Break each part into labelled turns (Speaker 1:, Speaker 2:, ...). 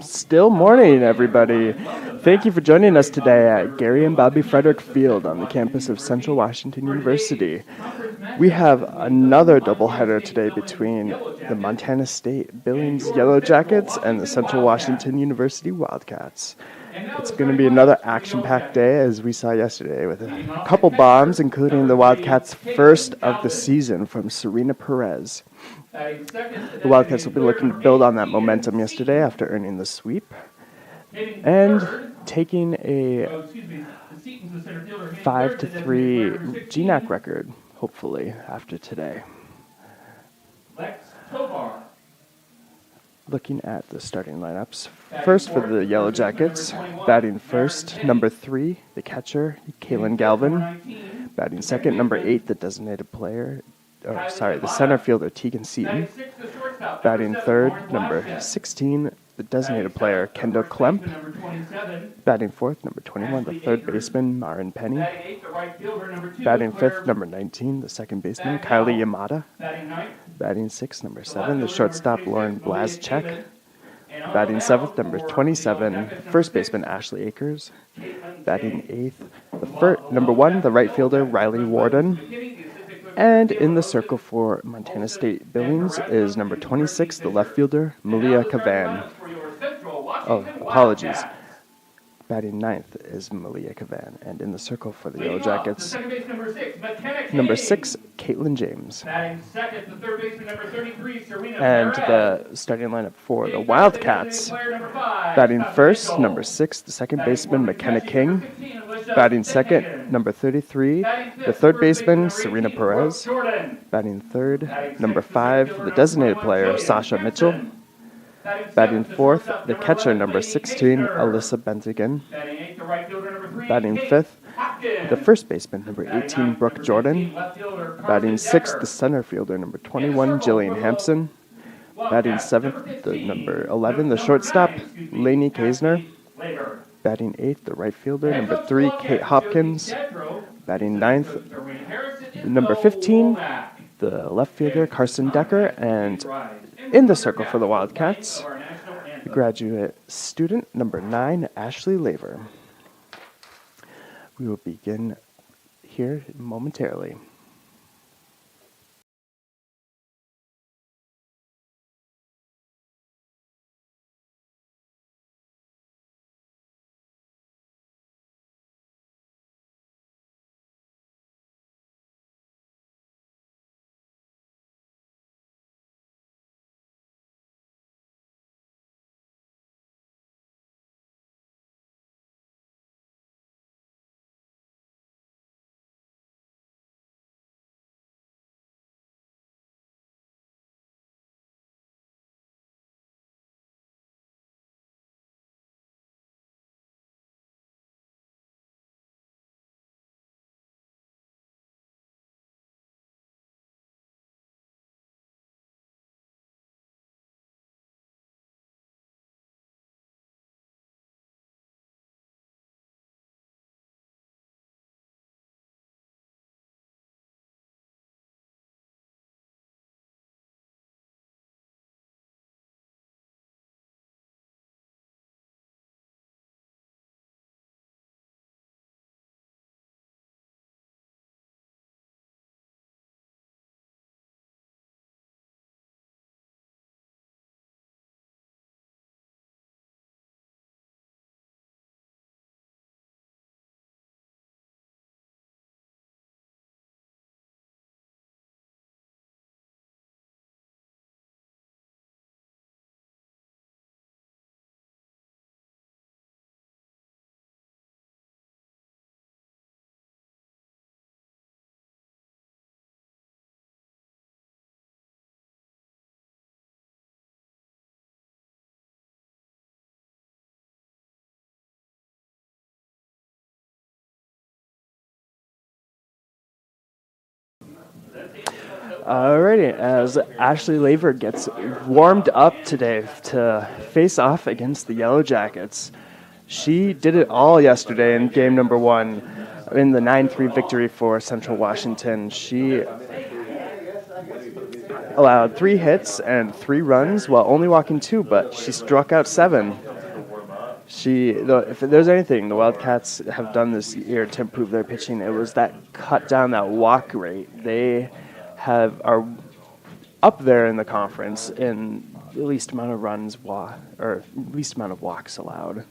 Speaker 1: Still morning, everybody. Thank you for joining us today at Gary and Bobby Frederick Field on the campus of Central Washington University. We have another doubleheader today between the Montana State Billings Yellow Jackets and the Central Washington University Wildcats. It's going to be another action-packed day, as we saw yesterday, with a couple bombs, including the Wildcats' first of the season from Serena Perez. The Wildcats will be looking to build on that momentum yesterday after earning the sweep and taking a 5-3 GNAC record, hopefully, after today. Looking at the starting lineups, first for the Yellow Jackets, batting first, number 3, the catcher, Kalen Galvin. Batting second, number 8, the the center fielder, Tegan Seaton. Batting third, number 16, the designated player, Kendall Klemp. Batting fourth, number 21, the third baseman, Marin Penny. Batting fifth, number 19, the second baseman, Kylie Yamada. Batting sixth, number 7, the shortstop, Lauren Blazchek. Batting seventh, number 27, first baseman, Ashley Akers. Batting eighth, number 1, the right fielder, Riley Warden. And in the circle for Montana State Billings is number 26, the left fielder, Malia Kavan. Oh, apologies. Batting ninth is Malia Kavan. And in the circle for the Yellow Jackets, number 6, Caitlin James. And the starting lineup for the Wildcats, batting first, number 6, the second baseman, McKenna King. Batting second, number 33, the third baseman, Serena Perez. Batting third, number 5, the designated player, Sasha Mitchell. Batting fourth, the catcher, number 16, Alyssa Bentigan. Batting fifth, the first baseman, number 18, Brooke Jordan. Batting sixth, the center fielder, number 21, Jillian Hampson. Batting seventh, the number 11, the shortstop, Lainey Kaisner. Batting eighth, the right fielder, number 3, Kate Hopkins. Batting ninth, number 15, the left fielder, Carson Decker. And in the circle for the Wildcats, the graduate student, number 9, Ashley Laver. We will begin here momentarily. Alrighty, as Ashley Laver gets warmed up today to face off against the Yellow Jackets. She did it all yesterday in game number 1 in the 9-3 victory for Central Washington. She allowed 3 hits and 3 runs while only walking 2, but she struck out 7. If there's anything the Wildcats have done this year to improve their pitching, it was that cut down that walk rate. They are up there in the conference in the least amount of runs or least amount of walks allowed.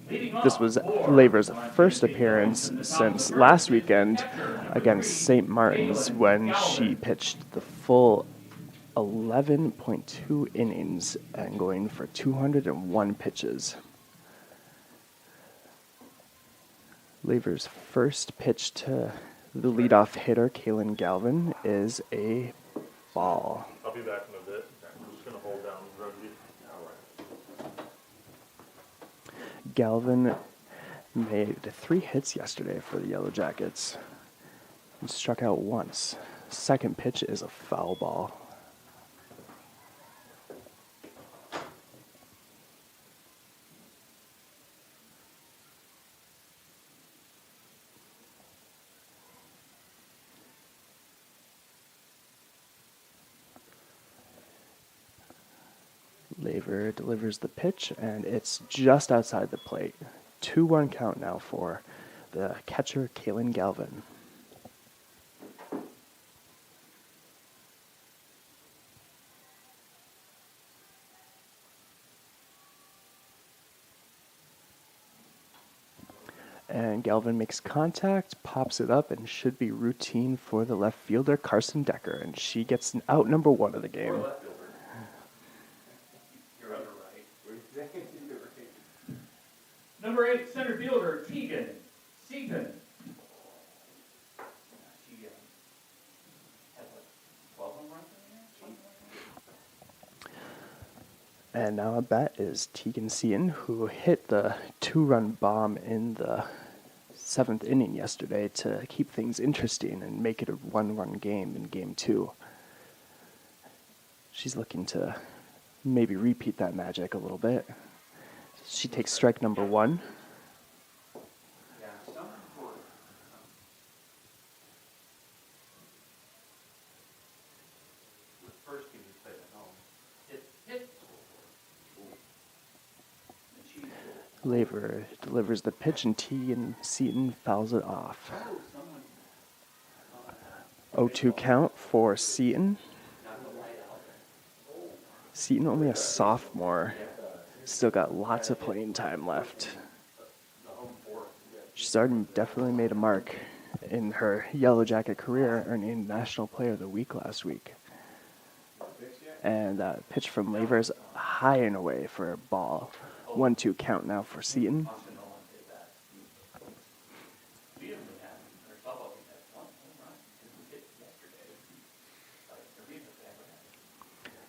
Speaker 1: This was Laver's first appearance since last weekend against St. Martin's when she pitched the full 11.2 innings and going for 201 pitches. Laver's first pitch to the leadoff hitter, Kaylin Galvin, is a ball.
Speaker 2: I'll be back in a bit. I'm just going to hold down rugby.
Speaker 1: Galvin made 3 hits yesterday for the Yellow Jackets and struck out once. Second pitch is a foul ball. Laver delivers the pitch, and it's just outside the plate. 2-1 count now for the catcher, Kaylin Galvin. And Galvin makes contact, pops it up, and should be routine for the left fielder, Carson Decker, and she gets out number 1 of the game.
Speaker 3: Number 8, center fielder, Tegan Seaton.
Speaker 1: And now at bat is Tegan Seaton, who hit the 2-run bomb in the 7th inning yesterday to keep things interesting and make it a 1-run game in Game 2. She's looking to maybe repeat that magic a little bit. She takes strike number 1. Laver delivers the pitch, and Tegan Seaton fouls it off. 0-2 count for Seaton. Seaton only a sophomore. Still got lots of playing time left. She's already definitely made a mark in her Yellow Jacket career, earning National Player of the Week last week. And that pitch from Laver is high and away for a ball. 1-2 count now for Seaton.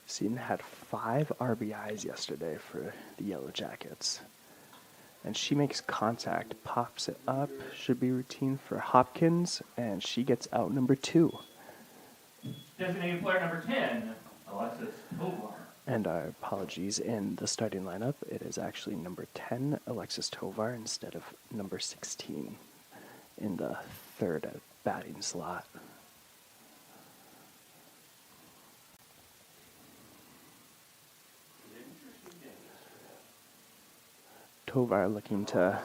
Speaker 1: Seaton had 5 RBIs yesterday for the Yellow Jackets. And she makes contact, pops it up, should be routine for Hopkins, and she gets out number 2.
Speaker 3: Designated player number 10, Alexis Tovar.
Speaker 1: And our apologies, in the starting lineup, it is actually number 10, Alexis Tovar, instead of number 16 in the 3rd batting slot. Tovar looking to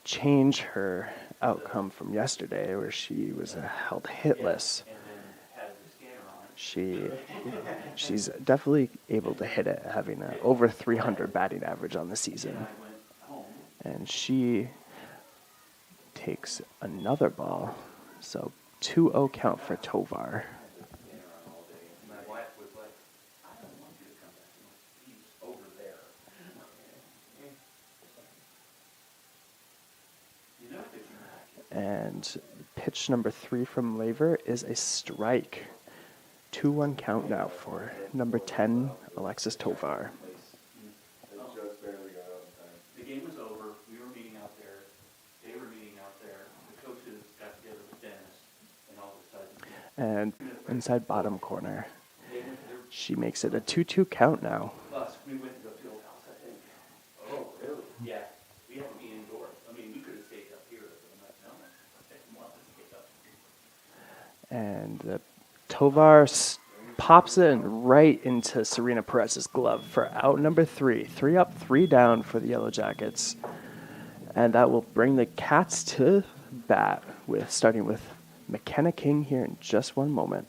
Speaker 1: change her outcome from yesterday, where she was held hitless. She's definitely able to hit it, having over 300 batting average on the season. And she takes another ball, so 2-0 count for Tovar. And pitch number 3 from Laver is a strike. 2-1 count now for number 10, Alexis Tovar.
Speaker 3: The game was over. We were meeting out there. They were meeting out there. The coaches got together with Dennis, and all of a sudden.
Speaker 1: And inside bottom corner, she makes it a 2-2 count now.
Speaker 3: We went to the field house, I think. Oh, really? Yeah. We had to be indoors. I mean, we could have stayed up here, but I'm like, no, I didn't want to stay up here.
Speaker 1: And Tovar pops it right into Serena Perez's glove for out number 3. 3 up, 3 down for the Yellow Jackets. And that will bring the Cats to bat, starting with McKenna King here in just one moment.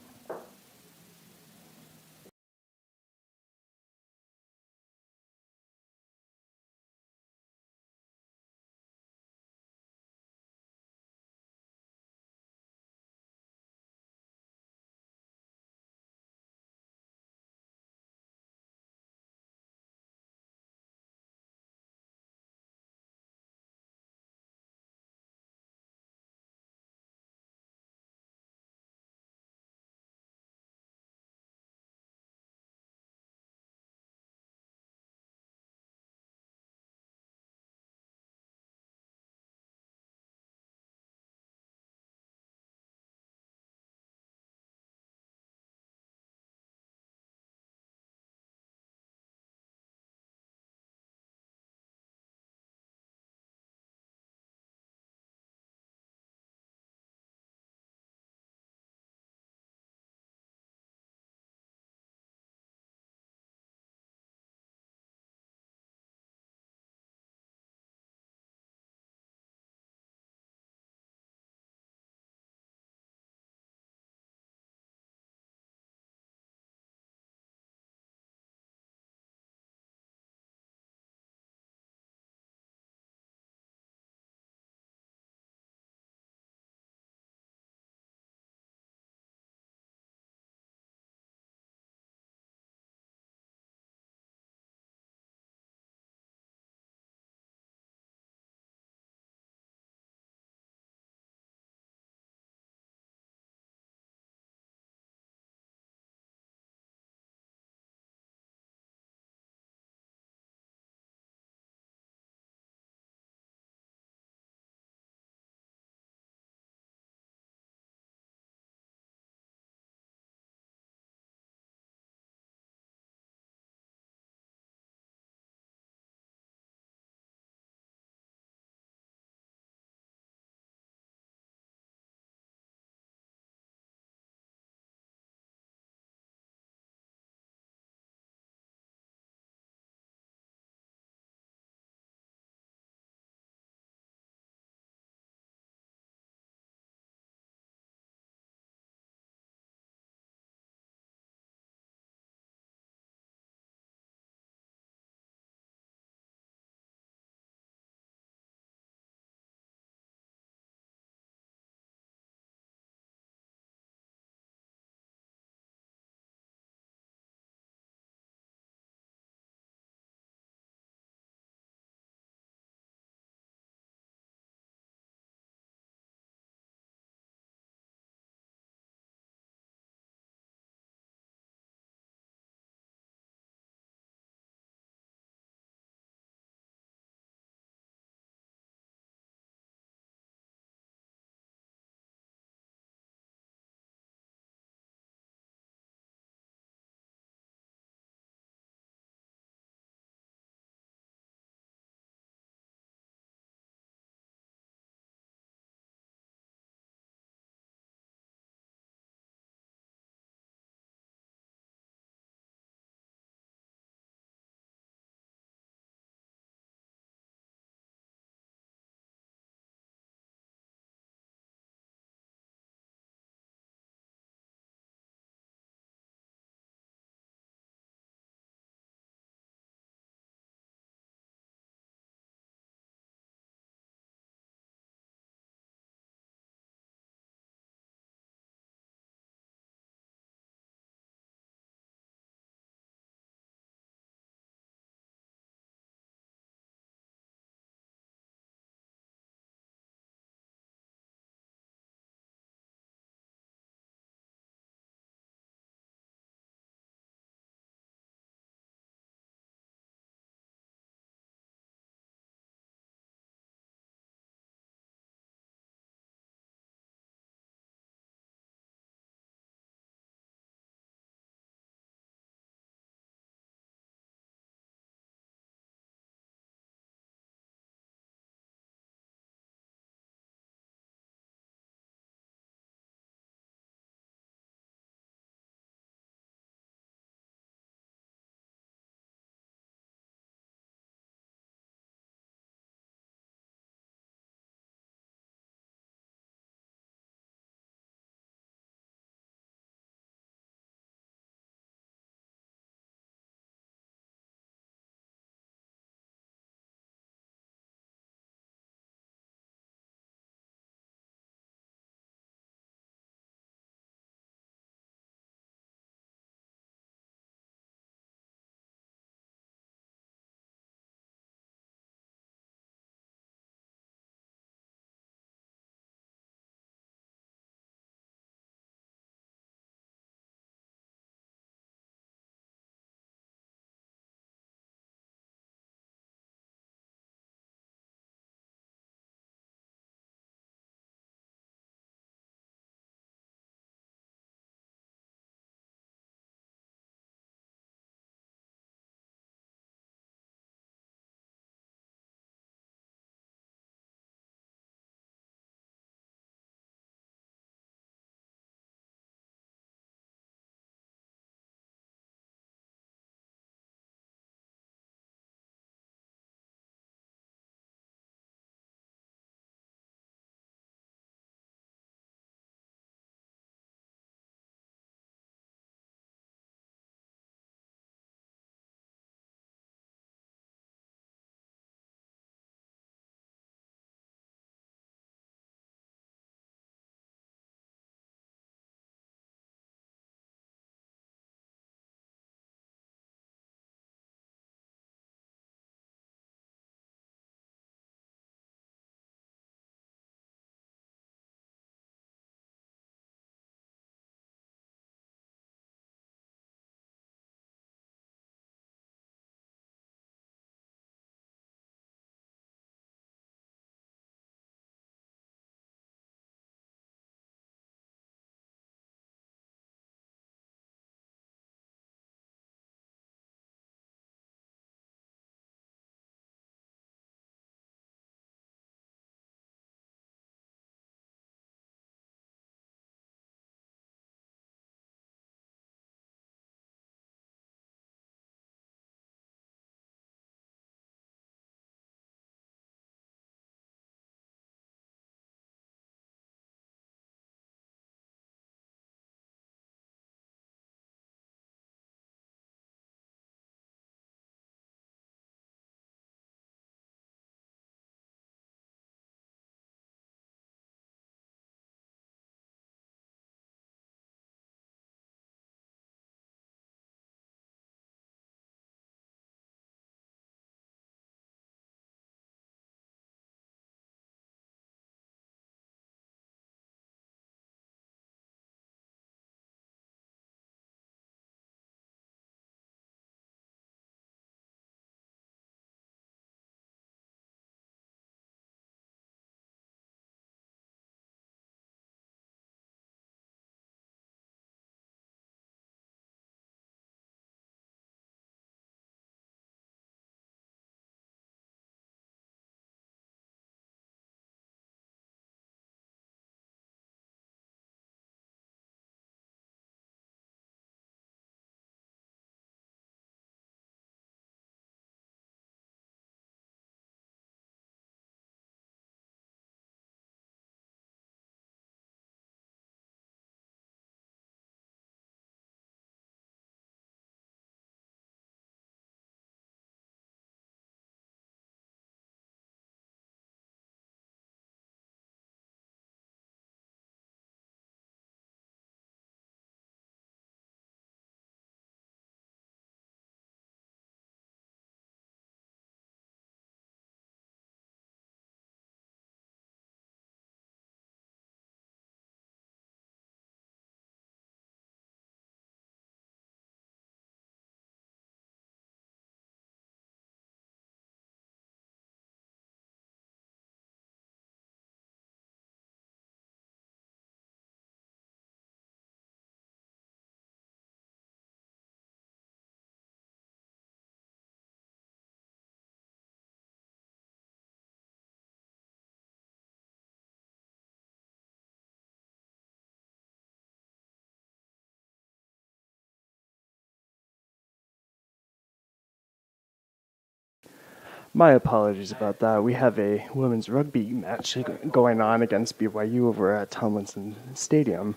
Speaker 1: My apologies about that. We have a women's rugby match going on against BYU over at Tomlinson Stadium.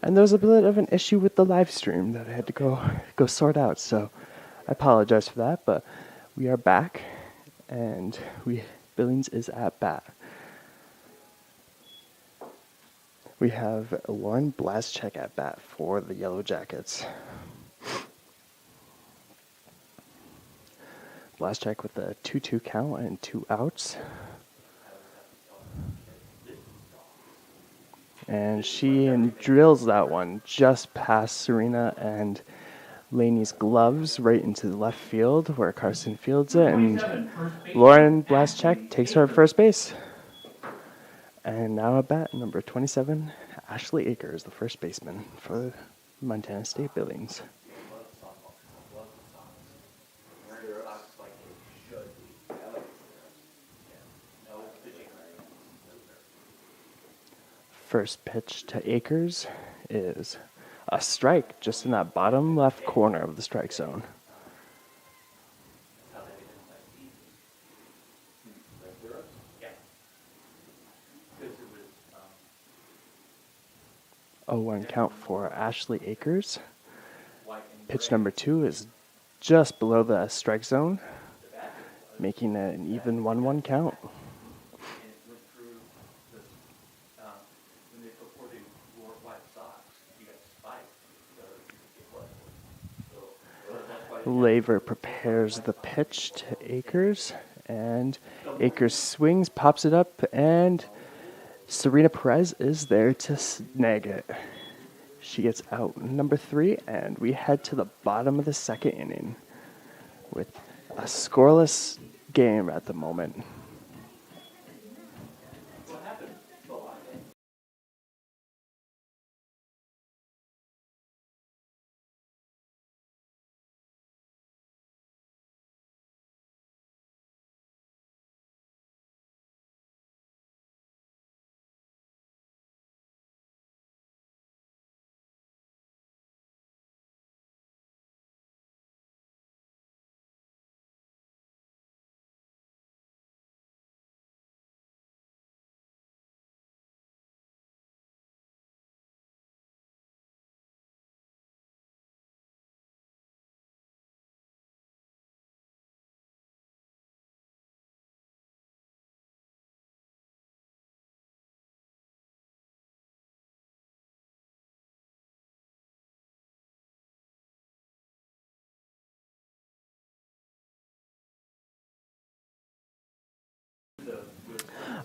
Speaker 1: And there was a bit of an issue with the live stream that I had to go sort out. So I apologize for that, but we are back and Billings is at bat. We have Lauren Blaschek at bat for the Yellow Jackets. Blaschek with a 2-2 count and 2 outs. And she drills that one just past Serena and Laney's gloves right into the left field where Carson fields it. And Lauren Blaschek takes her at first base. And now at bat, number 27, Ashley Akers, the first baseman for Montana State Billings. First pitch to Akers is a strike just in that bottom left corner of the strike zone. Oh, 1 count for Ashley Akers. Pitch number 2 is just below the strike zone, making it an even 1-1 count. Laver prepares the pitch to Akers, and Akers swings, pops it up, and Serena Perez is there to snag it. She gets out number 3, and we head to the bottom of the second inning with a scoreless game at the moment.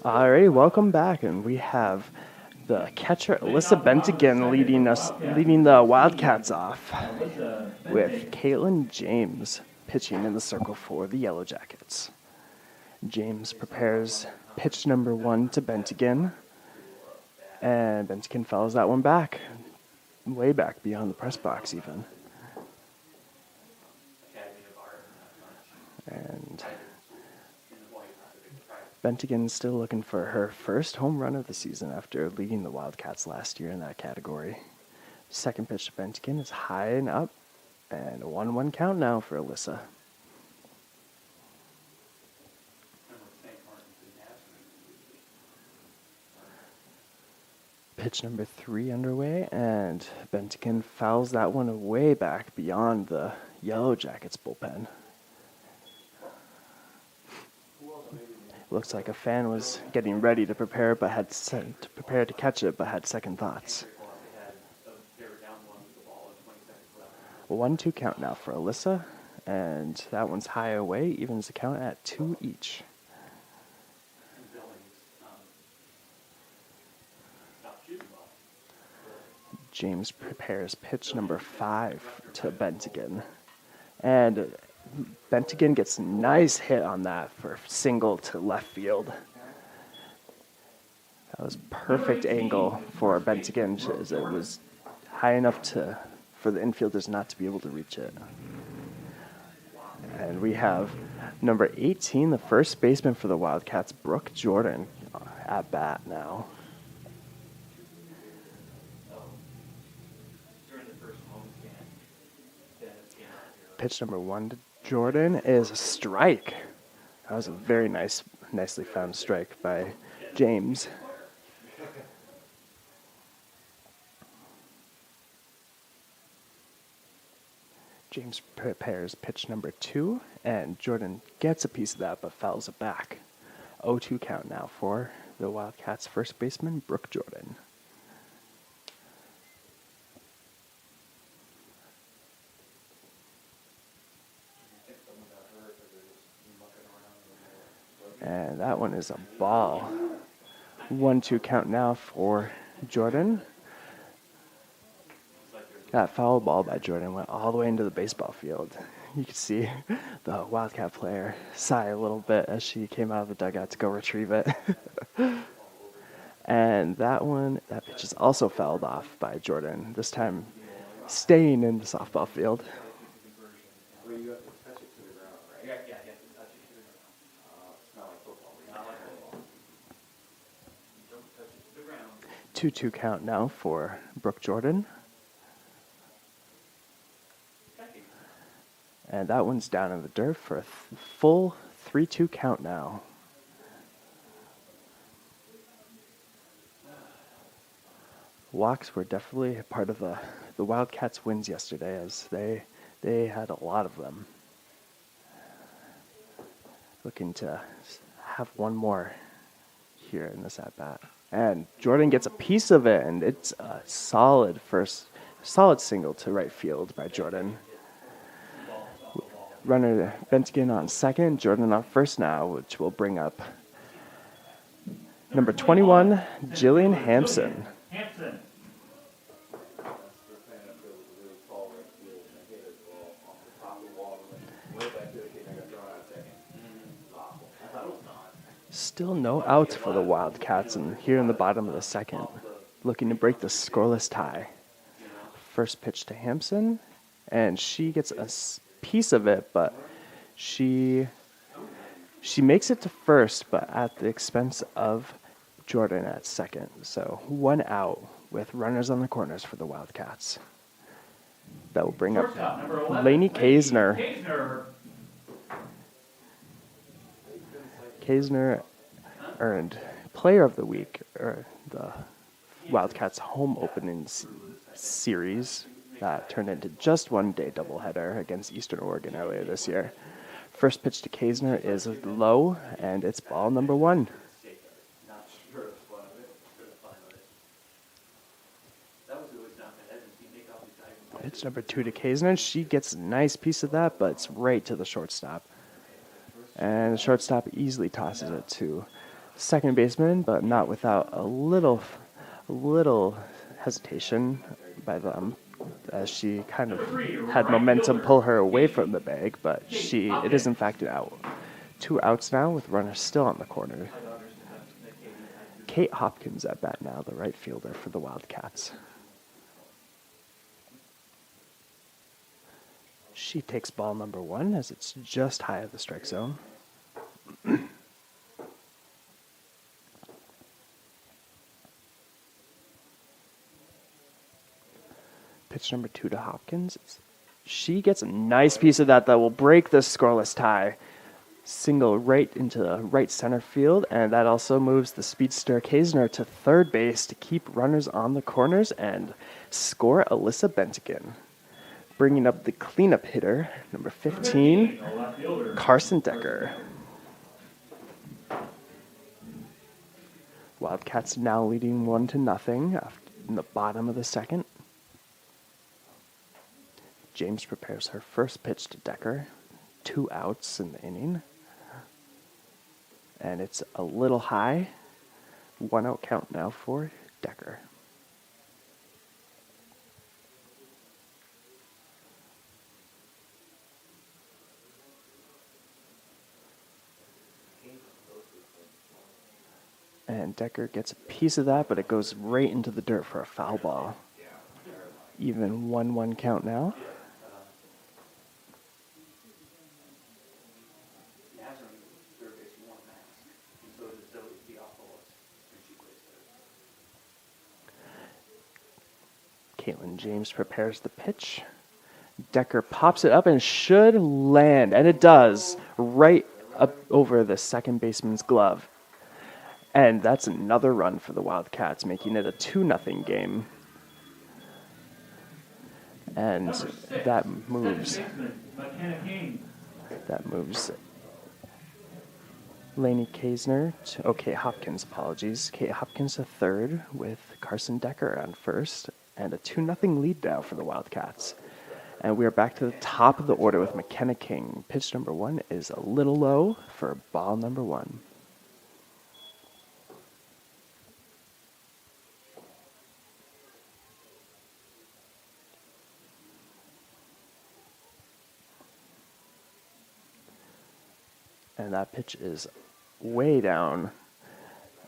Speaker 1: Alrighty, welcome back, and we have the catcher Alyssa Bentigan leading the Wildcats off, with Caitlin James pitching in the circle for the Yellow Jackets. James prepares pitch number 1 to Bentigan, and Bentigan fouls that one back, way back beyond the press box even. And Bentigan's still looking for her first home run of the season after leading the Wildcats last year in that category. Second pitch to Bentigan is high and up, and a 1-1 count now for Alyssa. Pitch number 3 underway, and Bentigan fouls that one way back beyond the Yellow Jackets bullpen. Looks like a fan was getting ready to prepare to catch it, but had second thoughts. A 1-2 count now for Alyssa, and that one's high away, evens the count at 2 each. James prepares pitch number 5 to Bentigan, and Bentigan gets a nice hit on that for single to left field. That was perfect angle for Bentigan, as it was high enough for the infielders not to be able to reach it. And we have number 18, the first baseman for the Wildcats, Brooke Jordan, at bat now. Pitch number 1 to Jordan is a strike. That was a very nicely found strike by James. James prepares pitch number 2, and Jordan gets a piece of that but fouls it back. 0-2 count now for the Wildcats' first baseman, Brooke Jordan. And that one is a ball. 1-2 count now for Jordan. That foul ball by Jordan went all the way into the baseball field. You could see the Wildcat player sigh a little bit as she came out of the dugout to go retrieve it. And that pitch is also fouled off by Jordan, this time staying in the softball field.
Speaker 3: Well, you have to touch it to the ground, right? Yeah, you have to touch it to the ground. It's not like football. Not like football. You don't touch it to the ground.
Speaker 1: 2-2 count now for Brooke Jordan. And that one's down in the dirt for a full 3-2 count now. Walks were definitely a part of the Wildcats' wins yesterday, as they had a lot of them. Looking to have one more here in this at-bat. And Jordan gets a piece of it, and it's a solid single to right field by Jordan. Runner Bentigan on second, Jordan on first now, which will bring up number 21, Jillian Hampson. Still no outs for the Wildcats, and here in the bottom of the second, looking to break the scoreless tie. First pitch to Hampson, and she gets a piece of it, but she makes it to first, but at the expense of Jordan at second. So 1 out with runners on the corners for the Wildcats. That will bring up Lainey Kaisner. Kaisner earned Player of the Week, or the Wildcats' home opening series that turned into just one-day doubleheader against Eastern Oregon earlier this year. First pitch to Kaisner is low, and it's ball number 1. Pitch number 2 to Kaisner. She gets a nice piece of that, but it's right to the shortstop. And the shortstop easily tosses it to second baseman, but not without a little hesitation by them, as she kind of had momentum pull her away from the bag, but it is in fact an out. 2 outs now with runners still on the corner. Kate Hopkins at bat now, the right fielder for the Wildcats. She takes ball number 1 as it's just high of the strike zone. Pitch number 2 to Hopkins. She gets a nice piece of that will break the scoreless tie. Single right into right center field, and that also moves the speedster Kaisner to third base to keep runners on the corners and score Alyssa Bentigan. Bringing up the cleanup hitter, number 15, Carson Decker. Wildcats now leading 1-0 in the bottom of the second. James prepares her first pitch to Decker. 2 outs in the inning. And it's a little high. 1 out count now for Decker. And Decker gets a piece of that, but it goes right into the dirt for a foul ball. Even 1-1 count now. Caitlin James prepares the pitch. Decker pops it up and should land, and it does, right up over the second baseman's glove. And that's another run for the Wildcats, making it a 2-0 game. And that moves Lainey Kaisner to Kate Hopkins, apologies. Kate Hopkins to third with Carson Decker on first, and a 2-0 lead now for the Wildcats. And we are back to the top of the order with McKenna King. Pitch number 1 is a little low for ball number 1. And that pitch is way down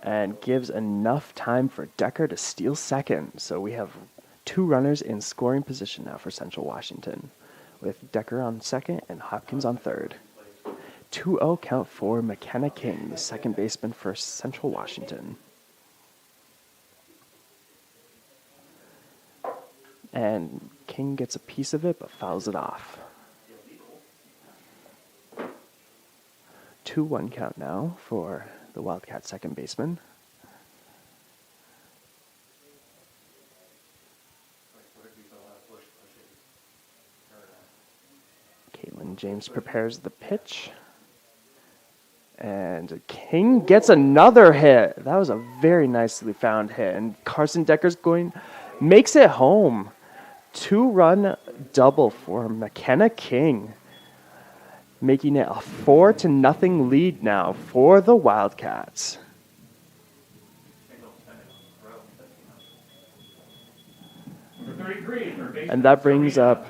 Speaker 1: and gives enough time for Decker to steal second. So we have 2 runners in scoring position now for Central Washington, with Decker on second and Hopkins on third. 2-0 count for McKenna King, the second baseman for Central Washington. And King gets a piece of it but fouls it off. 2-1 count now for the Wildcat second baseman. Caitlin James prepares the pitch. And King gets another hit. That was a very nicely found hit. And Carson Decker's makes it home. 2-run double for McKenna King, making it a 4-0 lead now for the Wildcats. And that brings up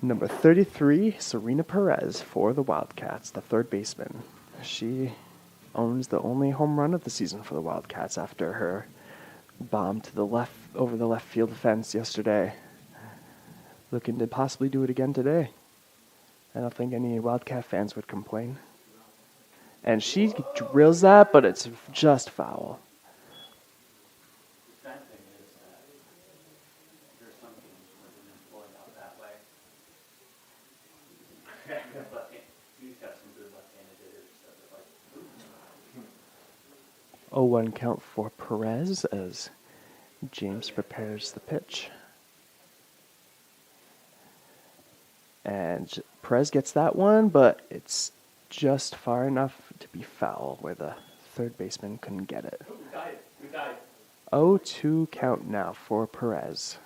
Speaker 1: number 33, Serena Perez, for the Wildcats, the third baseman. She owns the only home run of the season for the Wildcats after her bomb to the left, over the left field fence yesterday. Looking to possibly do it again today. I don't think any Wildcat fans would complain. And she drills that, but it's just foul.
Speaker 3: The sad thing is that there's some teams where they're employed out that way. He's got some good left-handed hitters that are like,
Speaker 1: 0-1 count for Perez as James prepares the pitch. And Perez gets that one, but it's just far enough to be foul where the third baseman couldn't get it.
Speaker 3: we got it.
Speaker 1: 0-2 count now for Perez.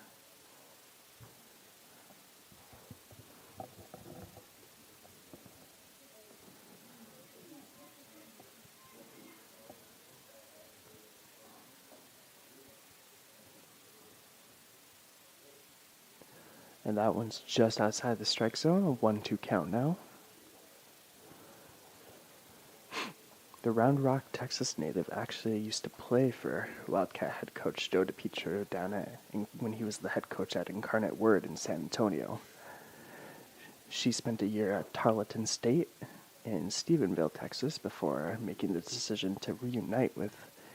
Speaker 1: And that one's just outside the strike zone, a 1-2 count now. The Round Rock, Texas native actually used to play for Wildcat head coach Joe DiPietro when he was the head coach at Incarnate Word in San Antonio. She spent a year at Tarleton State in Stephenville, Texas, before making the decision to reunite with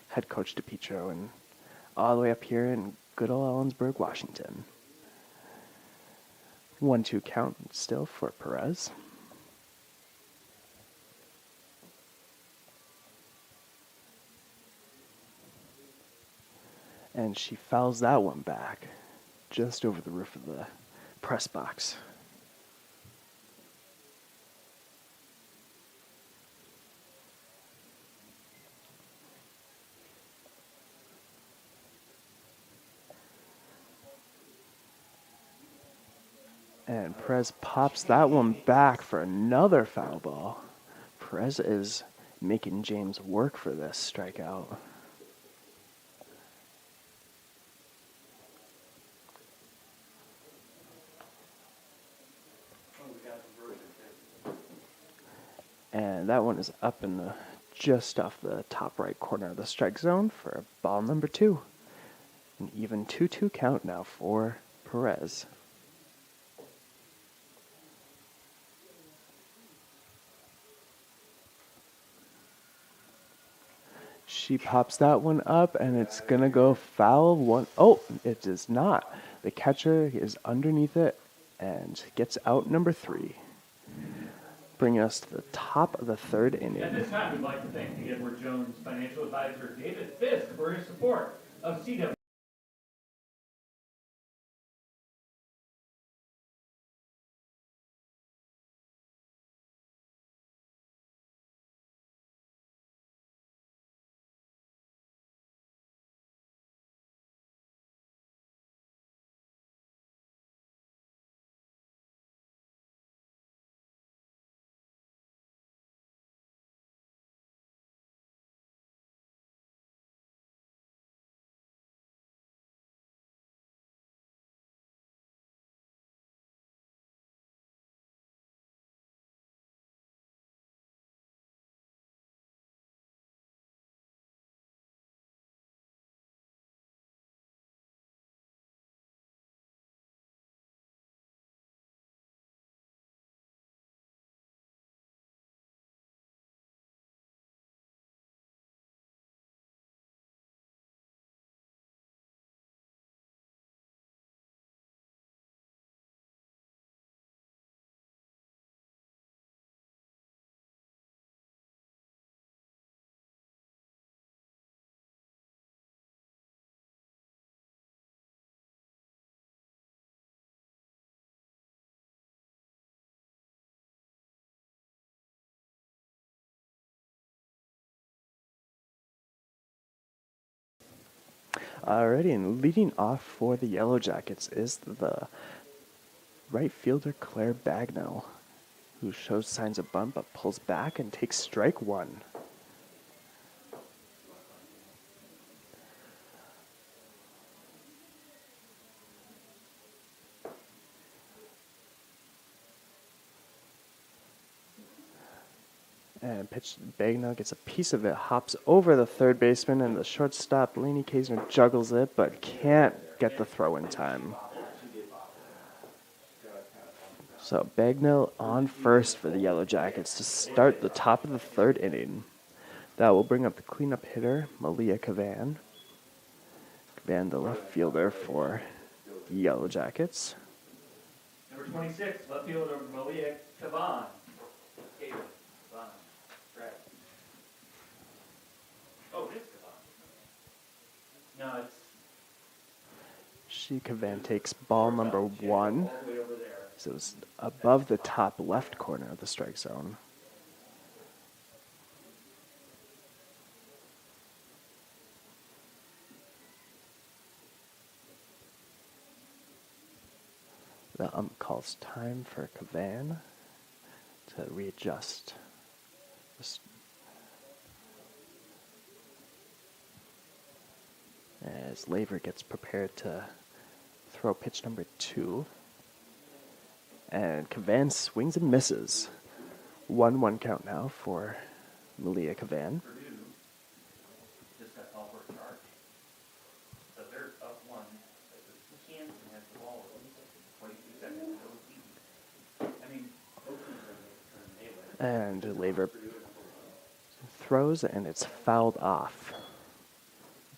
Speaker 1: head coach DiPietro and all the way up here in good old Ellensburg, Washington. 1-2 count still for Perez. And she fouls that one back just over the roof of the press box. And Perez pops that one back for another foul ball. Perez is making James work for this strikeout. And that one is up in the just off the top right corner of the strike zone for ball number 2. An even 2-2 count now for Perez. She pops that one up, and it's going to go foul one. Oh, it does not. The catcher is underneath it and gets out number 3. bringing us to the top of the third
Speaker 4: At
Speaker 1: inning.
Speaker 4: this time, we'd like to thank the Edward Jones financial advisor David Fisk for his support of CW.
Speaker 1: Alrighty, and leading off for the Yellow Jackets is the right fielder Claire Bagnell, who shows signs of bunt but pulls back and takes strike one. And pitch Bagnell gets a piece of it, hops over the third baseman, and the shortstop, Laney Kaisner, juggles it, but can't get the throw in time. So Bagnell on first for the Yellow Jackets to start the top of the third inning. That will bring up the cleanup hitter, Malia Cavan. Cavan, the left fielder for the Yellow Jackets.
Speaker 4: Number 26, left fielder Malia Kavan. Oh, it is Kavan. No, it's
Speaker 1: She Cavan takes ball number one.
Speaker 4: all the way over there.
Speaker 1: So it was above the top left corner of the strike zone. The ump calls time for Cavan to readjust. As Laver gets prepared to throw pitch number 2. And Cavan swings and misses. 1-1 count now for Malia Cavan.
Speaker 4: Purdue just got called for a charge. So they're up one. Kansas has the ball with 22 seconds. I mean,
Speaker 1: And Laver throws, and it's fouled off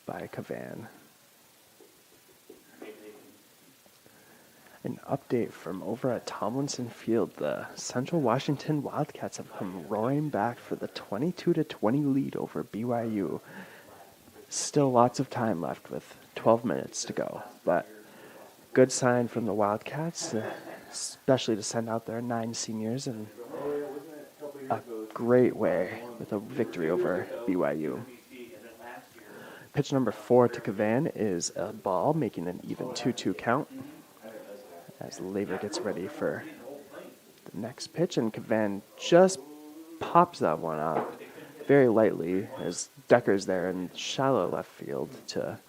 Speaker 1: by Cavan. An update from over at Tomlinson Field. The Central Washington Wildcats have come roaring back for the 22-20 lead over BYU. Still lots of time left with 12 minutes to go, but good sign from the Wildcats, especially to send out their 9 seniors in a great way with a victory over BYU. Pitch number 4 to Cavan is a ball, making an even 2-2 count as Laver gets ready for the next pitch, and Cavan just pops that one up very lightly as Decker's there in shallow left field to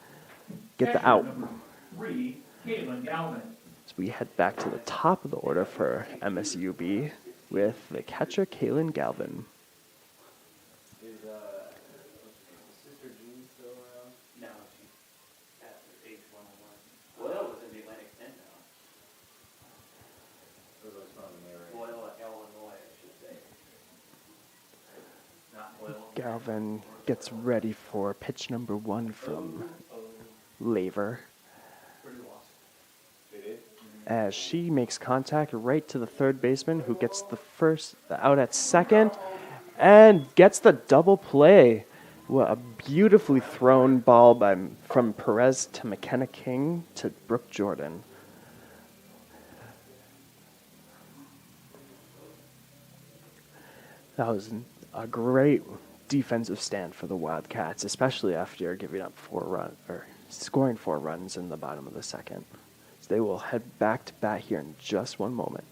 Speaker 1: get the out.
Speaker 4: number 3, Caitlin Galvin.
Speaker 1: So we head back to the top of the order for MSUB with the catcher Kaylin Galvin.
Speaker 3: Is Sister Jean still around?
Speaker 4: No, she's at age 101. Well, was in the Atlantic 10 now.
Speaker 3: It's not in there, right?
Speaker 4: Loyola, Illinois, I should say. Not Loyola.
Speaker 1: Galvin gets ready for pitch number 1 from Laver.
Speaker 4: Purdue lost.
Speaker 3: They did?
Speaker 4: Mm-hmm.
Speaker 1: as she makes contact right to the third baseman, who gets the out at second and gets the double play. What a beautifully thrown ball from Perez to McKenna King to Brooke Jordan. That was a great defensive stand for the Wildcats, especially after giving up scoring 4 runs in the bottom of the second. So they will head back to bat here in just one moment.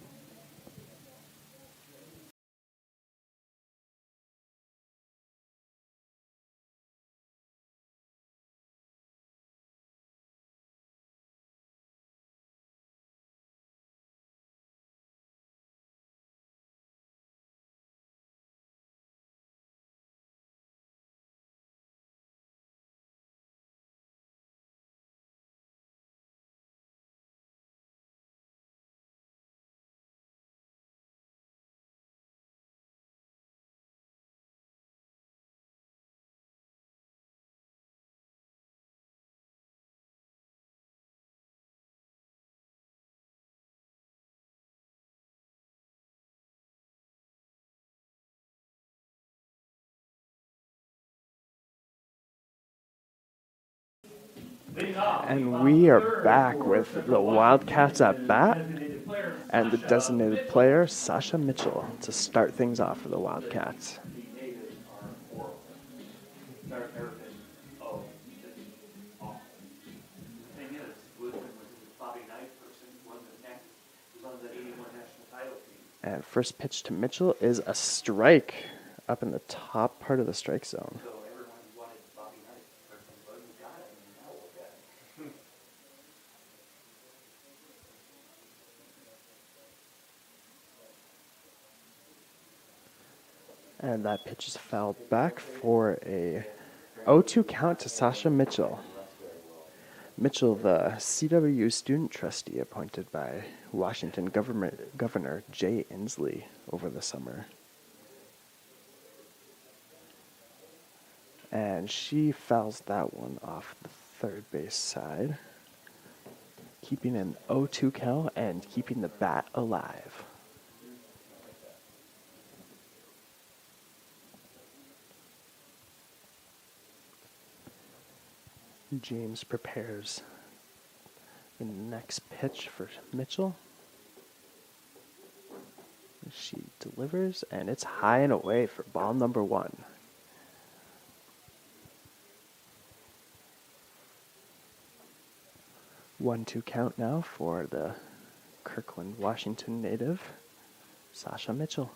Speaker 1: And we are back with the Wildcats at bat and the designated player, Sasha Mitchell, to start things off for the Wildcats.
Speaker 4: The natives are horrible. They're never been, just awful. The thing is, Woodman was the Bobby Knight person who won the 81 national title team.
Speaker 1: And first pitch to Mitchell is a strike up in the top part of the strike zone.
Speaker 4: So everyone wanted Bobby Knight person, but he got it, and now look at it.
Speaker 1: And that pitch is fouled back for a 0-2 count to Sasha Mitchell. Mitchell, the CWU student trustee appointed by Washington Governor Jay Inslee over the summer. And she fouls that one off the third base side, keeping an 0-2 count and keeping the bat alive. James prepares the next pitch for Mitchell. She delivers, and it's high and away for ball number 1. One-two count now for the Kirkland, Washington native, Sasha Mitchell.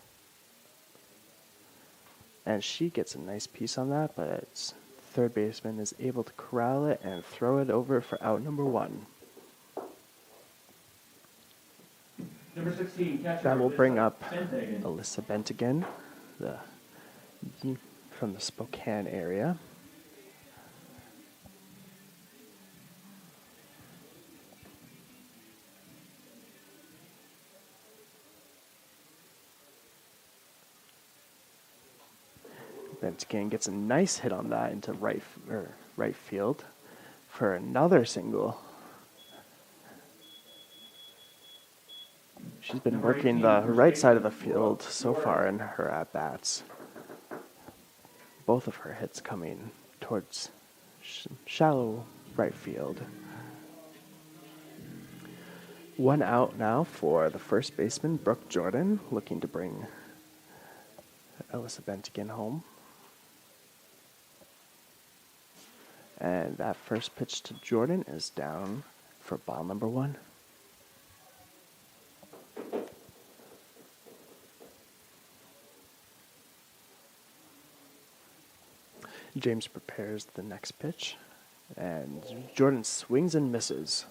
Speaker 1: And she gets a nice piece on that, but it's third baseman is able to corral it and throw it over for out number 1.
Speaker 4: Number 16, catcher.
Speaker 1: That will bring up
Speaker 4: Bentingen.
Speaker 1: Alyssa Bentingen, from the Spokane area. Bentingen gets a nice hit on that into right field for another single. She's been working the right side of the field so far in her at-bats. Both of her hits coming towards shallow right field. 1 out now for the first baseman, Brooke Jordan, looking to bring Alyssa Bentingen home. And that first pitch to Jordan is down for ball number 1. James prepares the next pitch, and Jordan swings and misses.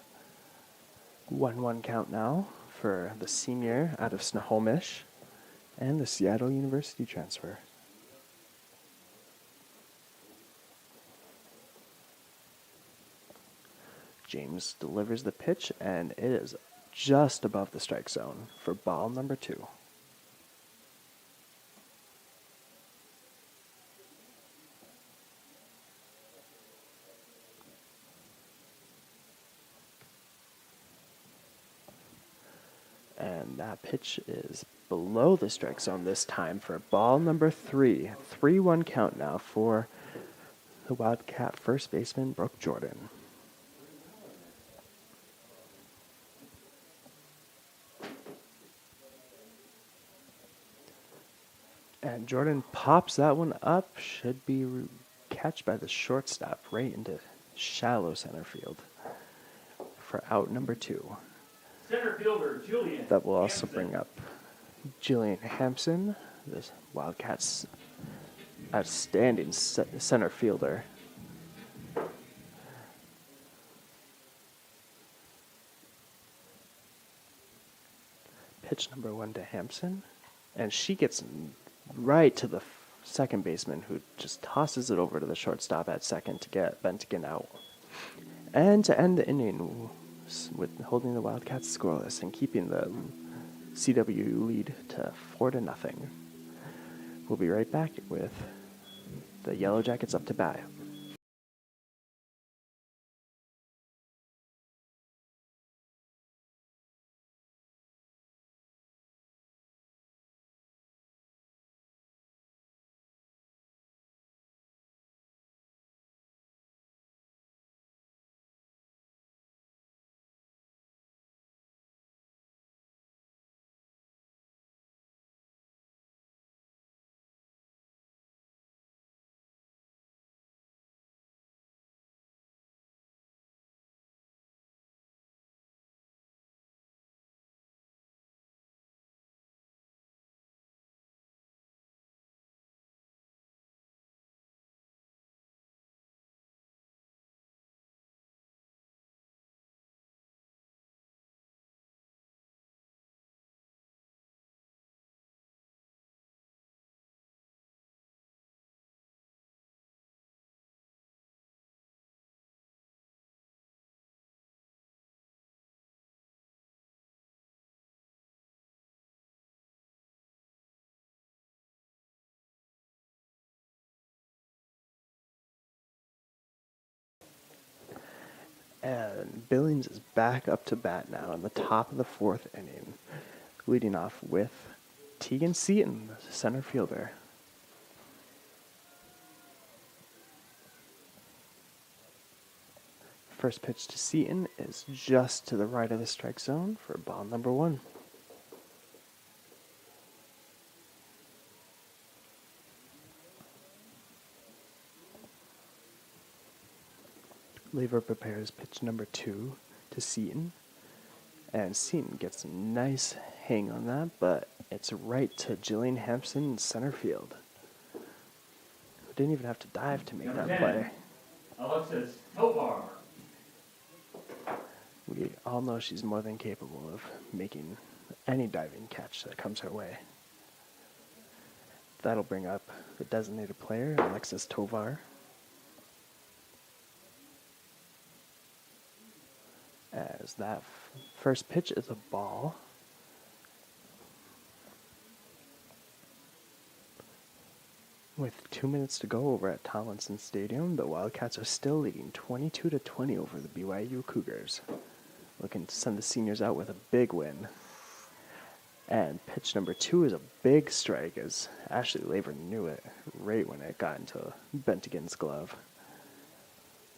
Speaker 1: 1-1 count now for the senior out of Snohomish and the Seattle University transfer. James delivers the pitch, and it is just above the strike zone for ball number 2. And that pitch is below the strike zone this time for ball number 3. 3-1 count now for the Wildcat first baseman, Brooke Jordan. And Jordan pops that one up. Should be catched by the shortstop right into shallow center field for out number 2.
Speaker 4: Center fielder, Julian.
Speaker 1: That will also
Speaker 4: Hampson.
Speaker 1: bring up Jillian Hampson, this Wildcats' outstanding center fielder. Pitch number 1 to Hampson, and she gets right to the second baseman, who just tosses it over to the shortstop at second to get Bentigan out. And to end the inning with holding the Wildcats scoreless and keeping the CW lead to 4-0. We'll be right back with the Yellow Jackets up to bat. And Billings is back up to bat now in the top of the 4th inning, leading off with Tegan Seaton, the center fielder. First pitch to Seaton is just to the right of the strike zone for ball number 1. Lever prepares pitch number 2 to Seaton, and Seaton gets a nice hang on that, but it's right to Jillian Hampson in center field, who didn't even have to dive to make that play.
Speaker 4: Alexis Tovar.
Speaker 1: We all know she's more than capable of making any diving catch that comes her way. That'll bring up the designated player, Alexis Tovar. As that first pitch is a ball. With 2 minutes to go over at Tomlinson Stadium, the Wildcats are still leading 22-20 over the BYU Cougars, looking to send the seniors out with a big win. And pitch number 2 is a big strike, as Ashley Laver knew it right when it got into Bentigan's glove.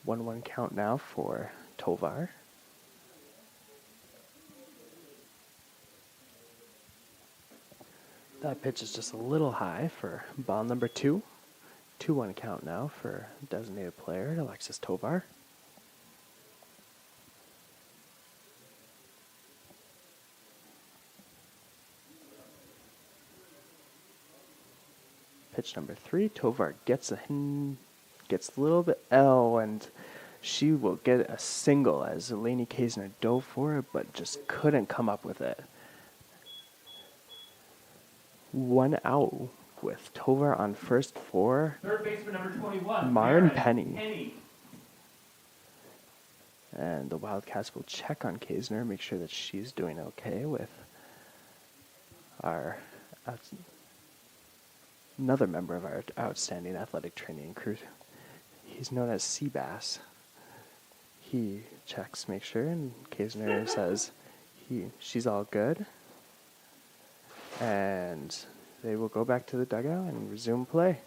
Speaker 1: 1-1 count now for Tovar. That pitch is just a little high for ball number 2. 2-1 count now for designated player Alexis Tovar. Pitch number 3, Tovar gets a little bit and she will get a single as Eleni Kaisner dove for it, but just couldn't come up with it. 1 out with Tovar on first for
Speaker 4: Third baseman number 21.
Speaker 1: Maren
Speaker 4: Maren
Speaker 1: Penny. And the Wildcats will check on Kaisner, make sure that she's doing okay with our another member of our outstanding athletic training crew. He's known as Seabass. He checks, make sure, and Kaisner says she's all good. And they will go back to the dugout and resume play.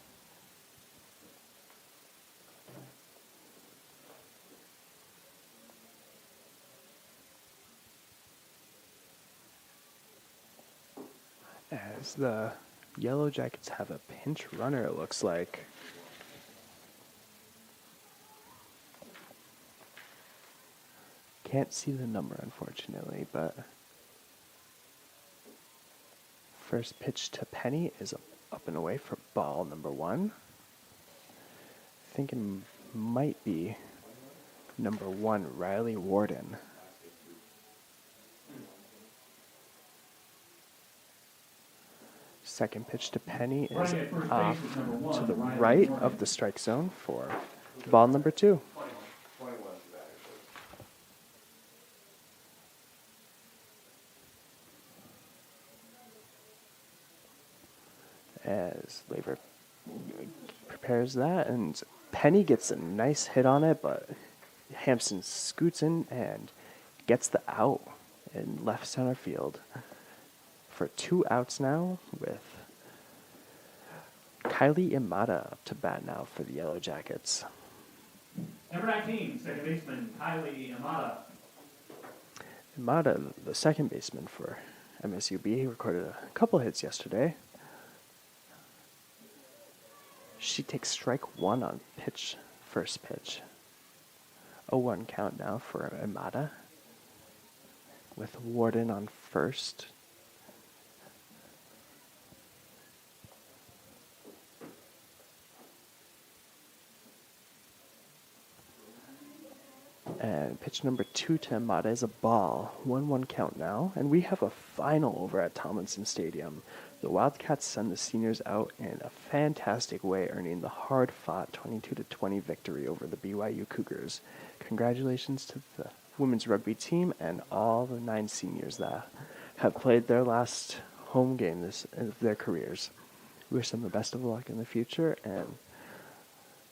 Speaker 1: As the Yellow Jackets have a pinch runner, it looks like. Can't see the number, unfortunately, but first pitch to Penny is up and away for ball number 1. Thinking might be number 1, Riley Warden. Second pitch to Penny is off to the right of the strike zone for ball number 2.
Speaker 3: 21's the batter.
Speaker 1: As Laver prepares that, and Penny gets a nice hit on it, but Hampson scoots in and gets the out in left center field for 2 outs now, with Kylie Imada up to bat now for the Yellow Jackets.
Speaker 4: Number 19, second baseman, Kylie Amada.
Speaker 1: Imada, the second baseman for MSUB, recorded a couple hits yesterday. She takes strike 1 on first pitch. 0-1 count now for Imada, with Warden on first. And pitch number 2 to Imada is a ball. 1-1 count now. And we have a final over at Tomlinson Stadium. The Wildcats send the seniors out in a fantastic way, earning the hard-fought 22-20 victory over the BYU Cougars. Congratulations to the women's rugby team and all the 9 seniors that have played their last home game of their careers. We wish them the best of luck in the future, and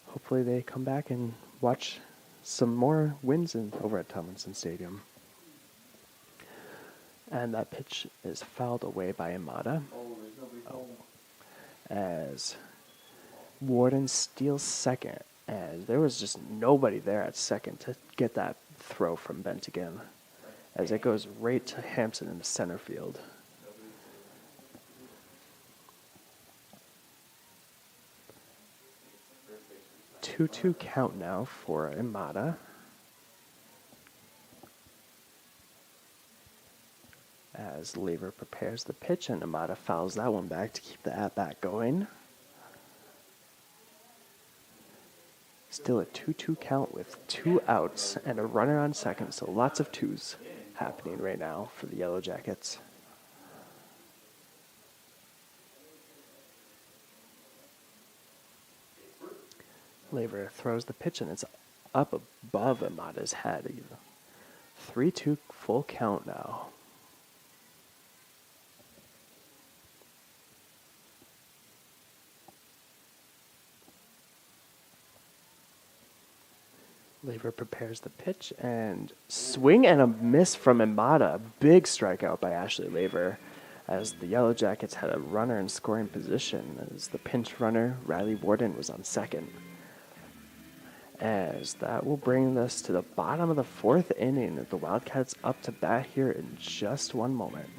Speaker 1: hopefully they come back and watch some more wins over at Tomlinson Stadium. And that pitch is fouled away by Imada. As Warden steals second, as there was just nobody there at second to get that throw from Bent again, as it goes right to Hampson in the center field. Two count now for Imada. As Laver prepares the pitch, and Imada fouls that one back to keep the at-bat going. Still a 2-2 count with 2 outs and a runner on second, so lots of 2s happening right now for the Yellow Jackets. Laver throws the pitch, and it's up above Imada's head. 3-2 full count now. Laver prepares the pitch, and swing and a miss from Imada. Big strikeout by Ashley Laver, as the Yellow Jackets had a runner in scoring position, as the pinch runner, Riley Warden, was on second. As that will bring us to the bottom of the 4th inning. The Wildcats up to bat here in just one moment.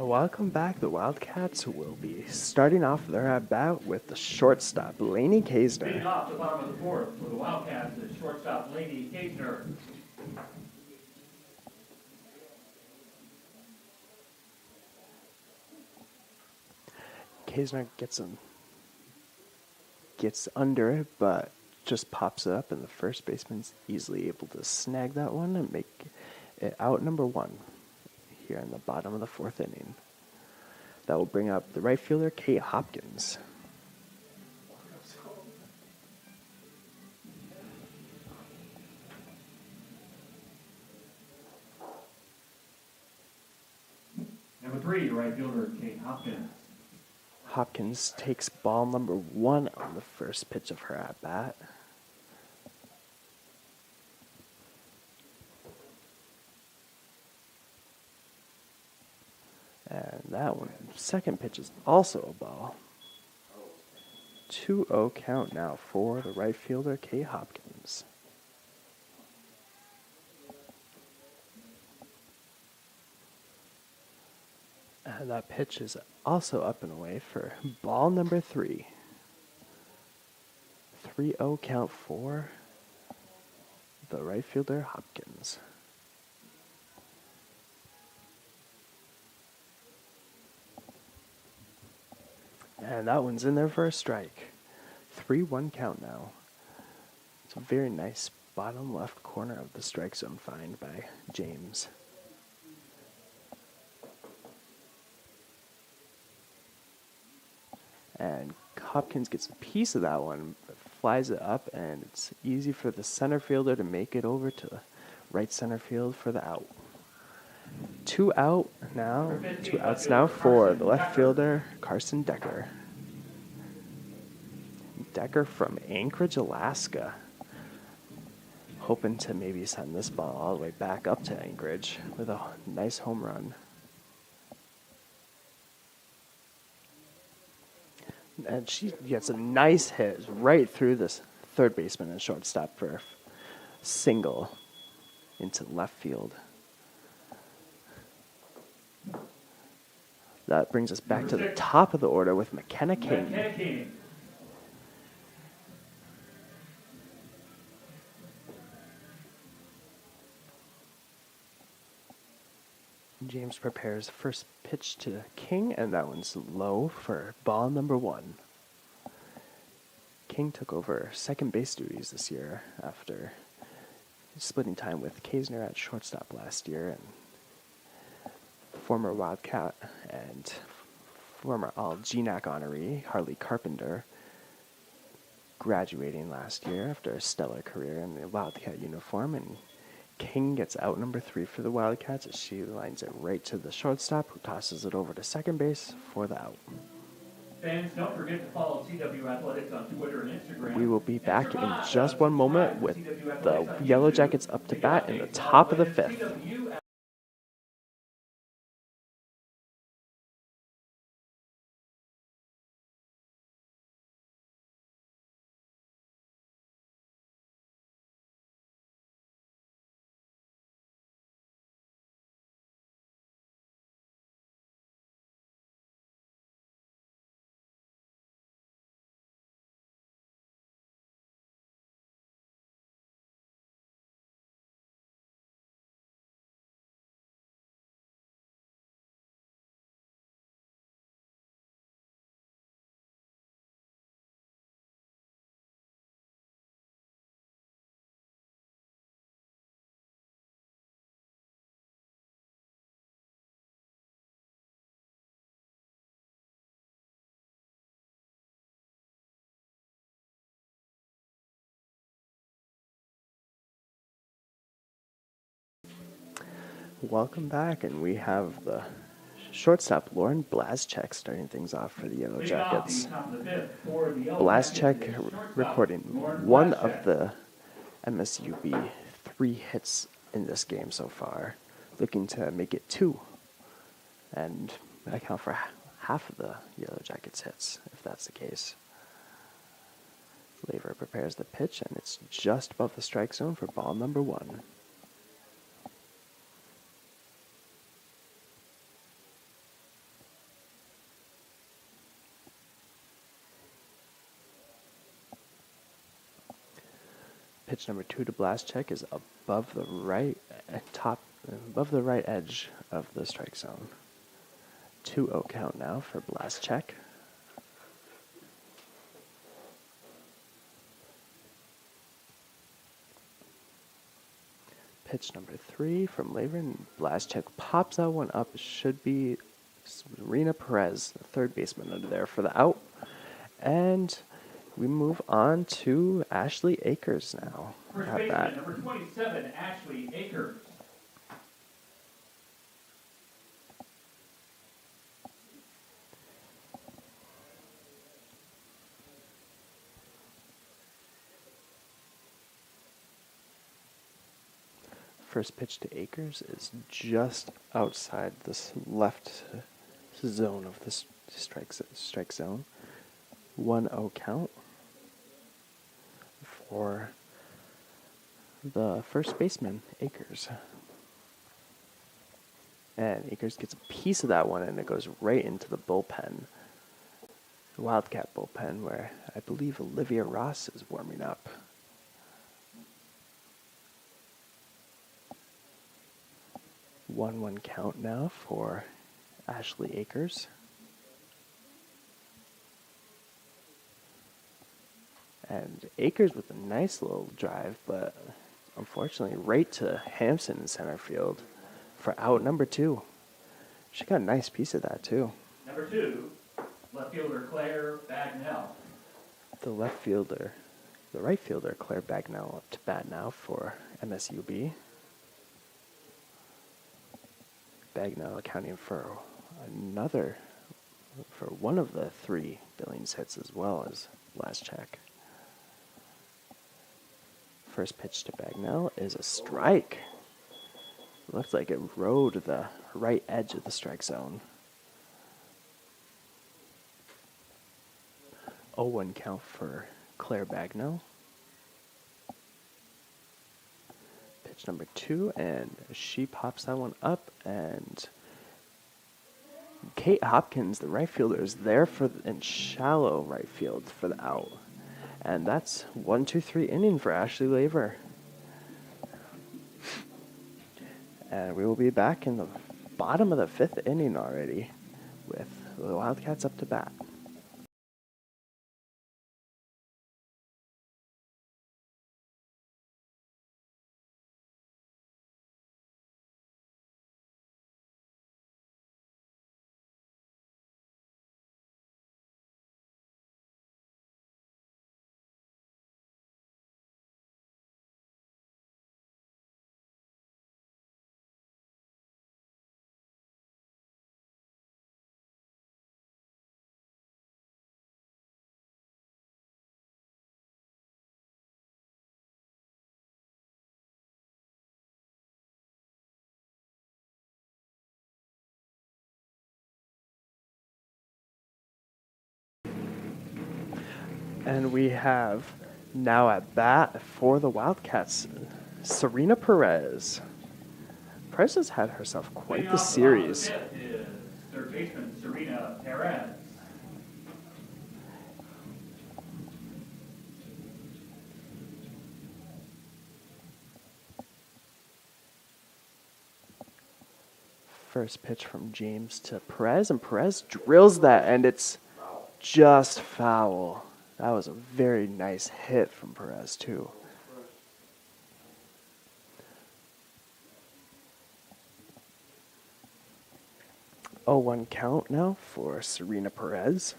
Speaker 1: Welcome back. The Wildcats will be starting off their at-bat with the shortstop, Laney
Speaker 4: Leading
Speaker 1: Kaisner.
Speaker 4: off the bottom of the fourth for the Wildcats is shortstop Laney Kaisner.
Speaker 1: Kaisner gets under it, but just pops it up, and the first baseman's easily able to snag that one and make it out number one here in the bottom of the fourth inning. That will bring up the right fielder, Kate Hopkins.
Speaker 4: Number 3, right fielder Kate Hopkins.
Speaker 1: Hopkins takes ball number one on the first pitch of her at-bat. And that one, second pitch is also a ball. 2-0 count now for the right fielder, Kate Hopkins. And that pitch is also up and away for ball number 3. 3-0 count for the right fielder, Hopkins. And that one's in there for a strike. 3-1 count now. It's a very nice bottom left corner of the strike zone find by James. And Hopkins gets a piece of that one, flies it up, and it's easy for the center fielder to make it over to right center field for the out. 2 out now, 2 outs now for the left fielder, Carson Decker. Decker from Anchorage, Alaska. Hoping to maybe send this ball all the way back up to Anchorage with a nice home run. And she gets a nice hit right through this third baseman and shortstop for a single into left field. That brings us back to the top of the order with McKenna King. James prepares first pitch to King, and that one's low for ball number 1. King took over second base duties this year after splitting time with Kaisner at shortstop last year, and former Wildcat and former All-GNAC honoree Harley Carpenter graduating last year after a stellar career in the Wildcat uniform, and King gets out number 3 for the Wildcats as she lines it right to the shortstop, who tosses it over to second base for the out.
Speaker 4: Fans, don't forget to follow CW Athletics on Twitter and Instagram.
Speaker 1: We will be back in just one moment with the Yellow Jackets up to bat in the top of the 5th. Welcome back, and we have the shortstop, Lauren Blazchek, starting things off for the Yellow Jackets. Blazchek recording one of the MSUB 3 hits in this game so far, looking to make it 2, and account for half of the Yellow Jackets hits, if that's the case. Laver prepares the pitch, and it's just above the strike zone for ball number 1. Pitch number 2 to blast check is above the right above the right edge of the strike zone. 2-0 count now for blast check. Pitch number 3 from Levin. Blast check pops that one up. Should be Serena Perez, the third baseman, under there for the out. And we move on to Ashley Akers now.
Speaker 4: First
Speaker 1: At
Speaker 4: baseman,
Speaker 1: bat.
Speaker 4: number 27, Ashley Akers.
Speaker 1: First pitch to Akers is just outside this left zone of the strike zone. 1-0 count for the first baseman, Akers. And Akers gets a piece of that one, and it goes right into the bullpen. The Wildcat bullpen, where I believe Olivia Ross is warming up. One count now for Ashley Akers. And Akers with a nice little drive, but unfortunately right to Hampson in center field for out number 2. She got a nice piece of that too.
Speaker 4: Number 2, left fielder Claire Bagnell.
Speaker 1: The right fielder Claire Bagnell up to bat now for MSUB. Bagnell accounting for one of the 3 Billings hits as well as last check. First pitch to Bagnell is a strike. Looks like it rode the right edge of the strike zone. 0-1 count for Claire Bagnell. Pitch number 2, and she pops that one up, and Kate Hopkins, the right fielder, is there in shallow right field for the out. And that's 1-2-3 inning for Ashley Laver. And we will be back in the bottom of the 5th inning already with the Wildcats up to bat. And we have now at bat for the Wildcats, Serena Perez. Perez has had herself quite the series.
Speaker 4: Is third baseman Serena Perez.
Speaker 1: First pitch from James to Perez, and Perez drills that, and it's just foul. That was a very nice hit from Perez, too. Oh, 1 count now for Serena Perez.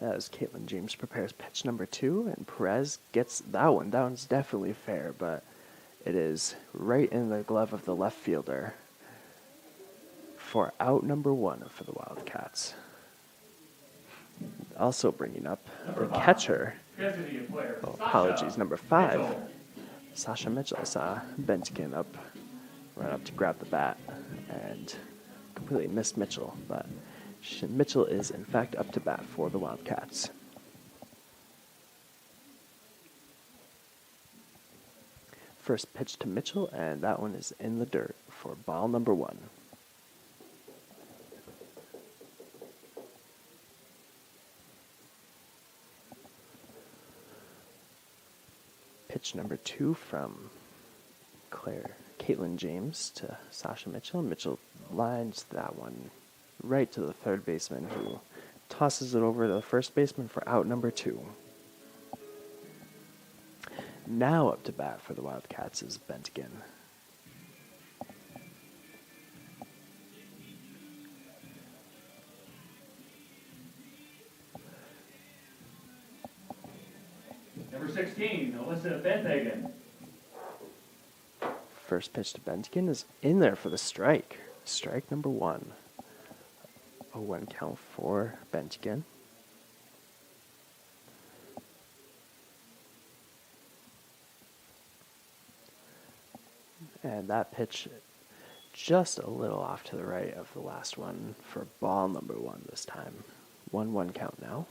Speaker 1: As Caitlin James prepares pitch number 2, and Perez gets that one. That one's definitely fair, but it is right in the glove of the left fielder for out number 1 for the Wildcats. Also bringing up the catcher. Oh, apologies, number 5. Sasha Mitchell. I saw Bentkin run up to grab the bat and completely missed Mitchell, but Mitchell is in fact up to bat for the Wildcats. First pitch to Mitchell, and that one is in the dirt for ball number 1. pitch number 2 from Caitlin James to Sasha Mitchell. Mitchell lines that one right to the third baseman, who tosses it over to the first baseman for out number 2. Now up to bat for the Wildcats is Bentigan.
Speaker 4: Number 16, Alyssa Benthagen.
Speaker 1: First pitch to Bentigan is in there for the strike. Strike number 1. A 1 count for Bentigan. And that pitch just a little off to the right of the last one for ball number 1 this time. 1-1 count now.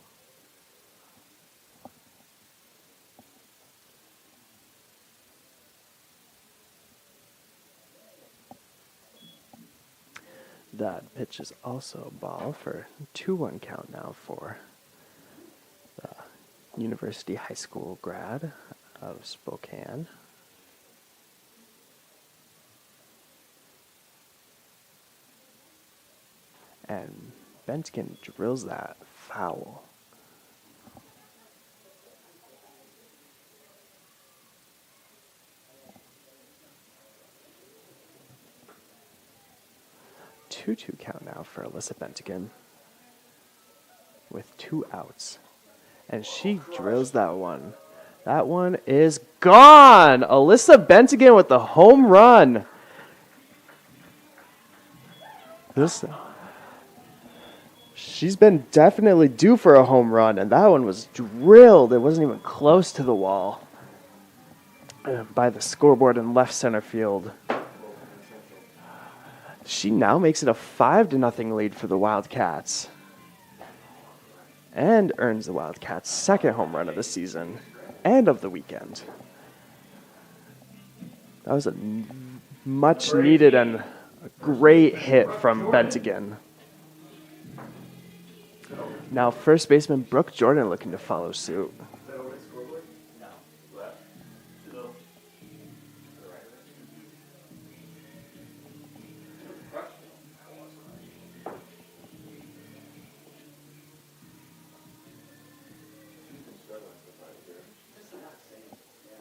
Speaker 1: That pitch is also a ball for 2-1 count now for the University High School grad of Spokane. And Bentigan drills that foul. Two count now for Alyssa Bentigan with 2 outs. And she drills that one. That one is gone! Alyssa Bentigan with the home run. She's been definitely due for a home run, and that one was drilled. It wasn't even close to the wall by the scoreboard in left center field. She now makes it a 5-0 lead for the Wildcats and earns the Wildcats' second home run of the season and of the weekend. That was a much needed and a great hit from Bentigan. Now first baseman Brooke Jordan looking to follow suit.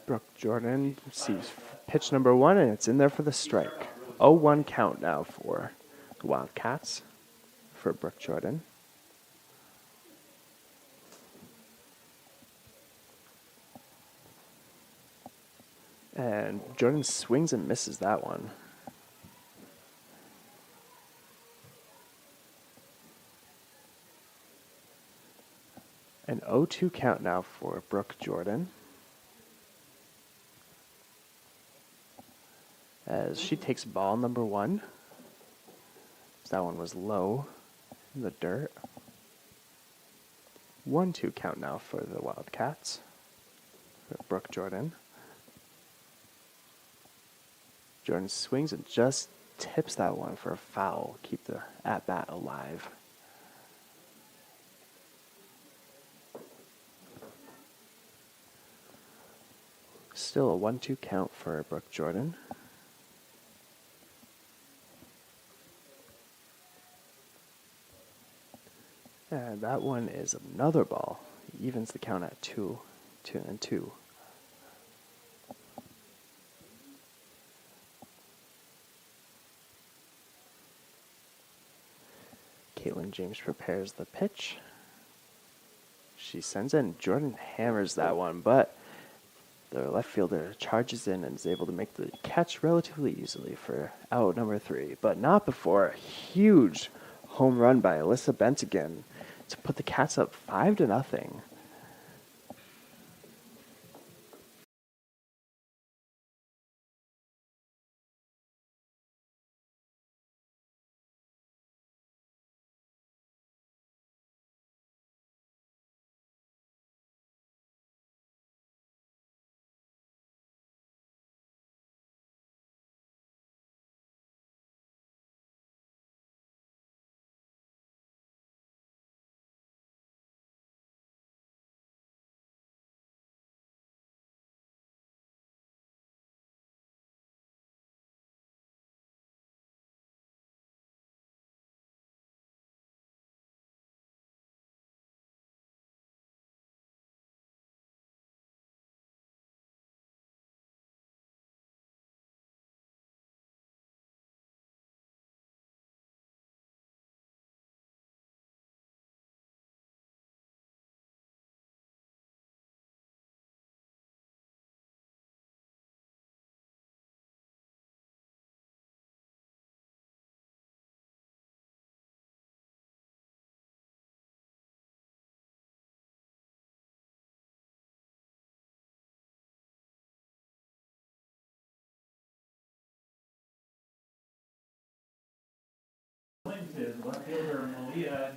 Speaker 1: Brooke Jordan sees pitch number 1, and it's in there for the strike. 0-1 count now for the Wildcats for Brooke Jordan. And Jordan swings and misses that one. An 0-2 count now for Brooke Jordan, as she takes ball number 1. That one was low in the dirt. 1-2 count now for the Wildcats. For Brooke Jordan. Jordan swings and just tips that one for a foul. Keep the at-bat alive. Still a 1-2 count for Brooke Jordan. And that one is another ball. He evens the count at 2-2. Caitlin James prepares the pitch. She sends in. Jordan hammers that one, but the left fielder charges in and is able to make the catch relatively easily for out number 3, but not before a huge home run by Alyssa Bentigan to put the Cats up 5-0.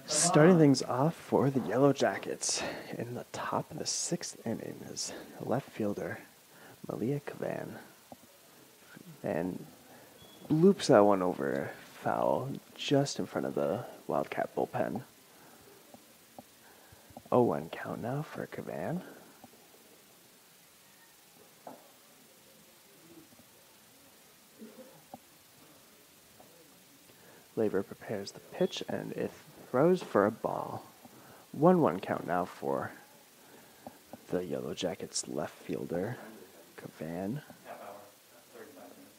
Speaker 1: Starting things off for the Yellow Jackets in the top of the 6th inning is left fielder Malia Kavan. And bloops that one over foul just in front of the Wildcat bullpen. 0-1 count now for Kavan. Laver prepares the pitch and it throws for a ball. 1-1 count now for the Yellow Jackets left fielder, Kavan.
Speaker 4: Half hour, 35 minutes.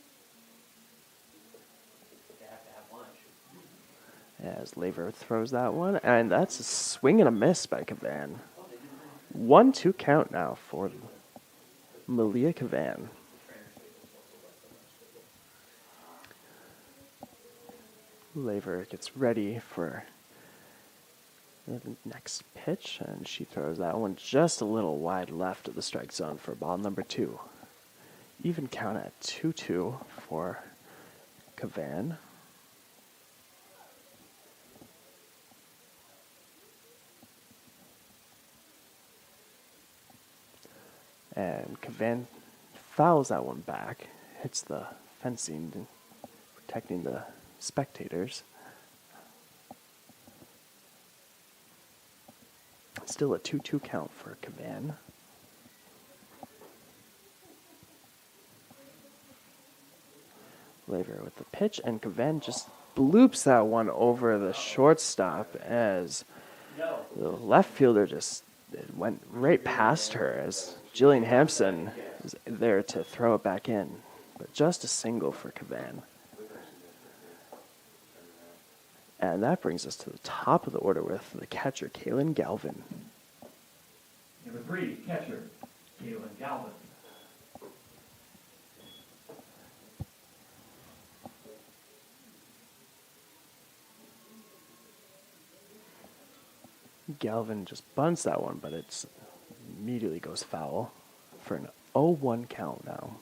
Speaker 4: They have to have lunch.
Speaker 1: As Laver throws that one, and that's a swing and a miss by Kavan. 1-2 count now for Malia Kavan. Laver gets ready for the next pitch, and she throws that one just a little wide left of the strike zone for ball number 2. Even count at 2-2 for Kavan. And Kavan fouls that one back, hits the fencing, protecting the spectators. Still a 2-2 count for Kavan. Laver with the pitch, and Kavan just bloops that one over the shortstop as the left fielder just it went right past her as Jillian Hampson is there to throw it back in. But just a single for Kavan. And that brings us to the top of the order with the catcher, Kaylin Galvin.
Speaker 4: Number 3, catcher, Galen Galvin.
Speaker 1: Galvin just bunts that one, but it immediately goes foul for an 0-1 count now.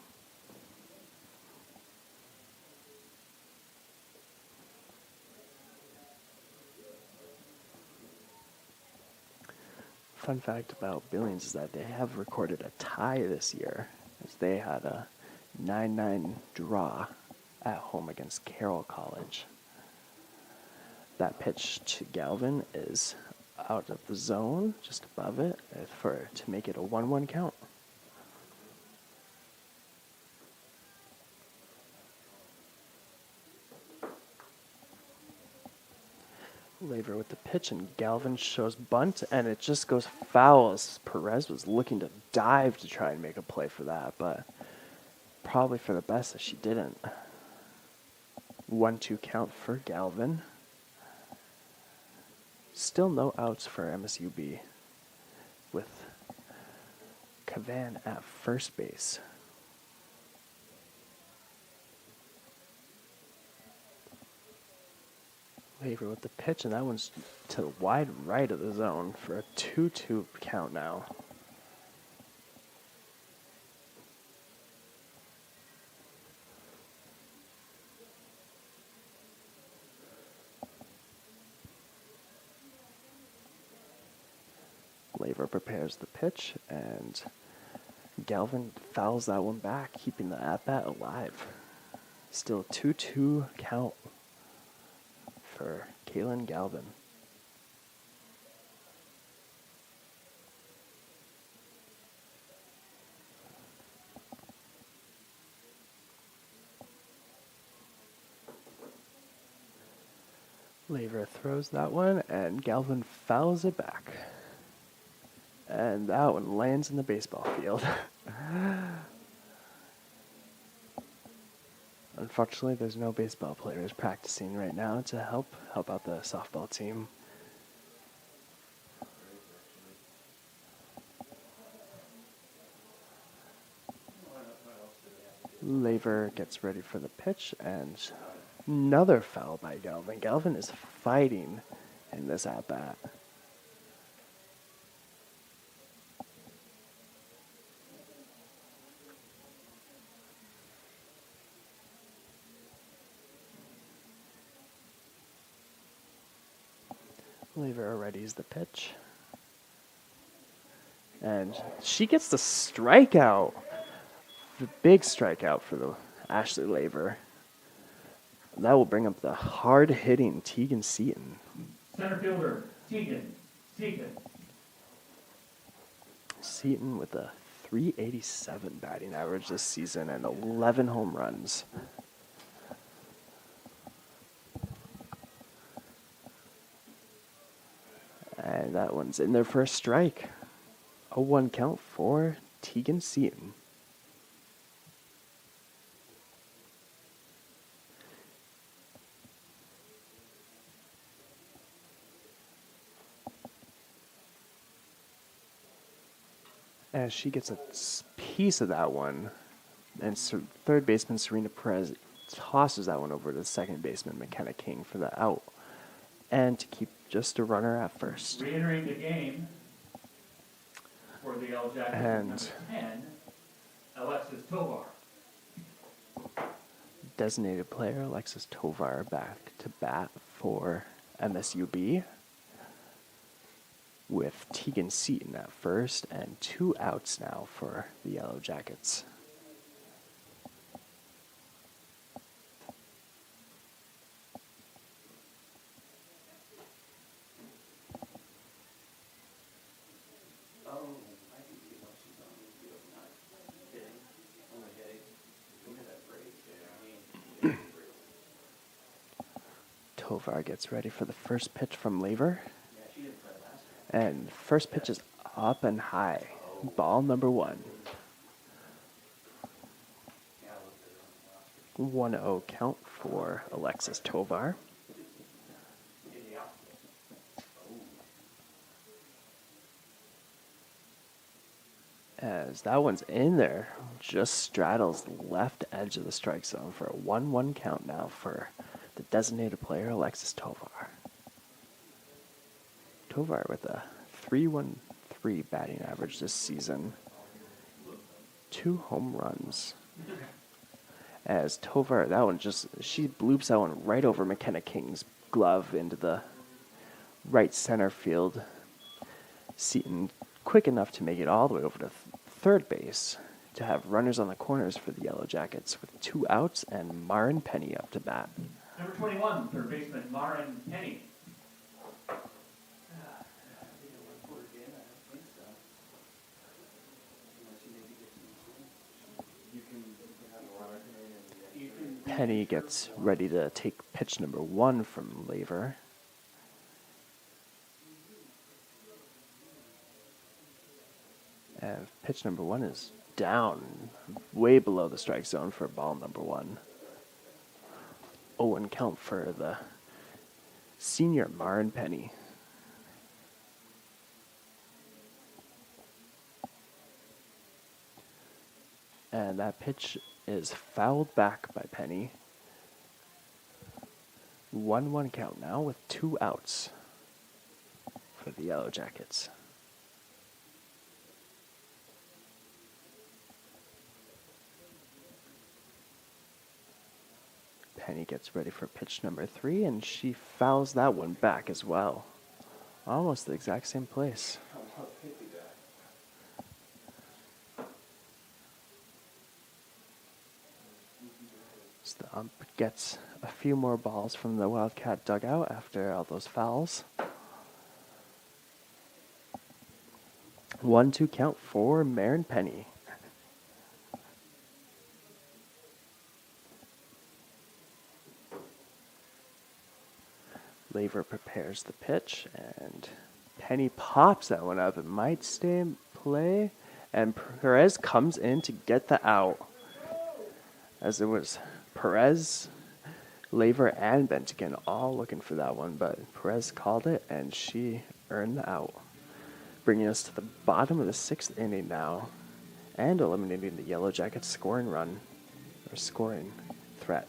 Speaker 1: Fun fact about Billings is that they have recorded a tie this year, as they had a 9-9 draw at home against Carroll College. That pitch to Galvin is out of the zone, just above it, to make it a 1-1 count. Laver with the pitch, and Galvin shows bunt, and it just goes foul as Perez was looking to dive to try and make a play for that, but probably for the best that she didn't. 1-2 count for Galvin. Still no outs for MSUB with Kavan at first base. Laver with the pitch, and that one's to the wide right of the zone for a 2-2 count now. Laver prepares the pitch, and Galvin fouls that one back, keeping the at-bat alive. Still 2-2 count for Kaylin Galvin. Laver throws that one, and Galvin fouls it back. And that one lands in the baseball field. Unfortunately, there's no baseball players practicing right now to help out the softball team. Laver gets ready for the pitch, and another foul by Galvin. Galvin is fighting in this at-bat. Lever readies the pitch. And she gets the strikeout. The big strikeout for the Ashley Laver. That will bring up the hard-hitting Tegan Seaton.
Speaker 4: Center fielder, Tegan.
Speaker 1: Seaton with a 387 batting average this season and 11 home runs. And that one's in there for a strike. 0-1 count for Tegan Seaton. As she gets a piece of that one, and third baseman Serena Perez tosses that one over to second baseman McKenna King for the out, and to keep just a runner at first.
Speaker 4: Re-entering the game for the Yellow Jackets,
Speaker 1: And
Speaker 4: number 10, Alexis Tovar.
Speaker 1: Designated player Alexis Tovar back to bat for MSUB, with Tegan Seaton at first and 2 outs now for the Yellow Jackets.
Speaker 4: Oh, I can see why she's on the field, not hitting, only hitting. Look at that break there. I mean,
Speaker 1: Tovar gets ready for the first pitch from Laver.
Speaker 4: yeah, she didn't play last time.
Speaker 1: And first pitch is up and high. Ball number 1.
Speaker 4: Yeah, I looked at her on the roster.
Speaker 1: 1-0 count for Alexis Tovar.
Speaker 4: In the outfield.
Speaker 1: As that one's in there, just straddles the left edge of the strike zone for a 1-1 count now for the designated player Alexis Tovar. Tovar with a 3.13 batting average this season. 2 home runs. As Tovar, that one she bloops that one right over McKenna King's glove into the right center field. Seaton quick enough to make it all the way over to third base to have runners on the corners for the Yellow Jackets with 2 outs and Marin Penny up to bat.
Speaker 4: Number 21, third baseman Marin Penny. I think it was quarter game. I don't think so. Unless you maybe get some. You can have a runner come in and you can.
Speaker 1: Penny gets ready to take pitch number 1 from Laver. And pitch number 1 is down, way below the strike zone for ball number 1. 0-1 count for the senior Marin Penny. And that pitch is fouled back by Penny. 1-1 count now with 2 outs for the Yellow Jackets. Penny gets ready for pitch number 3, and she fouls that one back as well. Almost the exact same place. So the ump gets a few more balls from the Wildcat dugout after all those fouls. 1-2 count for Marin Penny. Laver prepares the pitch, and Penny pops that one up. It might stay in play, and Perez comes in to get the out. As it was Perez, Laver, and Bentigan all looking for that one, but Perez called it, and she earned the out. Bringing us to the bottom of the 6th inning now, and eliminating the Yellow Jackets scoring threat.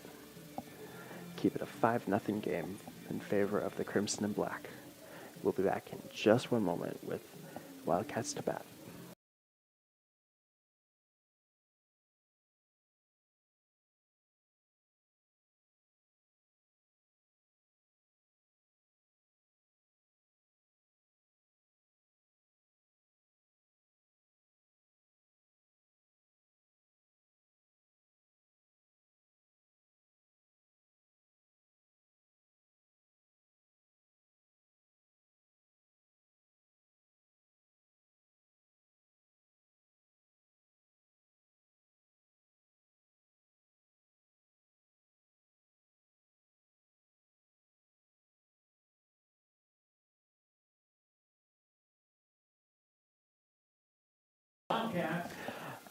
Speaker 1: Keep it a 5-0 game in favor of the Crimson and Black. We'll be back in just one moment with Wildcats to bat.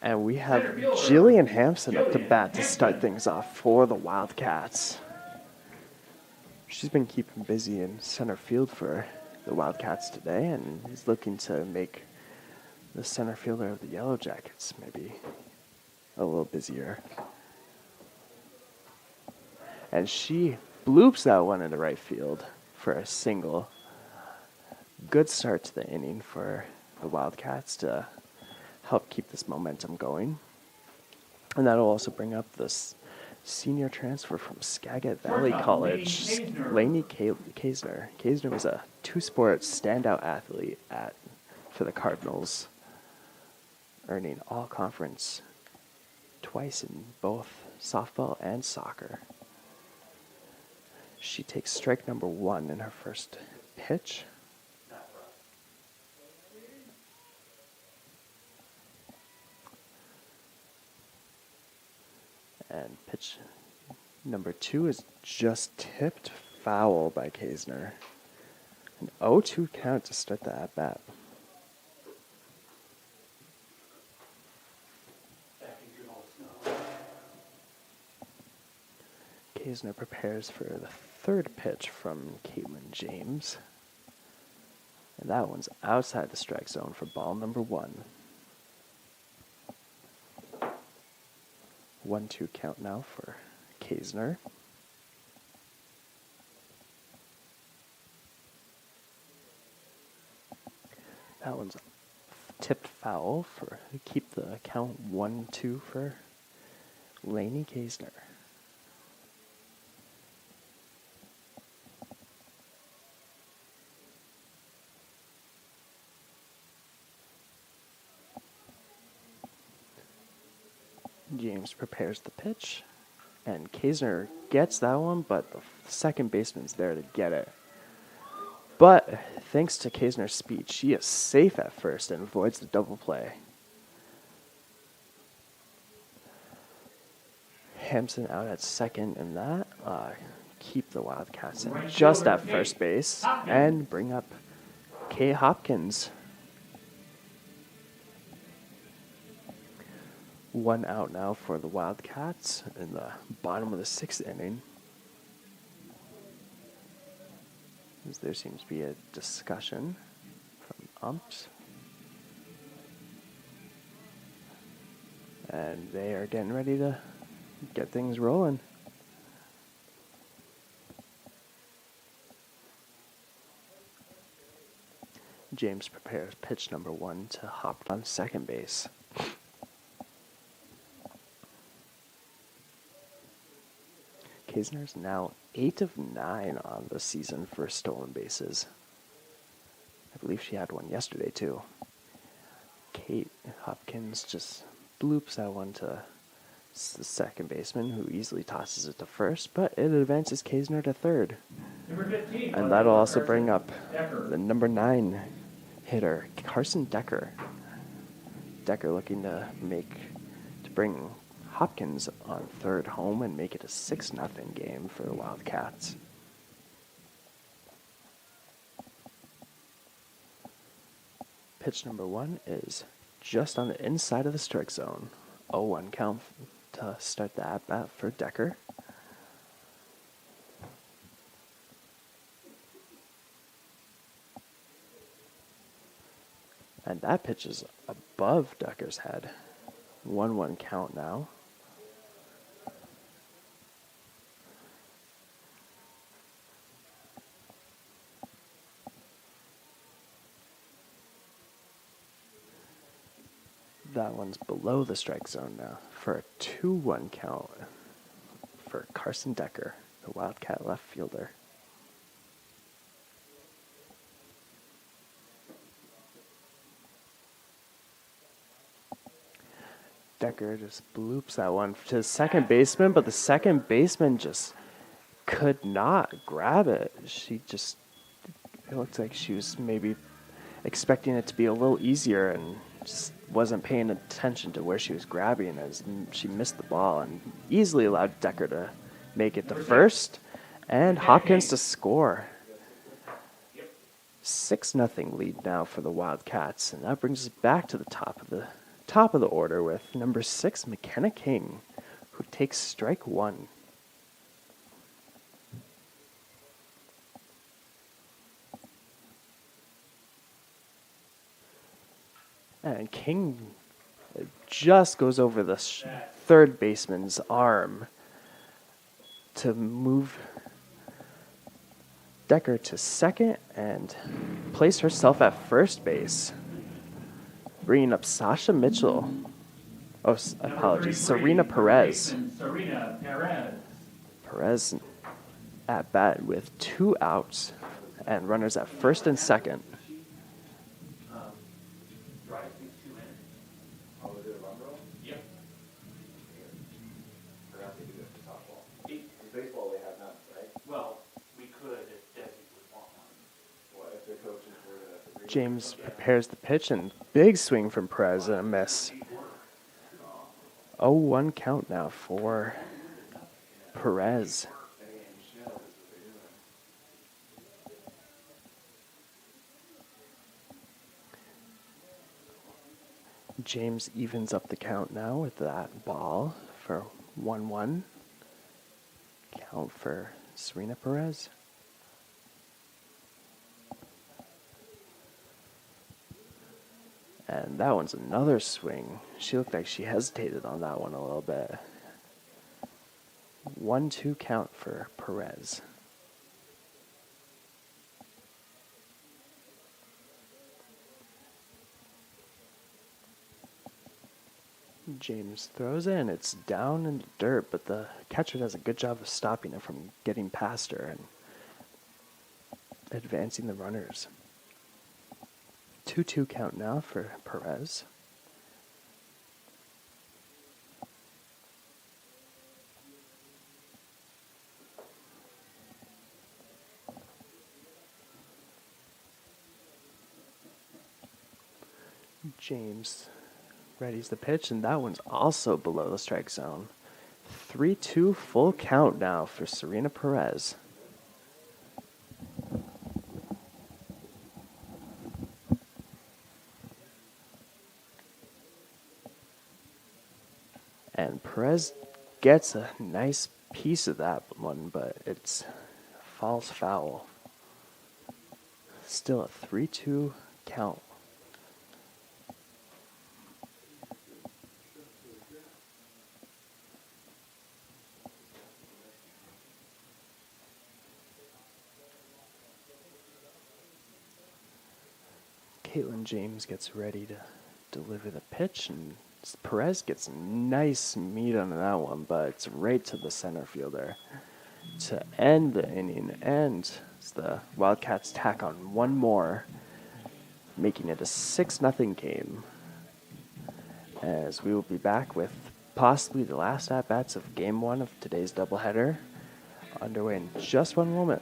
Speaker 1: And we have Jillian Hampson up to bat to start things off for the Wildcats. She's been keeping busy in center field for the Wildcats today and is looking to make the center fielder of the Yellow Jackets maybe a little busier. And she bloops that one into right field for a single. Good start to the inning for the Wildcats to help keep this momentum going. And that'll also bring up this senior transfer from Skagit Valley College, Lainey Kaisner. Kaisner was a two-sport standout athlete for the Cardinals, earning all-conference twice in both softball and soccer. She takes strike number 1 in her first pitch. And pitch number 2 is just tipped foul by Kaisner. An 0-2 count to start the at-bat. Kaisner prepares for the third pitch from Caitlin James. And that one's outside the strike zone for ball number 1. 1-2 count now for Kaisner. That one's tipped foul for keep the count 1-2 for Lainey Kaisner. James prepares the pitch, and Kaisner gets that one, but the second baseman's there to get it. But thanks to Kaisner's speed, she is safe at first and avoids the double play. Hampson out at second, and that keep the Wildcats in just at first base and bring up Kay Hopkins. 1 out now for the Wildcats in the bottom of the 6th inning. As there seems to be a discussion from umps. And they are getting ready to get things rolling. James prepares pitch number 1 to hop on second base. Kaisner's now 8 of 9 on the season for stolen bases. I believe she had one yesterday too. Kate Hopkins just bloops that one to the second baseman, who easily tosses it to first, but it advances Kaisner to third. And that'll also bring up the number 9 hitter, Carson Decker. Decker looking to bring Hopkins on third home and make it a 6-0 game for the Wildcats. Pitch number 1 is just on the inside of the strike zone. 0-1 count to start the at-bat for Decker. And that pitch is above Decker's head. 1-1 count now. That one's below the strike zone now for a 2-1 count for Carson Decker, the Wildcat left fielder. Decker just bloops that one to the second baseman, but the second baseman just could not grab it. It looked like she was maybe expecting it to be a little easier and just wasn't paying attention to where she was grabbing as she missed the ball and easily allowed Decker to make it to first and Hopkins to score. 6-0 lead now for the Wildcats, and that brings us back to the top of the top of the order with number 6, McKenna King, who takes strike 1. And King just goes over the third baseman's arm to move Decker to second and place herself at first base, bringing up Sasha Mitchell. Oh, apologies, Serena Perez.
Speaker 4: Serena Perez.
Speaker 1: Perez at bat with 2 outs and runners at first and second.
Speaker 4: Drive these 2 in.
Speaker 3: Oh, is it a run roll?
Speaker 4: Yep.
Speaker 3: Forgot they do it for softball. In baseball, they have none, right?
Speaker 4: Well, we could if Desi would want one.
Speaker 3: What if the coaches were to...
Speaker 1: James prepares the pitch and big swing from Perez and a miss. 0-1 count now for Perez. James evens up the count now with that ball for 1-1. Count for Serena Perez. And that one's another swing. She looked like she hesitated on that one a little bit. 1-2 count for Perez. James throws it and it's down in the dirt, but the catcher does a good job of stopping it from getting past her and advancing the runners. 2-2 count now for Perez. James readies the pitch, and that one's also below the strike zone. 3-2 full count now for Serena Perez. And Perez gets a nice piece of that one, but it's falls foul. Still a 3-2 count. Caitlin James gets ready to deliver the pitch, and Perez gets nice meat on that one, but it's right to the center fielder to end the inning, and the Wildcats tack on one more, making it a 6-0 game. As we will be back with possibly the last at-bats of Game 1 of today's doubleheader, underway in just one moment.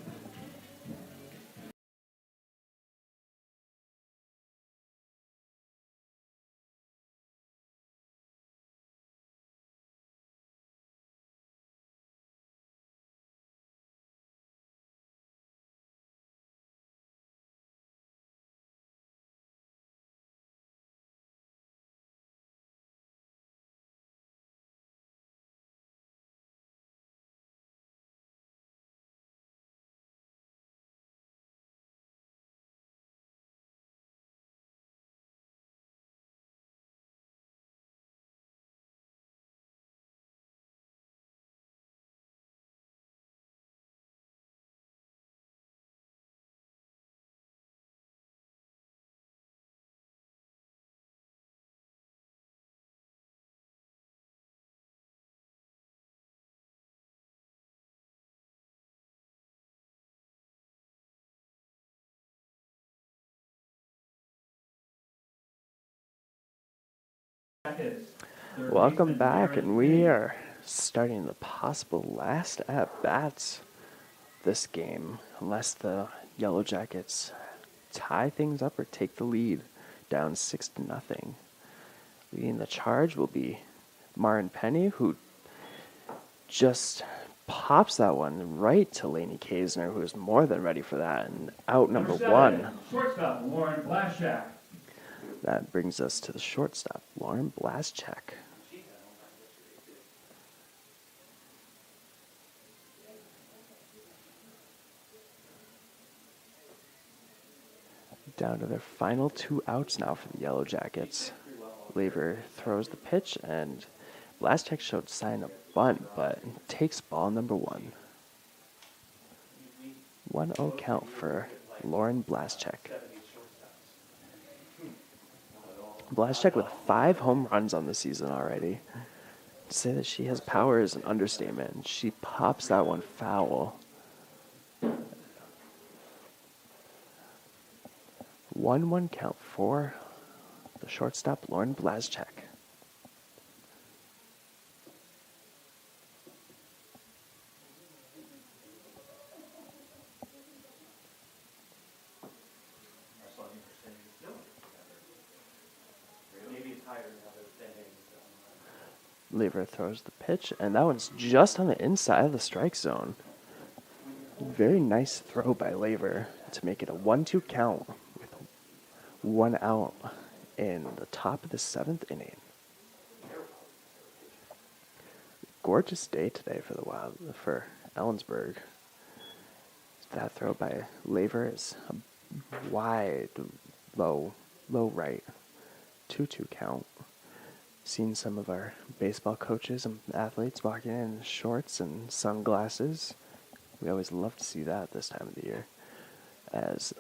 Speaker 1: Welcome back, and we are starting the possible last at-bats this game, unless the Yellow Jackets tie things up or take the lead down 6-0. Leading the charge will be Marin Penny, who just pops that one right to Lainey Kaisner, who is more than ready for that, and out number 1.
Speaker 4: Shortstop, Lauren Blashak.
Speaker 1: That brings us to the shortstop, Lauren Blaschek. Down to their final 2 outs now for the Yellow Jackets. Lever throws the pitch, and Blaschek showed sign of bunt, but takes ball number 1. 1-0 count for Lauren Blaschek. Blaschek with 5 home runs on the season already. To say that she has power is an understatement. She pops that one foul. 1-1 count for the shortstop, Lauren Blaschek. Lever throws the pitch, and that one's just on the inside of the strike zone. Very nice throw by Lever to make it a 1-2 count with 1 out in the top of the 7th inning. Gorgeous day today for Ellensburg. That throw by Lever is a wide, low right, 2-2 count. Seen some of our baseball coaches and athletes walking in shorts and sunglasses. We always love to see that this time of the year. As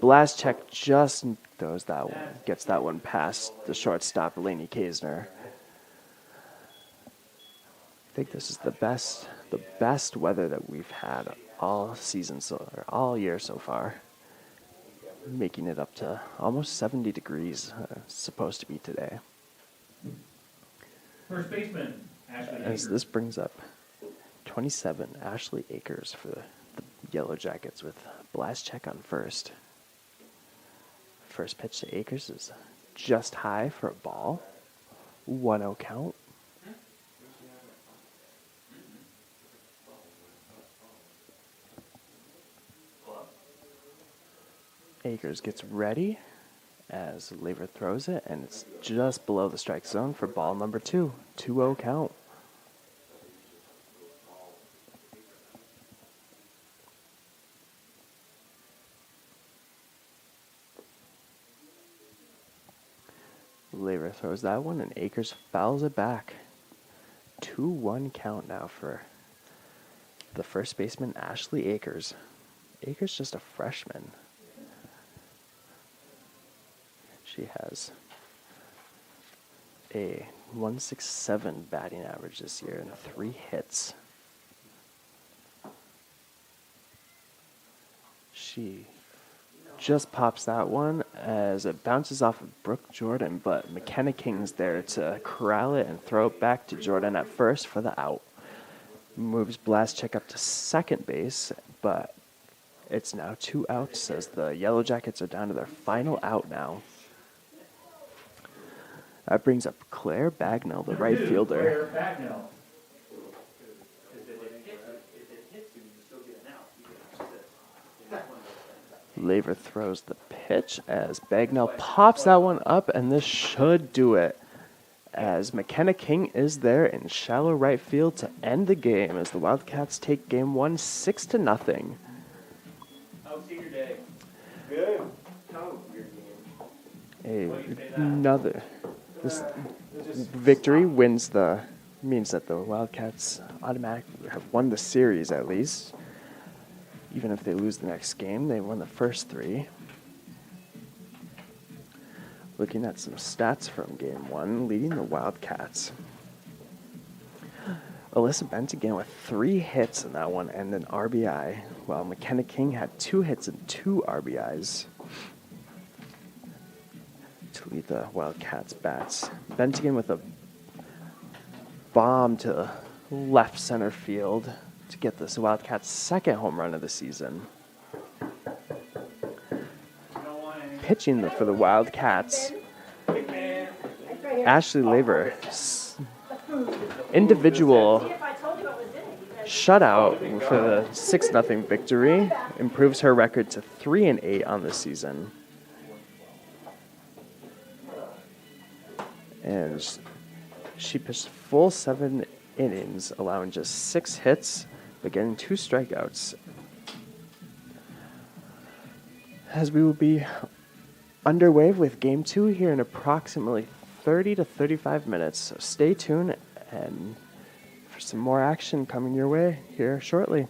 Speaker 1: Blaschek just throws that one, gets that one past the shortstop, Lainey Kaisner. I think this is the best weather that we've had all season or all year so far. Making it up to almost 70 degrees, supposed to be today.
Speaker 4: First baseman, Ashley
Speaker 1: As
Speaker 4: Akers.
Speaker 1: this brings up 27, Ashley Akers for the Yellow Jackets with Blaschek on first. First pitch to Akers is just high for a ball. 1-0 count. Akers gets ready as Lever throws it, and it's just below the strike zone for ball number 2. 2-0 count. Lever throws that one, and Akers fouls it back. 2-1 count now for the first baseman, Ashley Akers. Akers just a freshman. She has a 167 batting average this year and 3 hits. She just pops that one as it bounces off of Brooke Jordan, but McKenna King's there to corral it and throw it back to Jordan at first for the out. Moves Blaschek up to second base, but it's now 2 outs as the Yellow Jackets are down to their final out now. That brings up Claire Bagnell, the right fielder.
Speaker 4: Claire Bagnell. If it hits you, you still get an out. You get an assist.
Speaker 1: Lever throws the pitch as Bagnell pops that one up, and this should do it. As McKenna King is there in shallow right field to end the game as the Wildcats take game 1 6-0.
Speaker 4: How's senior day?
Speaker 3: Good. Oh, your game.
Speaker 1: This victory means that the Wildcats automatically have won the series at least. Even if they lose the next game, they won the first 3. Looking at some stats from game 1, leading the Wildcats. Alyssa Bent again with 3 hits in that one and an RBI, while McKenna King had 2 hits and 2 RBIs to lead the Wildcats bats. Bent again with a bomb to left center field to get this Wildcats' second home run of the season. Pitching for the Wildcats, Ashley Lever, individual shutout for the 6-0 victory, improves her record to 3-8 on the season. and she pitched full 7 innings, allowing just 6 hits, but getting 2 strikeouts. As we will be underway with Game 2 here in approximately 30 to 35 minutes, so stay tuned and for some more action coming your way here shortly.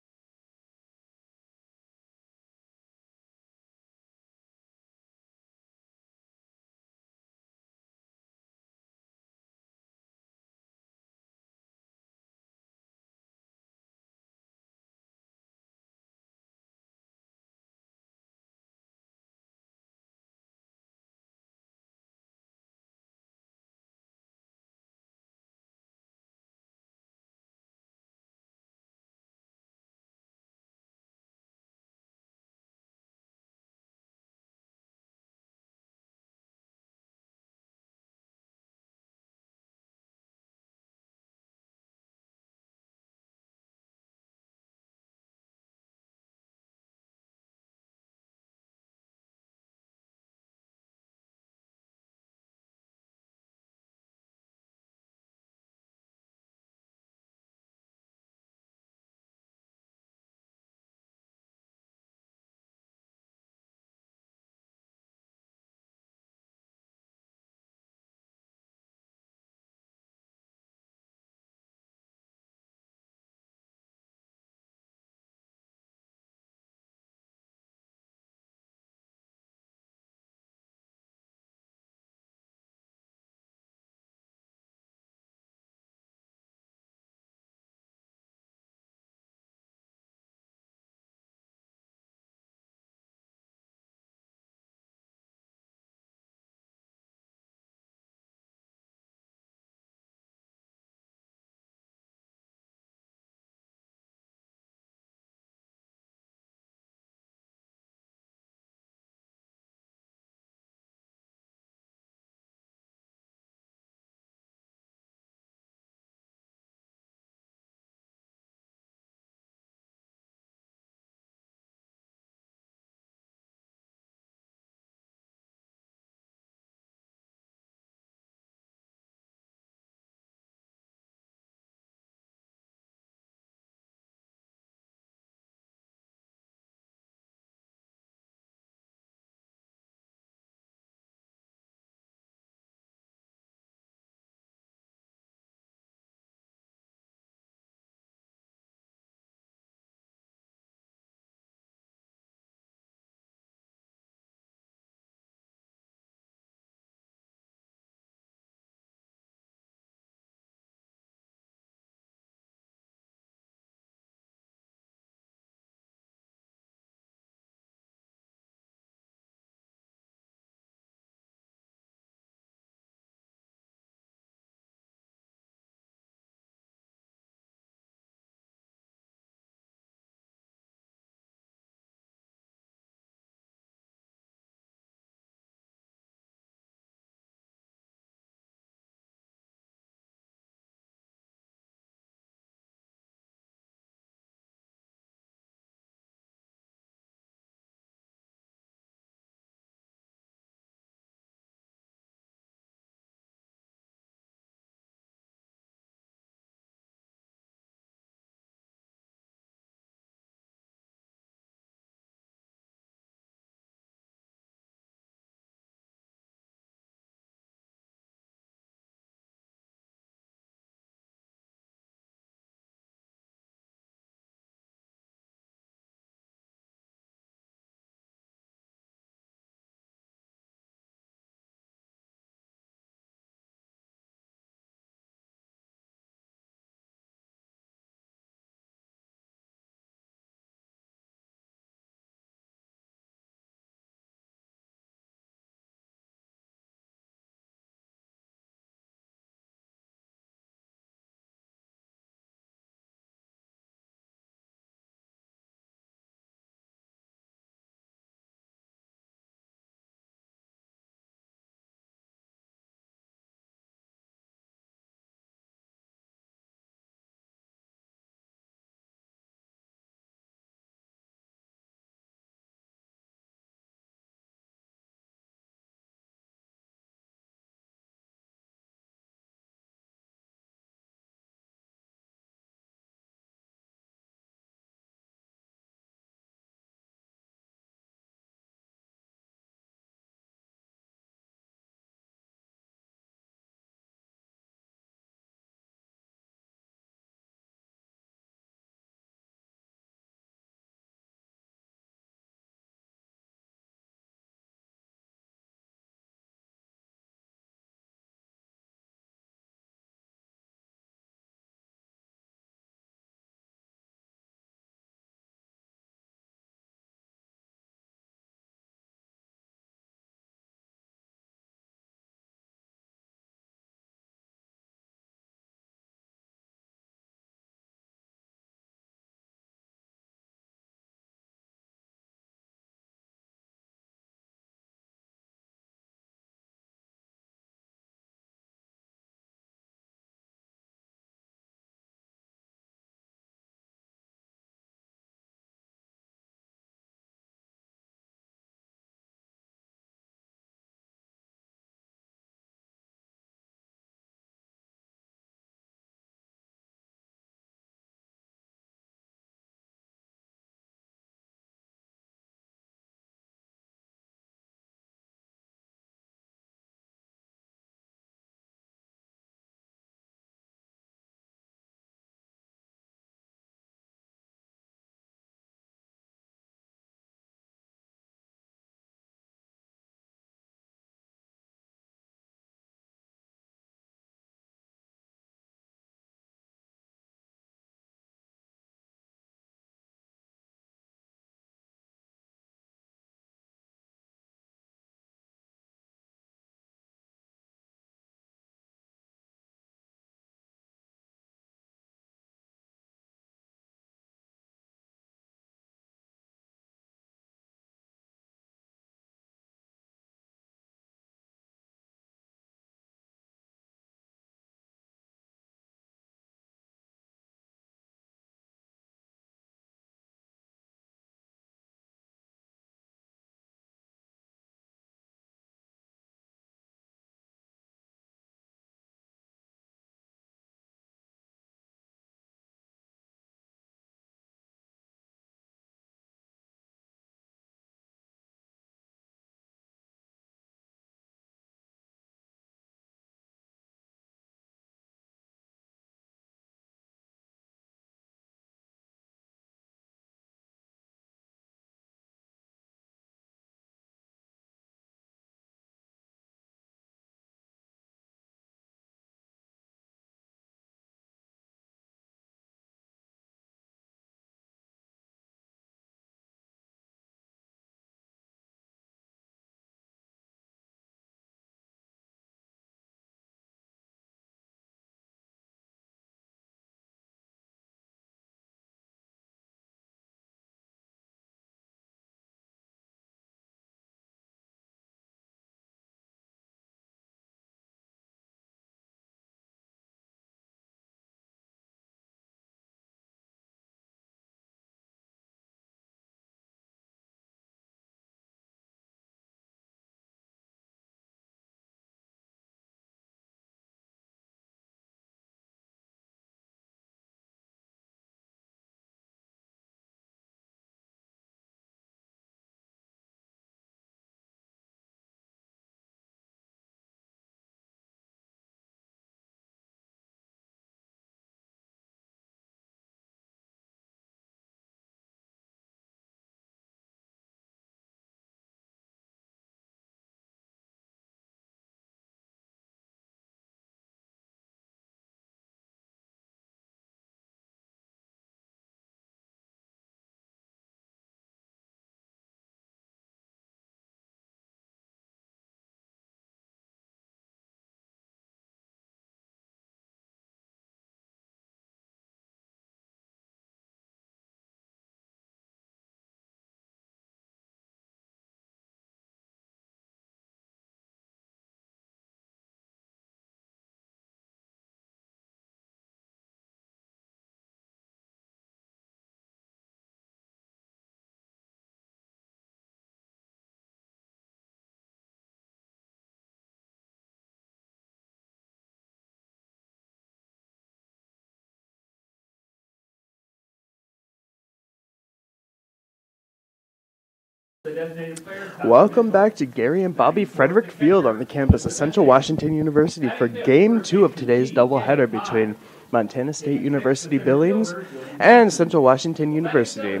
Speaker 1: Welcome back to Gary and Bobby Frederick Field on the campus of Central Washington University for Game 2 of today's doubleheader between Montana State University Billings and Central Washington University.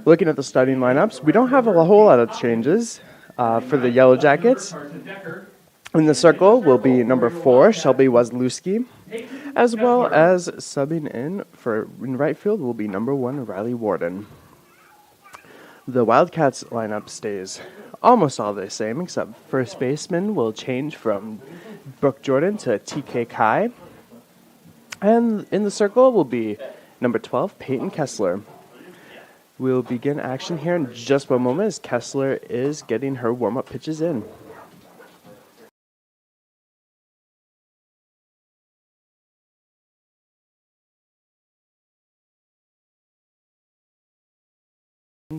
Speaker 1: Looking at the starting lineups, we don't have a whole lot of changes for the Yellow Jackets. In the circle will be number 4, Shelby Wazlewski, as well as subbing in right field will be number 1, Riley Warden. The Wildcats lineup stays almost all the same, except first baseman will change from Brooke Jordan to TK Kai. And in the circle will be number 12, Peyton Kessler. We'll begin action here in just one moment as Kessler is getting her warm-up pitches in.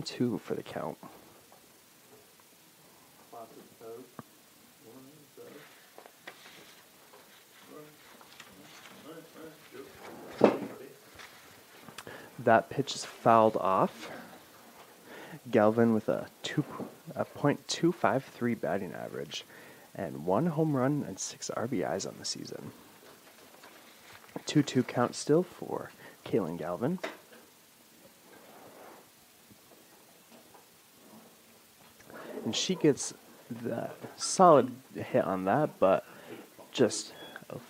Speaker 1: Two for the count. That pitch is fouled off. Galvin with a .253 batting average and 1 home run and 6 RBIs on the season. 2-2 count still for Kaylin Galvin. And she gets the solid hit on that, but just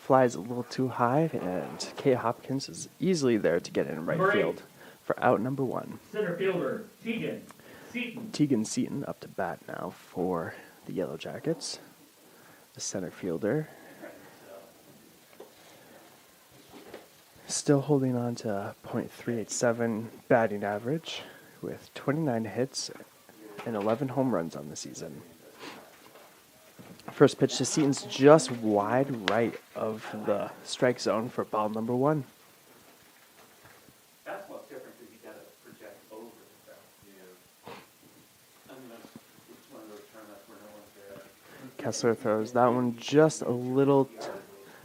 Speaker 1: flies a little too high, and Kate Hopkins is easily there to get in right field for out number 1.
Speaker 4: Center fielder, Tegan Seaton.
Speaker 1: Tegan Seaton up to bat now for the Yellow Jackets. The center fielder still holding on to .387 batting average with 29 hits and 11 home runs on the season. First pitch to Seaton's just wide right of the strike zone for ball number 1.
Speaker 4: That's what's different because you gotta project over the ground. Yeah. I mean, it's one of those tournaments where no one's there.
Speaker 1: Kessler throws that one just a little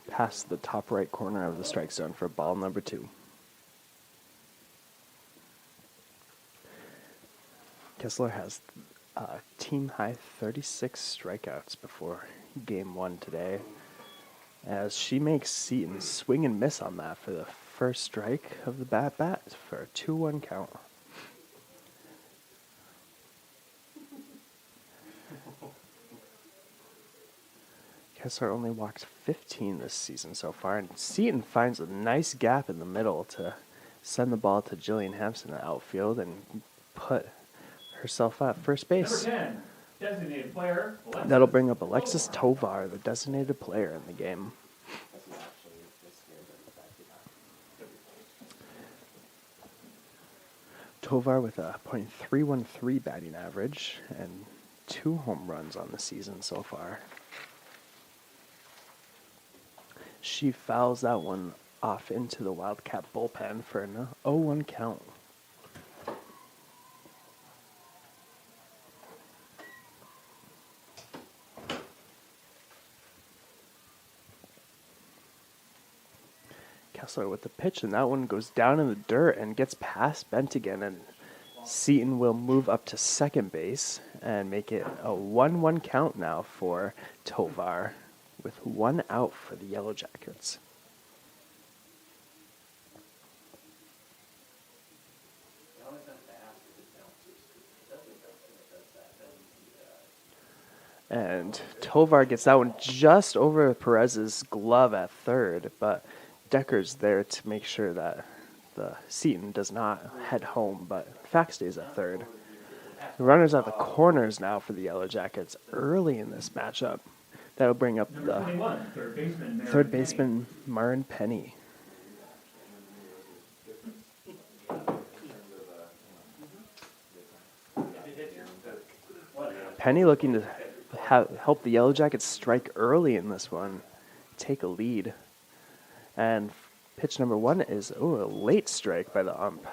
Speaker 1: past the top right corner of the strike zone for ball number 2. Kessler has team high 36 strikeouts before game 1 today, as she makes Seaton swing and miss on that for the first strike of the bat for a 2-1 count. Kessler only walked 15 this season so far, and Seaton finds a nice gap in the middle to send the ball to Jillian Hampson in the outfield and put herself at first base.
Speaker 4: Number 10, designated player, Alexis.
Speaker 1: That'll bring up Alexis Tovar, the designated player in the game. Tovar with a .313 batting average and 2 home runs on the season so far. She fouls that one off into the Wildcat bullpen for an 0-1 count. Kessler with the pitch, and that one goes down in the dirt and gets past Bent again, and Seaton will move up to second base and make it a 1-1 count now for Tovar, with 1 out for the Yellow Jackets. And Tovar gets that one just over Perez's glove at third, but Decker's there to make sure that the Seaton does not head home, but Fax stays at third. The runners at the corners now for the Yellow Jackets early in this matchup. That'll bring up
Speaker 4: Number
Speaker 1: the
Speaker 4: 21,
Speaker 1: third baseman, Marin Penny. Penny looking to help the Yellow Jackets strike early in this one, take a lead. And pitch number 1 is a late strike by the ump.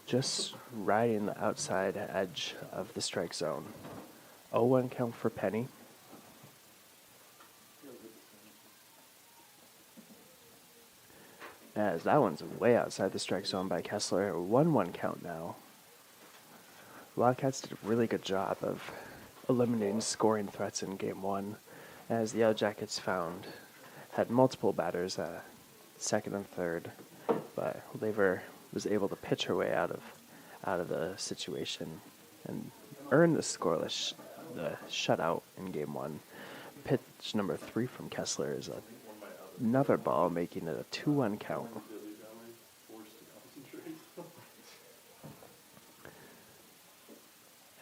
Speaker 1: Just riding the outside edge of the strike zone. 0-1 count for Penny. As that one's way outside the strike zone by Kessler. 1-1 count now. Wildcats did a really good job of eliminating scoring threats in game one, as the Yellow Jackets had multiple batters second and third, but Laver was able to pitch her way out of the situation and earn the the shutout in game one. Pitch number 3 from Kessler is another ball, making it a 2-1 count.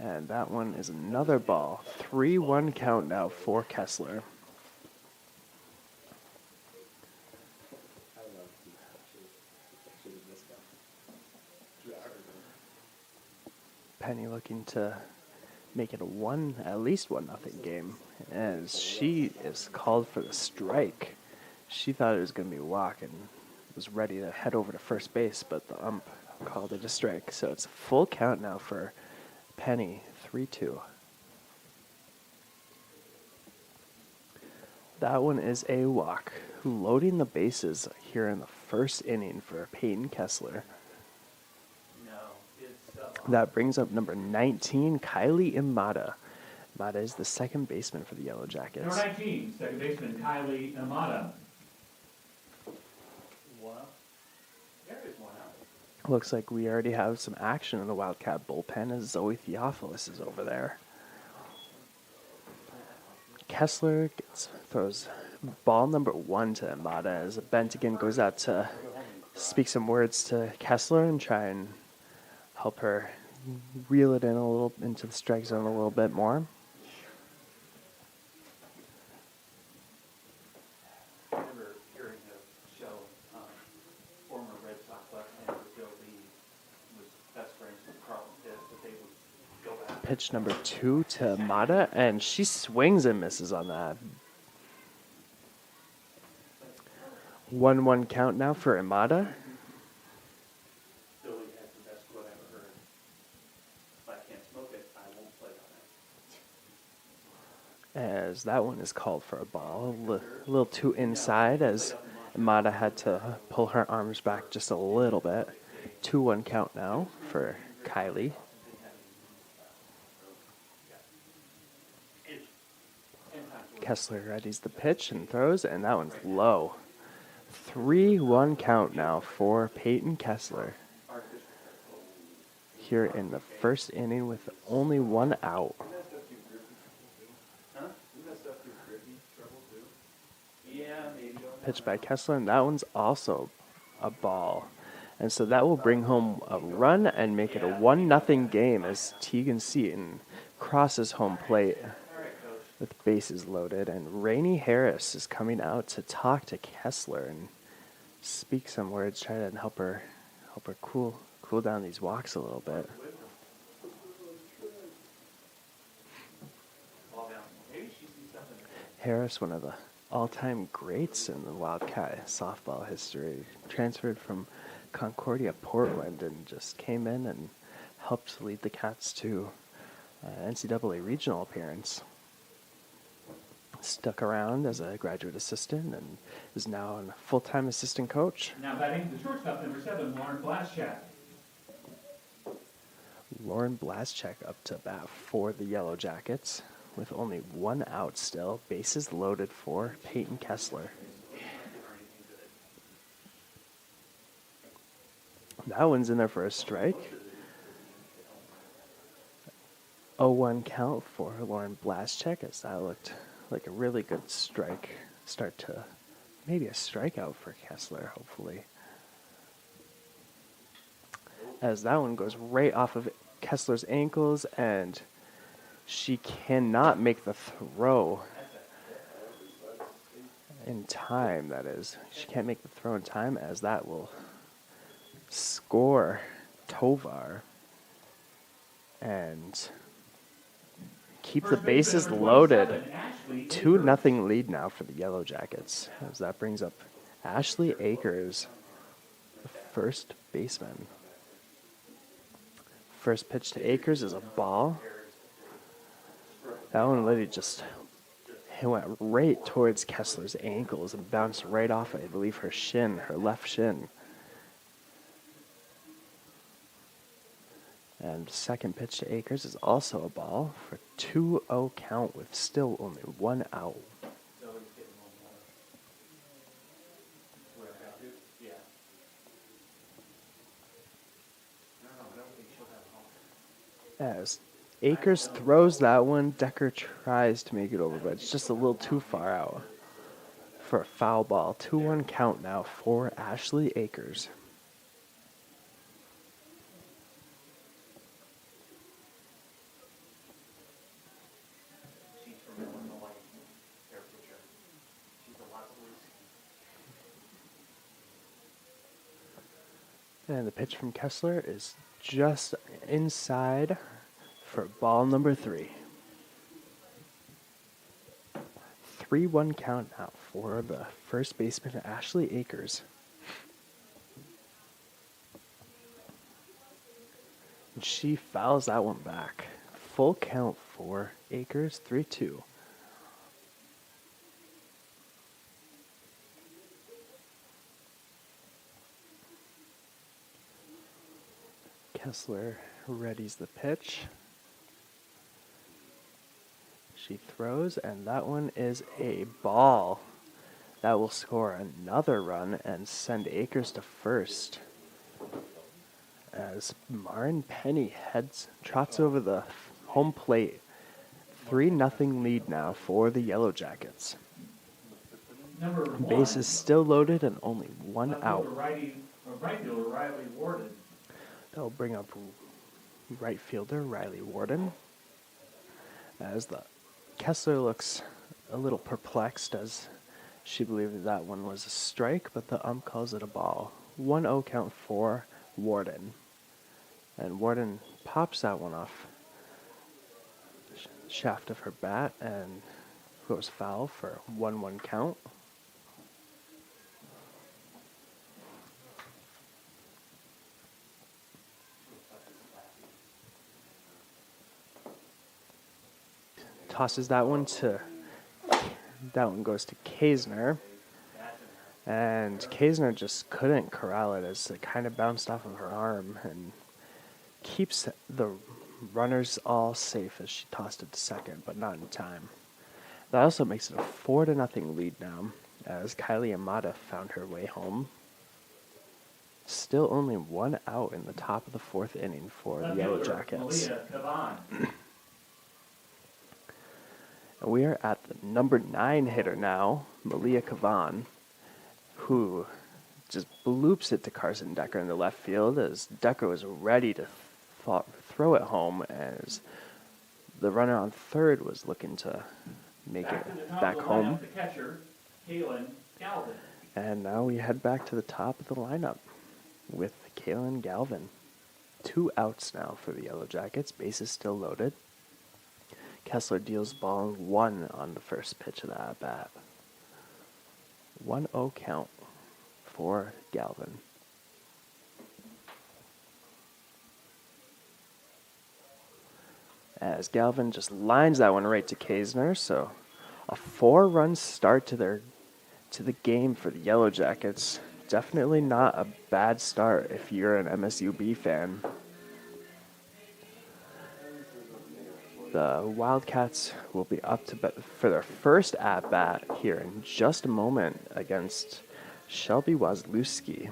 Speaker 1: And that one is another ball. 3-1 count now for Kessler. Penny looking to make it at least 1-0 game, as she is called for the strike. She thought it was going to be a walk and was ready to head over to first base, but the ump called it a strike. So it's a full count now for Penny, 3-2. That one is a walk. Loading the bases here in the first inning for Peyton Kessler. That brings up number 19, Kylie Imada. Imada is the second baseman for the Yellow Jackets.
Speaker 4: Number 19, second baseman Kylie Imada. Wow. There is one out.
Speaker 1: Looks like we already have some action in the Wildcat bullpen as Zoe Theophilus is over there. Kessler throws ball number 1 to Imada as Bentigan goes out to speak some words to Kessler and try and help her reel it in a little into the strike zone a little bit more.
Speaker 4: I remember hearing a show, former Red Sox left-hander Joe Lee was best friends with Carlton Pitt, but they would go back.
Speaker 1: Pitch number 2 to Mata, and she swings and misses on that. 1-1 count now for Imada.
Speaker 4: Billy has the best quote I ever heard. If I can't smoke it, I won't play on it.
Speaker 1: As that one is called for a ball. A little too inside as Imada had to pull her arms back just a little bit. 2-1 count now for Kylie. Kessler readies the pitch and throws, and that one's low. 3-1 count now for Peyton Kessler. Here in the first inning with only 1 out. Pitch by Kessler, and that one's also a ball. And so that will bring home a run and make it a 1-0 game as Tegan Seaton crosses home plate with bases loaded. And Rainey Harris is coming out to talk to Kessler and speak some words, try to help her cool down these walks a little bit. Harris, one of the all-time greats in the Wildcat softball history, transferred from Concordia, Portland, and just came in and helped lead the Cats to NCAA regional appearance. Stuck around as a graduate assistant and is now a full-time assistant coach.
Speaker 4: Now batting the shortstop, number 7, Lauren Blaschak.
Speaker 1: Lauren Blaschak up to bat for the Yellow Jackets with only 1 out still. Bases loaded for Peyton Kessler. That one's in there for a strike. 0-1 count for Lauren Blaschak as that looked like a really good start to maybe a strikeout for Kessler, hopefully. As that one goes right off of Kessler's ankles, and she cannot make the throw in time, that is. She can't make the throw in time, as that will score Tovar and keep the bases loaded. 2-0 lead now for the Yellow Jackets, as that brings up Ashley Akers, the first baseman. First pitch to Akers is a ball. That one literally just went right towards Kessler's ankles and bounced right off, I believe, her left shin. And second pitch to Akers is also a ball for 2-0 count with still only 1 out.
Speaker 4: Zoe's getting one more. Where I got to? Yeah. I don't think she'll have home.
Speaker 1: As Akers throws that one, Decker tries to make it over, but it's just a little too far out for a foul ball. 2-1 count now for Ashley Akers.
Speaker 4: She's from Illinois, their pitcher. She's a lot of loose.
Speaker 1: And the pitch from Kessler is just inside for ball number 3. 3-1 count now for the first baseman, Ashley Akers. And she fouls that one back. Full count for Akers, 3-2. Kessler readies the pitch. She throws, and that one is a ball. That will score another run and send Akers to first. As Marin Penny trots over the home plate. 3-0 lead now for the Yellow Jackets.
Speaker 4: Number 1.
Speaker 1: Base is still loaded and only 1 out.
Speaker 4: Right fielder Riley Warden.
Speaker 1: They'll bring up right fielder Riley Warden. As the Kessler looks a little perplexed as she believed that one was a strike, but the ump calls it a ball. 1-0 count for Warden. And Warden pops that one off the shaft of her bat and goes foul for 1-1 count. Tosses that one goes to Kaisner. And Kaisner just couldn't corral it as it kind of bounced off of her arm and keeps the runners all safe as she tossed it to second, but not in time. That also makes it a 4-0 lead now as Kylie Amata found her way home. Still only 1 out in the top of the 4th inning for the Yellow Jackets. And we are at the number 9 hitter now, Malia Kavan, who just bloops it to Carson Decker in the left field as Decker was ready to throw it home as the runner on third was looking to make it back home. And now we head back to the top of the lineup with Kaylin Galvin. 2 outs now for the Yellow Jackets. Base is still loaded. Kessler deals ball 1 on the first pitch of the at-bat. 1-0 count for Galvin. As Galvin just lines that one right to Kaisner, so a 4-run start to the game for the Yellow Jackets. Definitely not a bad start if you're an MSUB fan. The Wildcats will be up to bat for their first at-bat here in just a moment against Shelby Wazlewski.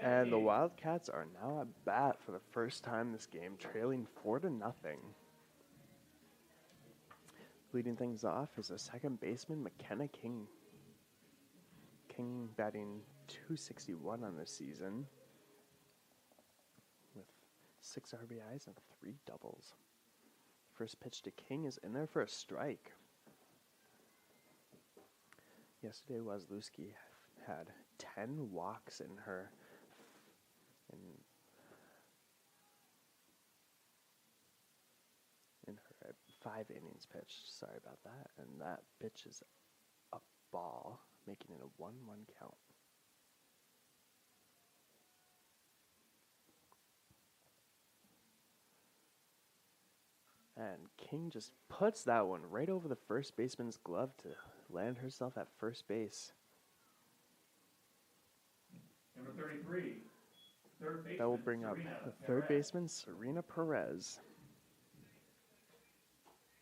Speaker 1: And the Wildcats are now at bat for the first time this game, trailing 4-0. Leading things off is a second baseman, McKenna King. King batting .261 on the season with 6 RBIs and 3 doubles. First pitch to King is in there for a strike. Yesterday, Wazlewski had 10 walks in her 5 innings pitched. Sorry about that. And that pitch is a ball, making it a 1-1 count. And King just puts that one right over the first baseman's glove to land herself at first base.
Speaker 4: Number 33, third baseman.
Speaker 1: That will bring up
Speaker 4: Serena
Speaker 1: the third
Speaker 4: Perez.
Speaker 1: baseman, Serena Perez.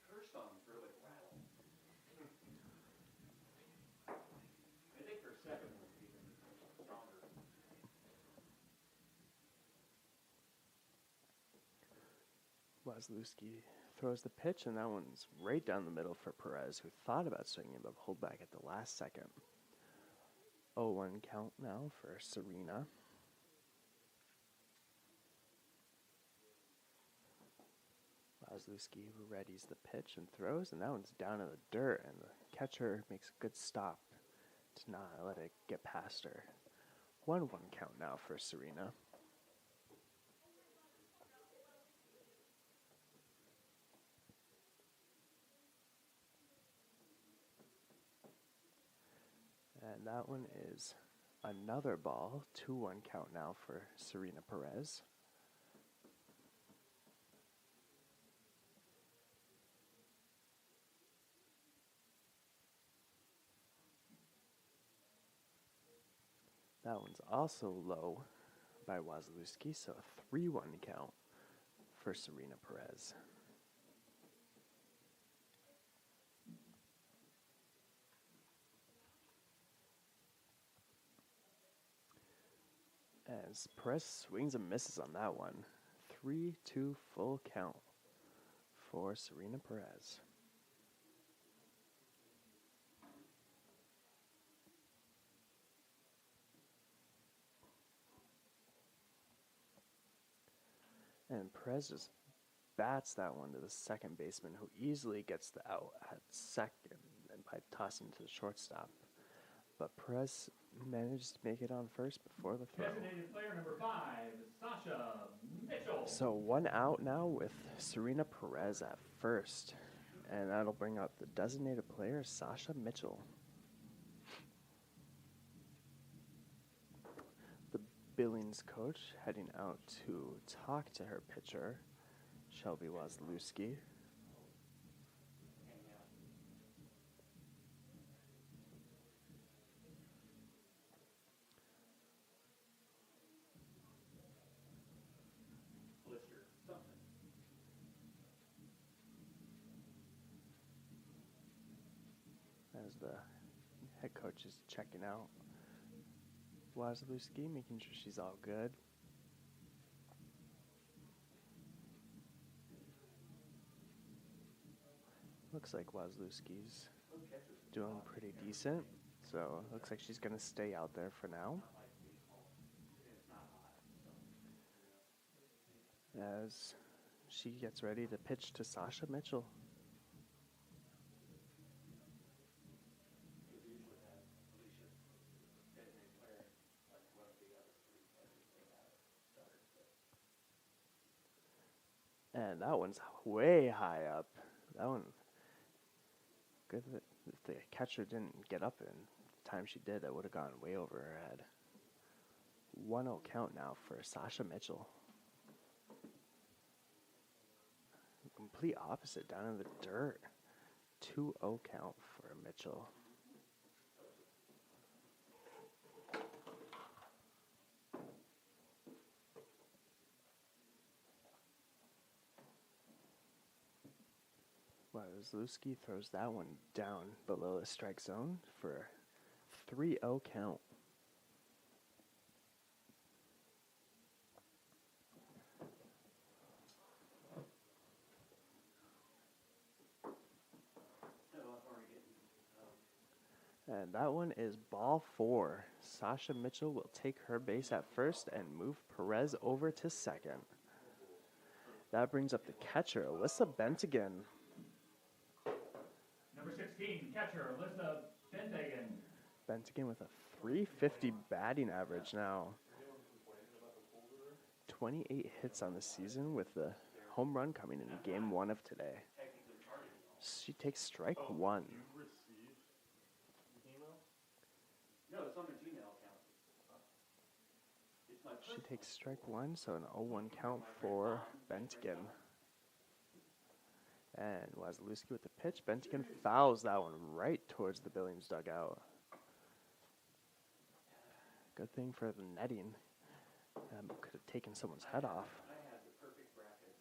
Speaker 4: Her songs really rattle. I think her second was even stronger.
Speaker 1: Wazlewski throws the pitch, and that one's right down the middle for Perez, who thought about swinging but pulled back at the last second. 0-1 count now for Serena. Wazlewski readies the pitch and throws, and that one's down in the dirt, and the catcher makes a good stop to not let it get past her. 1-1 count now for Serena. And that one is another ball. 2-1 count now for Serena Perez. That one's also low by Wazlewski, so a 3-1 count for Serena Perez. As Perez swings and misses on that one. 3-2 full count for Serena Perez. And Perez just bats that one to the second baseman, who easily gets the out at second and by tossing to the shortstop. But Perez managed to make it on first before the throw.
Speaker 4: Designated player number 5, Sasha Mitchell.
Speaker 1: So 1 out now with Serena Perez at first. And that'll bring up the designated player, Sasha Mitchell. The Billings coach heading out to talk to her pitcher, Shelby Wazlewski.
Speaker 4: Blister, something.
Speaker 1: As the head coach is checking out Wazlewski, making sure she's all good. Looks like Wazlewski's doing pretty decent, so looks like she's going to stay out there for now. As she gets ready to pitch to Sasha Mitchell. And that one's way high up. That one, good that if the catcher didn't get up in time she did, that would have gone way over her head. 1-0 count now for Sasha Mitchell. Complete opposite, down in the dirt. 2-0 count for Mitchell. Wazlewski throws that one down below the strike zone for a 3-0 count. And that one is ball 4. Sasha Mitchell will take her base at first and move Perez over to second. That brings up the catcher, Alyssa Bentigan.
Speaker 4: Number 16, catcher, Alyssa Bentigan.
Speaker 1: Bentigan with a 350 batting average now. 28 hits on the season with the home run coming in game 1 of today. She takes strike 1.
Speaker 2: You received the email?
Speaker 4: No, it's on the Gmail account. It's my
Speaker 1: She
Speaker 4: personal.
Speaker 1: takes strike 1, so an 0-1 count for Bentigan. And Wasilewski with the pitch. Bentigan fouls that one right towards the Billings dugout. Good thing for the netting. Could have taken someone's head off.
Speaker 4: I had the perfect bracket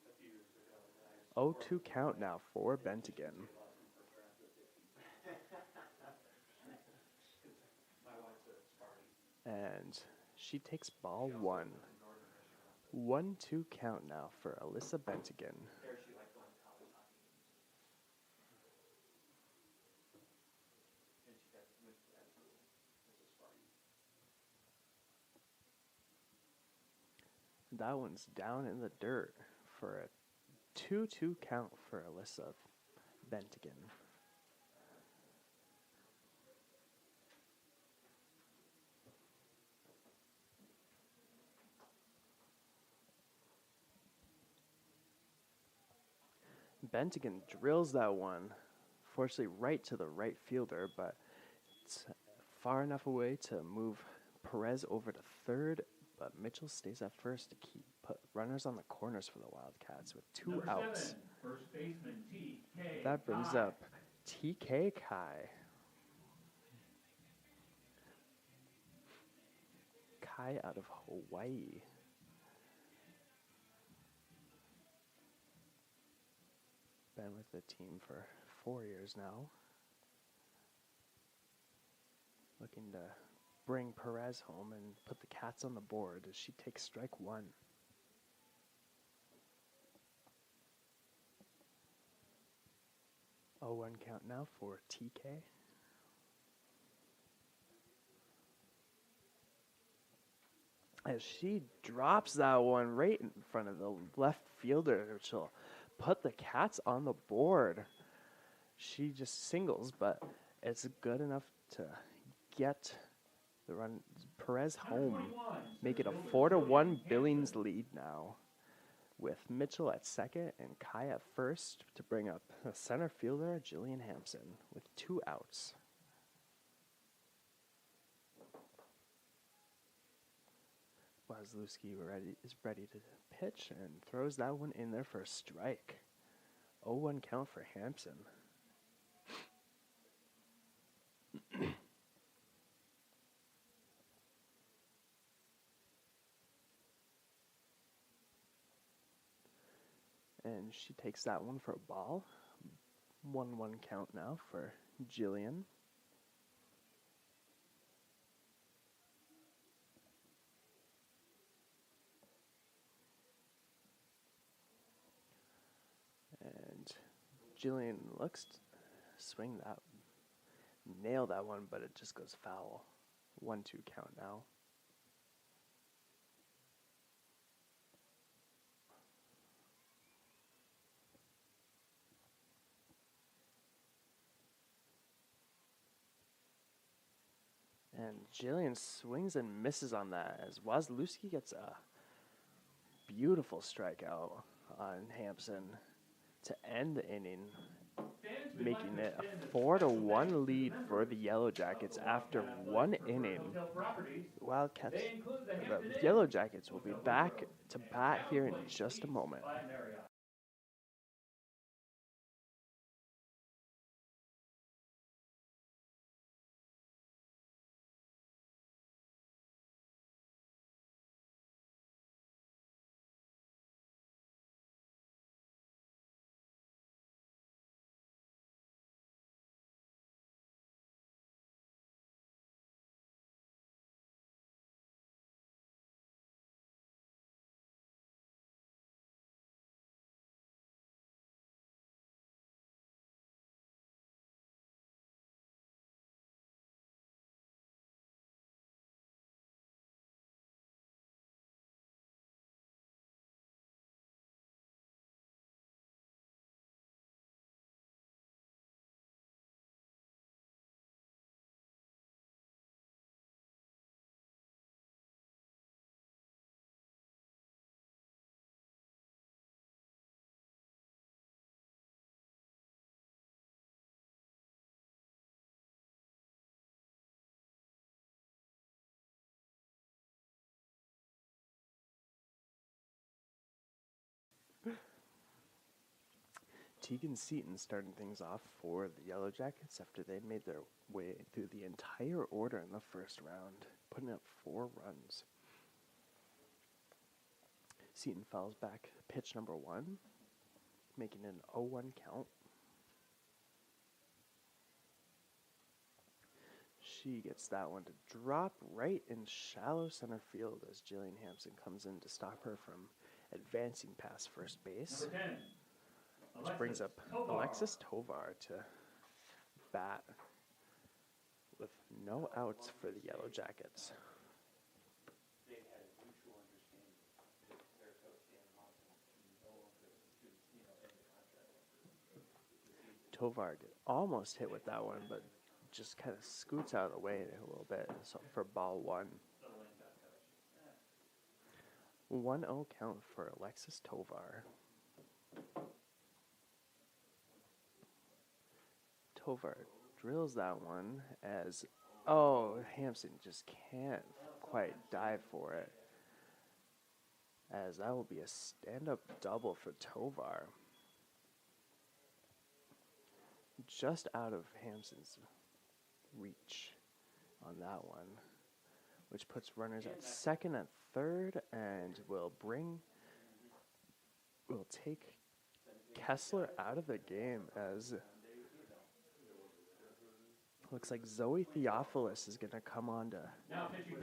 Speaker 4: a few years ago.
Speaker 1: 0-2 count now for Bentigan.
Speaker 4: My wife's a Sparty.
Speaker 1: And she takes ball 1. 1-2 count now for Alyssa Bentigan.
Speaker 4: There she liked going to college hockey. And she got went to that school as a Sparty.
Speaker 1: That one's down in the dirt for a 2-2 count for Alyssa Bentigan. Bentigan drills that one, fortunately right to the right fielder, but it's far enough away to move Perez over to third, but Mitchell stays at first to put runners on the corners for the Wildcats with 2
Speaker 4: Number
Speaker 1: outs.
Speaker 4: 7, first baseman T.K.
Speaker 1: That brings
Speaker 4: Kai.
Speaker 1: up T.K. Kai. Kai out of Hawaii. Been with the team for 4 years now. Looking to bring Perez home and put the Cats on the board as she takes strike 1. Oh, 1 count now for TK. As she drops that one right in front of the left fielder, which will put the Cats on the board. She just singles, but it's good enough to get the run Perez home. Make it a 4-1 Billings lead now, with Mitchell at second and Kai at first to bring up the center fielder Jillian Hampson with 2 outs. Wasilewski is ready to pitch and throws that one in there for a strike. 0-1 count for Hampson. And she takes that one for a ball. 1-1 count now for Jillian. And Jillian looks to swing that, nail that one, but it just goes foul. 1-2 count now. And Jillian swings and misses on that as Wasilewski gets a beautiful strikeout on Hampson to end the inning, making it a 4-1 lead for the Yellow Jackets after 1 inning. Wildcats, the Yellow Jackets will be back to bat here in just a moment. Tegan Seaton starting things off for the Yellow Jackets after they made their way through the entire order in the first round, putting up 4 runs. Seaton fouls back pitch number 1, making an 0-1 count. She gets that one to drop right in shallow center field as Jillian Hampson comes in to stop her from advancing past first base.
Speaker 4: Number 10.
Speaker 1: Which brings up Alexis Tovar to bat with no outs for the Yellow Jackets.
Speaker 4: They had a mutual understanding that their coach, Dan Hawkins, no longer end the contract.
Speaker 1: Tovar almost hit with that one, but just kind of scoots out of the way a little bit so for ball 1. 1-0 count for Alexis Tovar. Tovar drills that one as, Hampson just can't quite dive for it. As that will be a stand-up double for Tovar. Just out of Hampson's reach on that one, which puts runners at second and third and will take Kessler out of the game as looks like Zoe Theophilus is going to come on to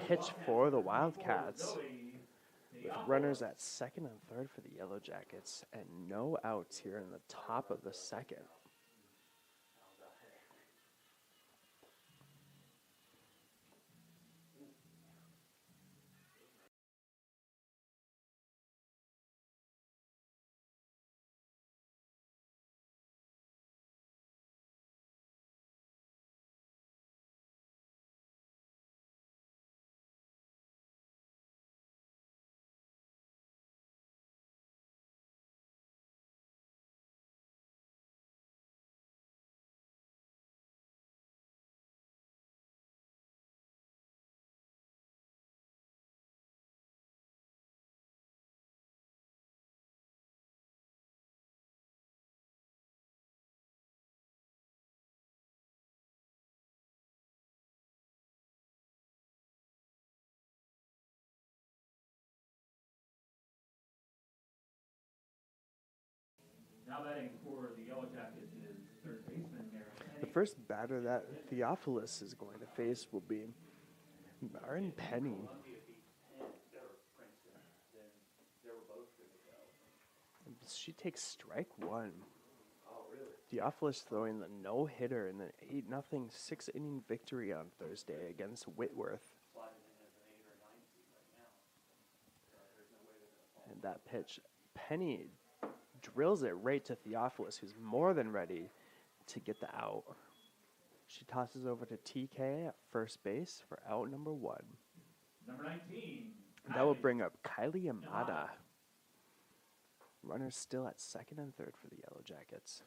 Speaker 1: pitch for the Wildcats with runners at second and third for the Yellow Jackets and no outs here in the top of the second.
Speaker 4: Now batting for the Yellow Jackets is third baseman Maren Penny.
Speaker 1: The first batter that Theophilus is going to face will be Maren Penny.
Speaker 4: Columbia beat Penn, or Princeton, then they were both good to go.
Speaker 1: She takes strike 1.
Speaker 3: Oh, really?
Speaker 1: Theophilus throwing the no-hitter in an 8-0 6-inning victory on Thursday against Whitworth.
Speaker 4: Sliding in as an 8 or 9 seed right now. So there's no way they're going to fall.
Speaker 1: And that pitch, Penny drills it right to Theophilus, who's more than ready to get the out. She tosses over to TK at first base for out number 1.
Speaker 4: Number 19.
Speaker 1: That will bring up Kylie Yamada. Runners still at second and third for the Yellow Jackets.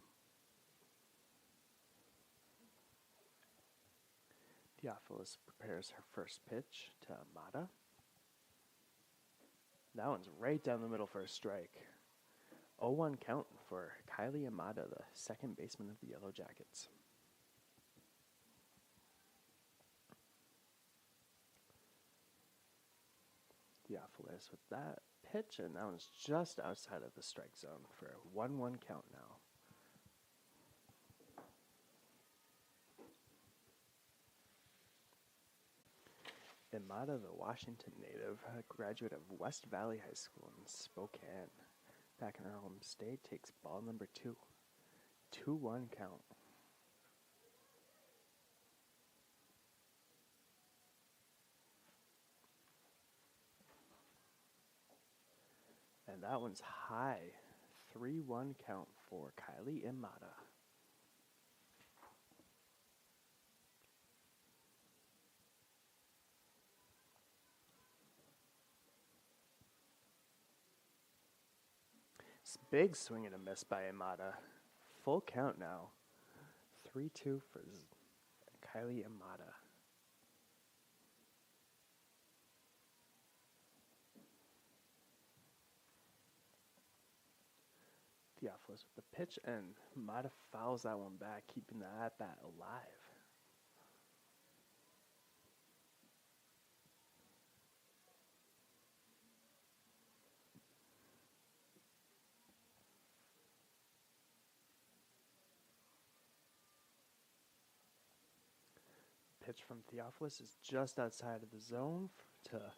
Speaker 1: Theophilus prepares her first pitch to Amada. That one's right down the middle for a strike. 0-1 count for Kylie Amada, the second baseman of the Yellow Jackets. Theophilus with that pitch, and that one's just outside of the strike zone for a 1-1 count now. Imada, the Washington native, a graduate of West Valley High School in Spokane, back in her home state, takes ball number 2. 2-1 count. And that one's high. 3-1 count for Kylie Imada. It's big swing and a miss by Imada. Full count now. 3-2 for Kylie Imada. Theophilus with the pitch and might have fouls that one back, keeping the at-bat alive. Pitch from Theophilus is just outside of the zone to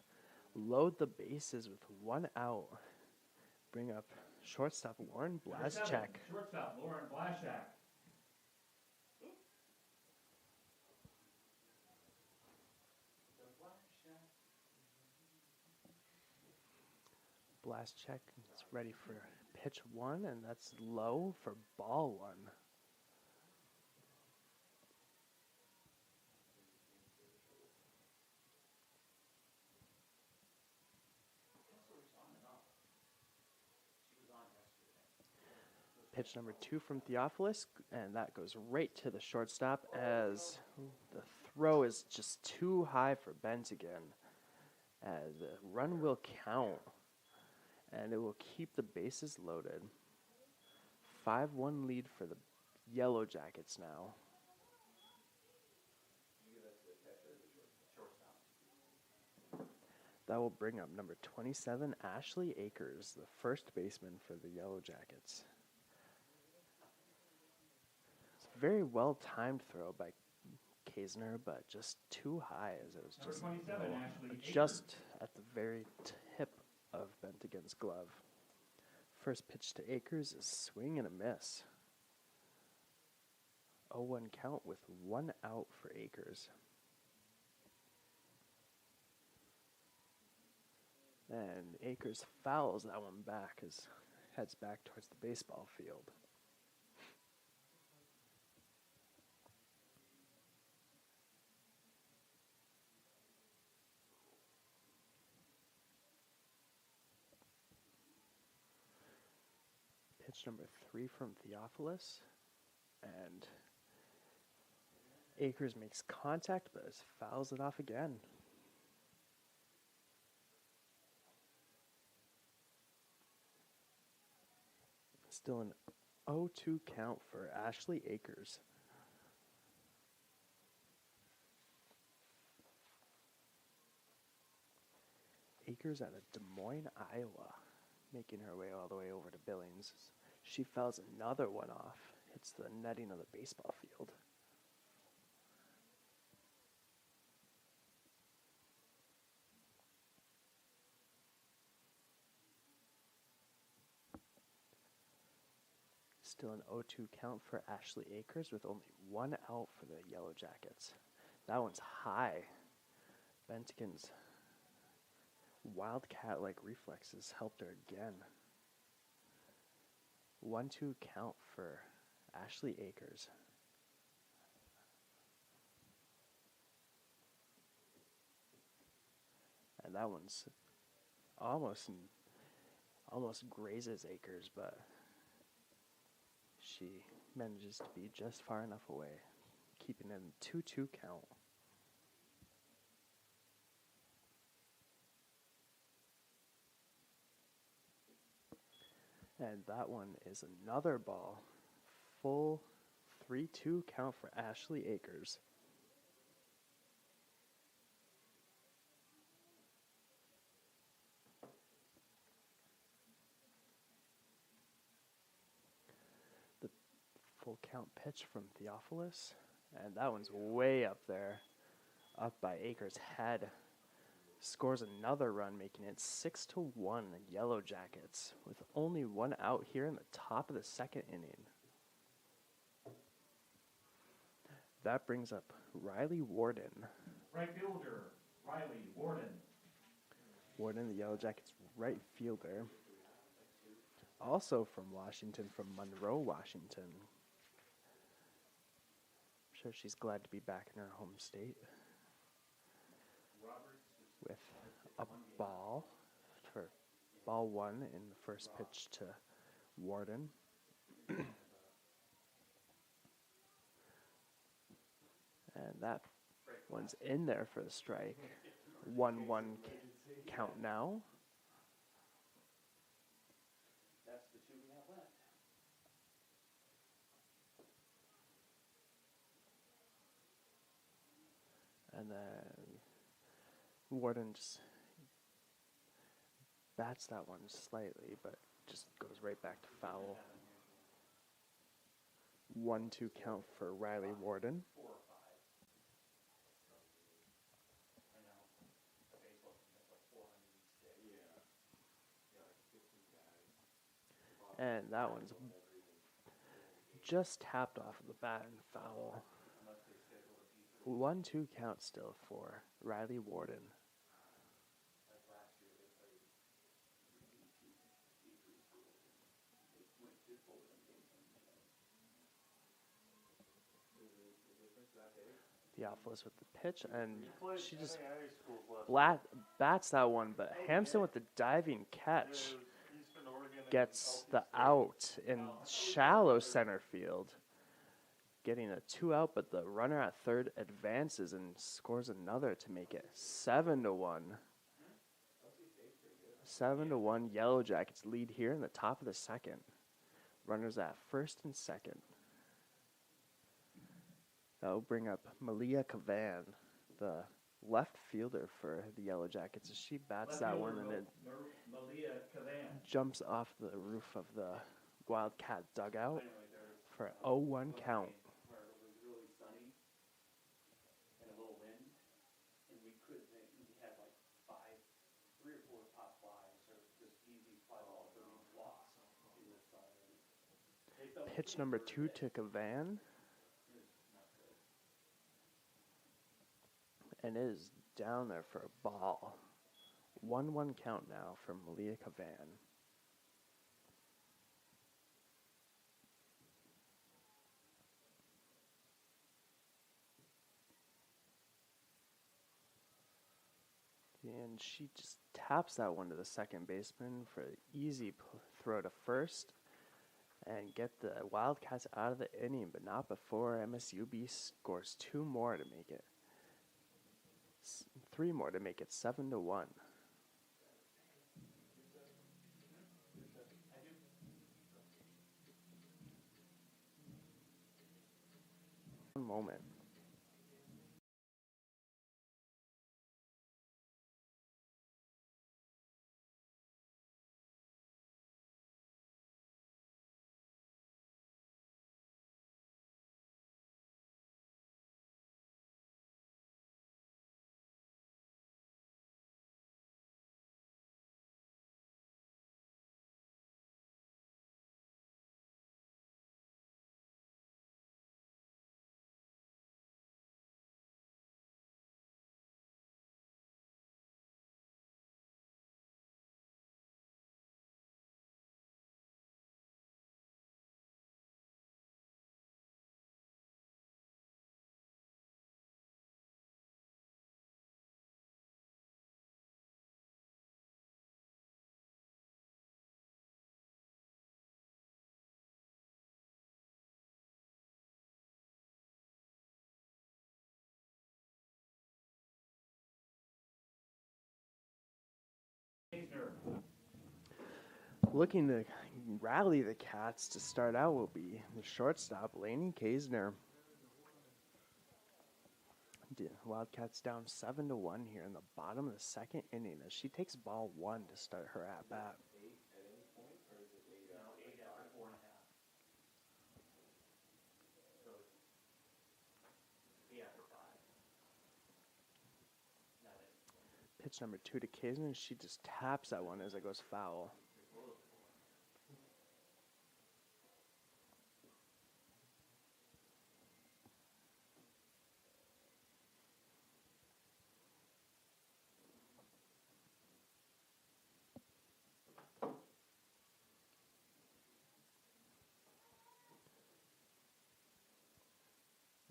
Speaker 1: load the bases with 1 out. Bring up shortstop Lauren Blaschek.
Speaker 4: Shortstop Lauren Blaschek.
Speaker 1: Blaschek is ready for pitch 1, and that's low for ball 1. Pitch number 2 from Theophilus, and that goes right to the shortstop as the throw is just too high for Bentigan. As the run will count, and it will keep the bases loaded. 5-1 lead for the Yellow Jackets now. That will bring up number 27, Ashley Akers, the first baseman for the Yellow Jackets. It's a very well-timed throw by Kaisner, but just too high as it was just, just at the very tip of Bentigan's glove. First pitch to Akers is swing and a miss. 0-1 count with 1 out for Akers. And Akers fouls that one back as heads back towards the baseball field. Pitch number 3 from Theophilus, and Akers makes contact but fouls it off again. Still an 0-2 count for Ashley Akers. Akers out of Des Moines, Iowa, making her way all the way over to Billings. She fouls another one off, hits the netting of the baseball field. Still an 0-2 count for Ashley Akers with only 1 out for the Yellow Jackets. That one's high. Bentigan's wildcat-like reflexes helped her again. 1-2 count for Ashley Akers. And that one's almost grazes Akers, but she manages to be just far enough away, keeping it in 2-2 count. And that one is another ball. Full 3-2 count for Ashley Akers. The full count pitch from Theophilus, and that one's way up there, up by Akers' head. Scores another run, making it 6-1 Yellow Jackets, with only 1 out here in the top of the second inning. That brings up Riley Warden.
Speaker 4: Right fielder, Riley Warden.
Speaker 1: Warden, the Yellow Jackets right fielder. Also from Washington, from Monroe, Washington. I'm sure she's glad to be back in her home state. With a ball for ball 1 in the first pitch to Warden. And that one's in there for the strike. 1-1 count now.
Speaker 4: That's the 2 we have left.
Speaker 1: And then Warden just bats that one slightly, but just goes right back to foul. 1-2 count for Riley Warden.
Speaker 4: 4 or 5. I know. The baseball team has like 406.
Speaker 3: Yeah. Yeah, like 15 guys.
Speaker 1: And that one's just tapped off of the bat and foul.
Speaker 4: Unless they schedule a D3.
Speaker 1: 1-2 count still for Riley Warden.
Speaker 4: Like last year, they played D3 schools. They went to overtime games on each other.
Speaker 3: Is the difference that big?
Speaker 1: Theophilus with the pitch, and she just
Speaker 2: high school's left.
Speaker 1: bats that one, but Hampson with the diving catch
Speaker 2: Eastern Oregon and
Speaker 1: gets
Speaker 2: LT
Speaker 1: the
Speaker 2: State.
Speaker 1: out in shallow center field, getting a 2 out, but the runner at third advances and scores another to make it 7-1. 7-1 Yellow Jackets lead here in the top of the second. Runners at first and second. That'll bring up Malia Kavan, the left fielder for the Yellow Jackets, as she bats that one and it
Speaker 4: Malia Kavan.
Speaker 1: jumps off the roof of the Wildcat dugout
Speaker 4: Anyway, there's
Speaker 1: for an 0-1 count.
Speaker 4: where it was really sunny and a little wind, and we had like 3 or 4 top flies, or just easy fly balls that we lost in this side. They felt
Speaker 1: Pitch number 2 to Kavan,
Speaker 4: it was not good.
Speaker 1: and it is down there for a ball. 1-1 count now for Malia Kavan. And she just taps that one to the second baseman for an easy throw to first and get the Wildcats out of the inning, but not before MSUB scores 2 more to make it 3 more to make it 7-1. One moment. Looking to rally the Cats to start out will be the shortstop, Lainey Kaisner. Wildcats down 7-1 here in the bottom of the second inning as she takes ball 1 to start her at bat.
Speaker 3: 8 at any point, or is it 8
Speaker 4: No,
Speaker 3: after
Speaker 4: 8 after 4 and a half. So it's 8 after 5. Not it.
Speaker 1: Pitch number 2 to Kaisner, and she just taps that one as it goes foul.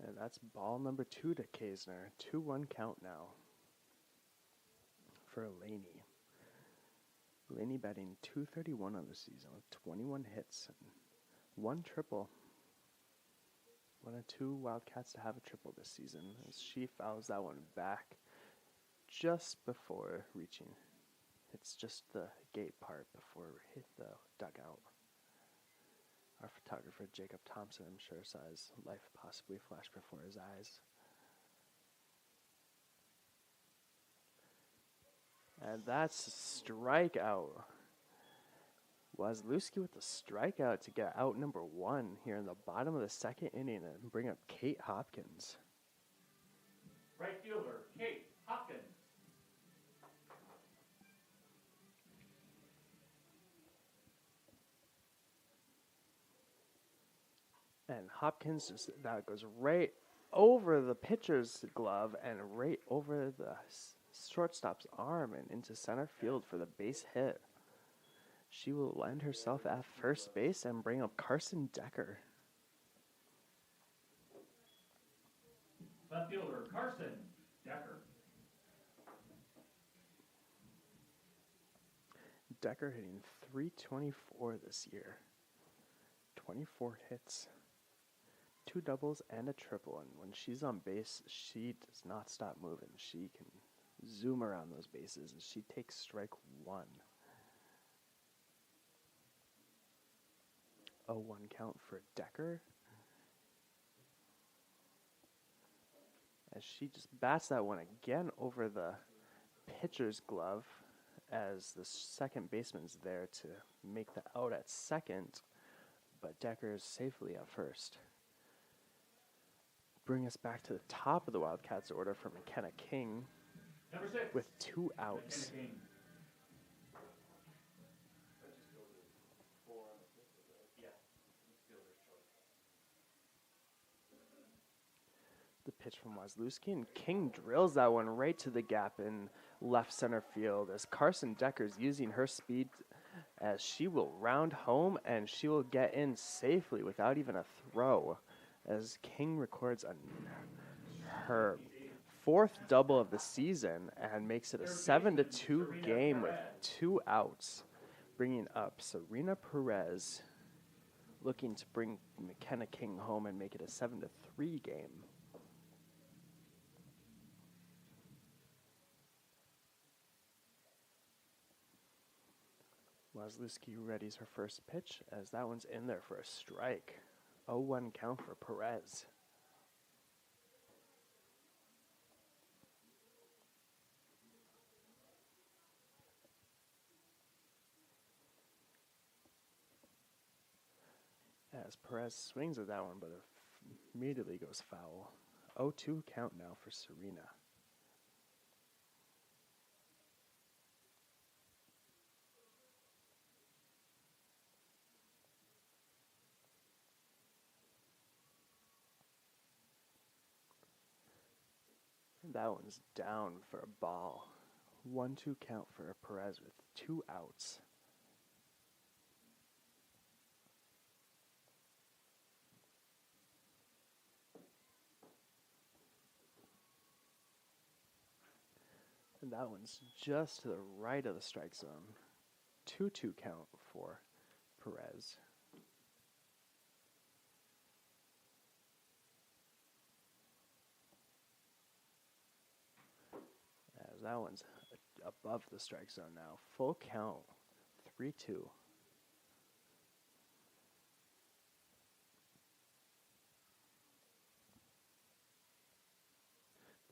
Speaker 1: And that's ball number 2 to Kaisner. 2-1 count now for Lainey. Lainey batting .231 on the season with 21 hits and 1 triple. One of 2 Wildcats to have a triple this season as she fouls that one back just before reaching. It's just the gate part before we hit the dugout. Our photographer, Jacob Thompson, I'm sure saw his life possibly flash before his eyes. And that's a strikeout. Wazlewski with the strikeout to get out number 1 here in the bottom of the second inning and bring up Kate Hopkins.
Speaker 4: Right fielder, Kate Hopkins.
Speaker 1: And Hopkins that goes right over the pitcher's glove and right over the shortstop's arm and into center field for the base hit. She will land herself at first base and bring up Carson Decker.
Speaker 4: Left fielder, Carson Decker.
Speaker 1: Decker hitting .324 this year. 24 hits, 2 doubles and a triple, and when she's on base, she does not stop moving. She can zoom around those bases, and she takes strike 1. 0-1 count for Decker. As she just bats that one again over the pitcher's glove, as the second baseman's there to make the out at second, but Decker is safely at first. Bring us back to the top of the Wildcats order for McKenna King
Speaker 4: Number 6.
Speaker 1: with 2 outs.
Speaker 4: McKenna King. Yeah. Fielder's choice.
Speaker 1: The pitch from Wazlewski, and King drills that one right to the gap in left center field as Carson Decker's using her speed as she will round home and she will get in safely without even a throw as King records her 4th double of the season and makes it a 7-2 game with 2 outs, bringing up Serena Perez, looking to bring McKenna King home and make it a 7-3 game. Wazlewski readies her first pitch as that one's in there for a strike. 0-1 count for Perez. As Perez swings at that one, but immediately goes foul. 0-2 count now for Serena. That one's down for a ball. 1-2 count for Perez with 2 outs. And that one's just to the right of the strike zone. 2-2 count for Perez. As that one's above the strike zone now. Full count. 3-2.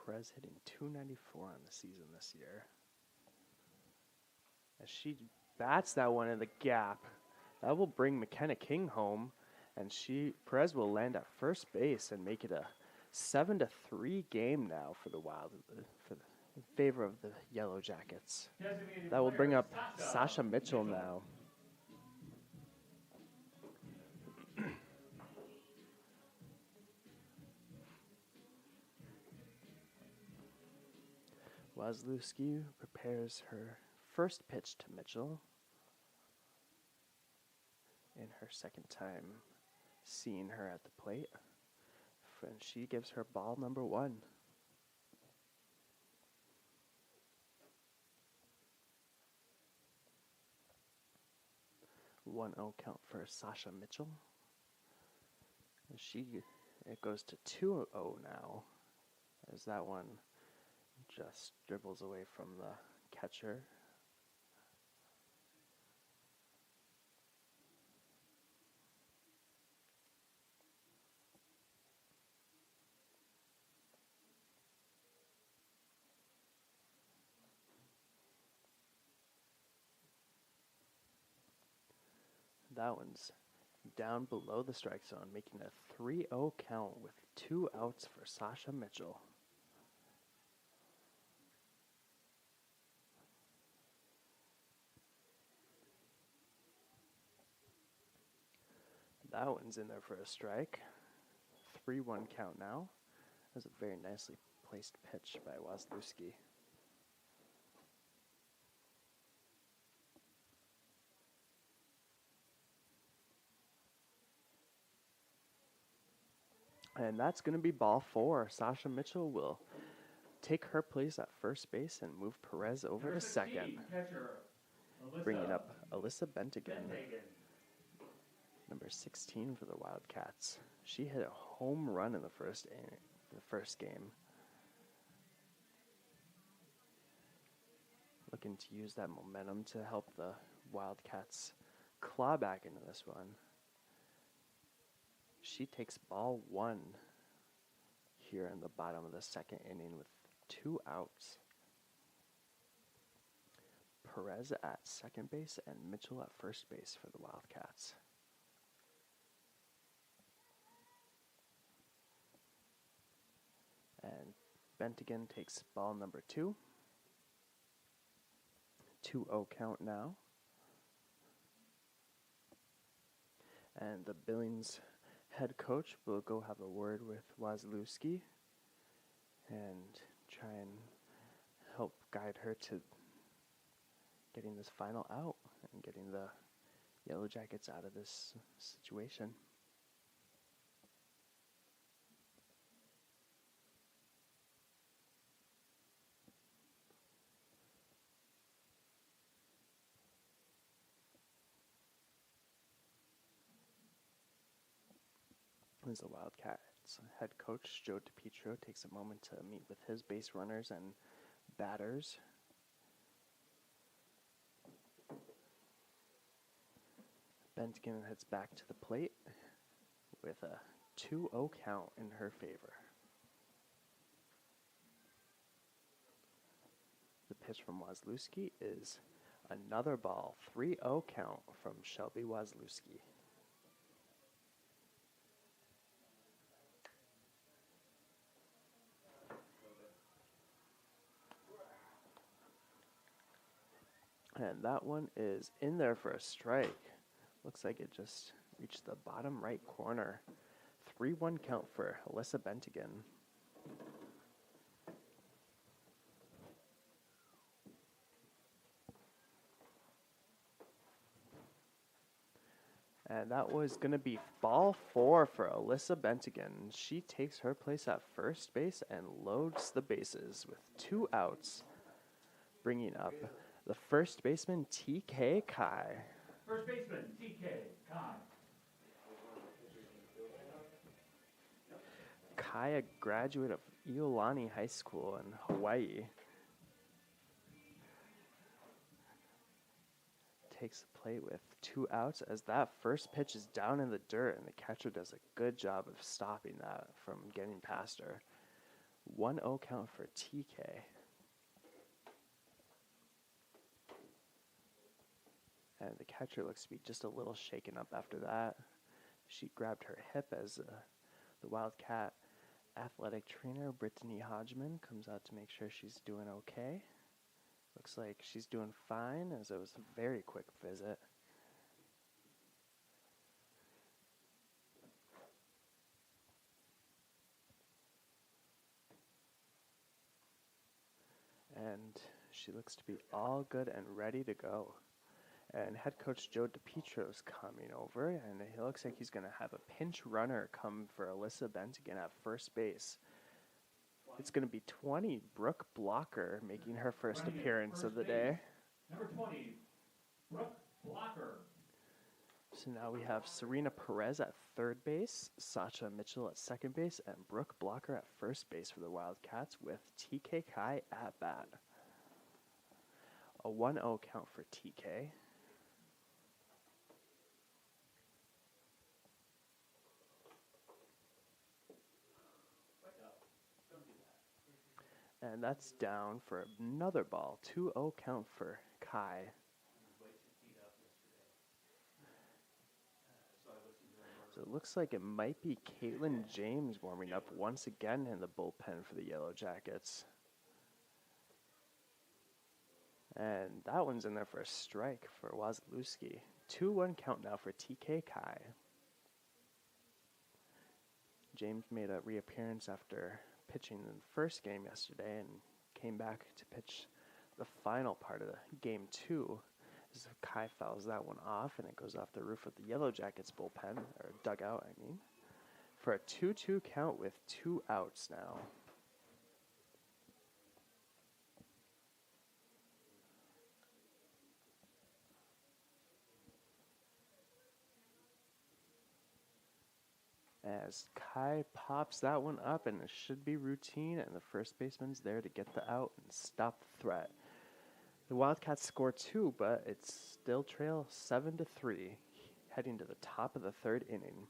Speaker 1: Perez hitting .294 on the season this year. As she bats that one in the gap, that will bring McKenna King home, and Perez will land at first base and make it a 7-3 game now for the Wild, in favor of the Yellow Jackets. That will bring up Sasha Mitchell now. Wazlewski prepares her first pitch to Mitchell in her second time seeing her at the plate. And she gives her ball number 1. One 0 count for Sasha Mitchell. And it goes to 2-0 now, as that one just dribbles away from the catcher. That one's down below the strike zone, making a 3-0 count with 2 outs for Sasha Mitchell. That one's in there for a strike. 3-1 count now. That was a very nicely placed pitch by Wazlewski. And that's going to be ball 4. Sasha Mitchell will take her place at first base and move Perez over to second,
Speaker 4: Catcher,
Speaker 1: bringing up Alyssa Bentigan,
Speaker 4: Bentagan.
Speaker 1: number 16 for the Wildcats. She hit a home run in the first game. Looking to use that momentum to help the Wildcats claw back into this one. She takes ball 1 here in the bottom of the second inning with 2 outs. Perez at second base and Mitchell at first base for the Wildcats. And Bentigan takes ball number 2. 2-0 count now. And the Billings head coach will go have a word with Wazlewski and try and help guide her to getting this final out and getting the Yellow Jackets out of this situation. As the Wildcats head coach Joe DiPietro takes a moment to meet with his base runners and batters. Bentigan heads back to the plate with a 2-0 count in her favor. The pitch from Wazlewski is another ball, 3-0 count from Shelby Wazlewski. And that one is in there for a strike. Looks like it just reached the bottom right corner. 3-1 count for Alyssa Bentigan. And that was going to be ball 4 for Alyssa Bentigan. She takes her place at first base and loads the bases with 2 outs, bringing up the first baseman, T.K. Kai.
Speaker 4: First baseman, T.K. Kai.
Speaker 1: Kai, a graduate of Iolani High School in Hawaii, takes the plate with 2 outs as that first pitch is down in the dirt, and the catcher does a good job of stopping that from getting past her. 1-0 count for TK. And the catcher looks to be just a little shaken up after that. She grabbed her hip as the Wildcat athletic trainer, Brittany Hodgman, comes out to make sure she's doing okay. Looks like she's doing fine, as it was a very quick visit. And she looks to be all good and ready to go. And head coach Joe DiPietro's coming over, and it looks like he's going to have a pinch runner come for Alyssa Bentigan at first base. It's going to be 20, Brooke Blocker, making her first appearance of the day.
Speaker 4: Number 20, Brooke Blocker.
Speaker 1: So now we have Serena Perez at third base, Sasha Mitchell at second base, and Brooke Blocker at first base for the Wildcats with TK Kai at bat. A 1-0 count for TK. And that's down for another ball. 2-0 count for Kai. So it looks like it might be Caitlin James warming up once again in the bullpen for the Yellow Jackets. And that one's in there for a strike for Wasilewski. 2-1 count now for TK Kai. James made a reappearance after pitching in the first game yesterday and came back to pitch the final part of the game 2. As Kai fouls that one off and it goes off the roof of the Yellow Jackets bullpen, or dugout, I mean, for a 2-2 count with 2 outs now. As Kai pops that one up, and it should be routine, and the first baseman's there to get the out and stop the threat. The Wildcats score 2, but it's still trail 7-3, heading to the top of the 3rd inning.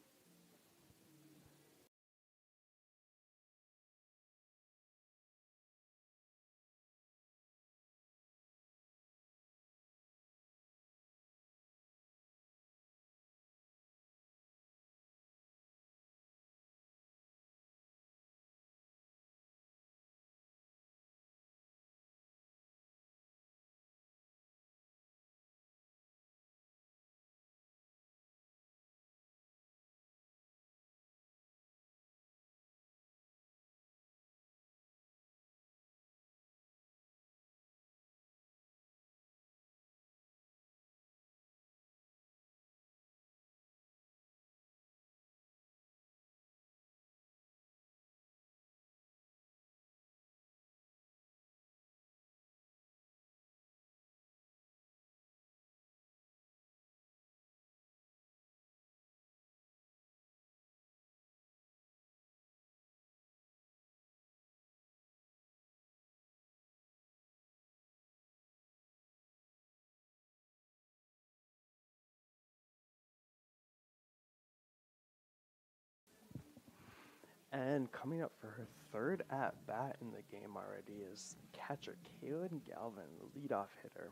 Speaker 1: And coming up for her 3rd at-bat in the game already is catcher Kaylin Galvin, the leadoff hitter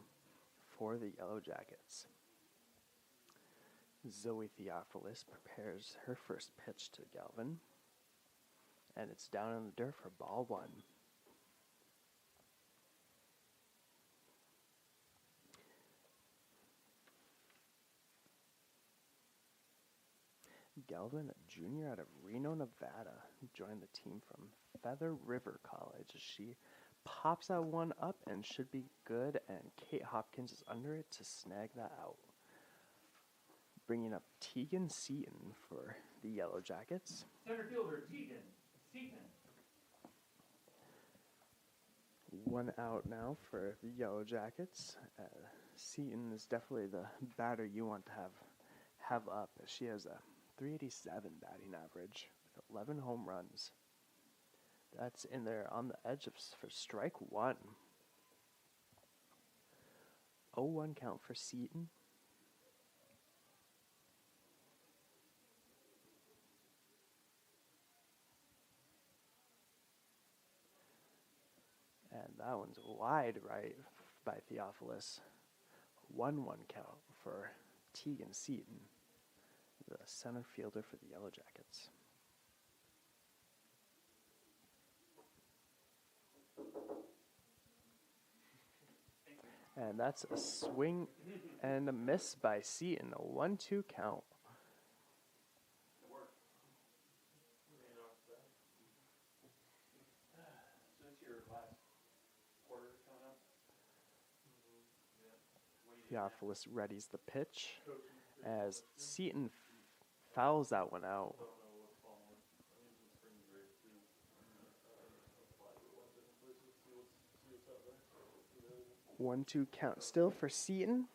Speaker 1: for the Yellow Jackets. Zoe Theophilus prepares her first pitch to Galvin, and it's down in the dirt for ball 1. Galvin, a junior out of Reno, Nevada, joined the team from Feather River College as she pops that one up and should be good, and Kate Hopkins is under it to snag that out. Bringing up Tegan Seaton for the Yellow Jackets.
Speaker 4: Center fielder Tegan Seaton.
Speaker 1: 1 out now for the Yellow Jackets. Seaton is definitely the batter you want to have up, as she has a .387 batting average with 11 home runs. That's in there on the edge for strike 1. 0-1 count for Seaton. And that one's wide right by Theophilus. 1-1 count for Tegan Seaton, the center fielder for the Yellow Jackets. And that's a swing and a miss by Seaton, a 1-2 count. Theophilus readies the pitch as Seaton fouls that one out. 1-2 count still for Seaton.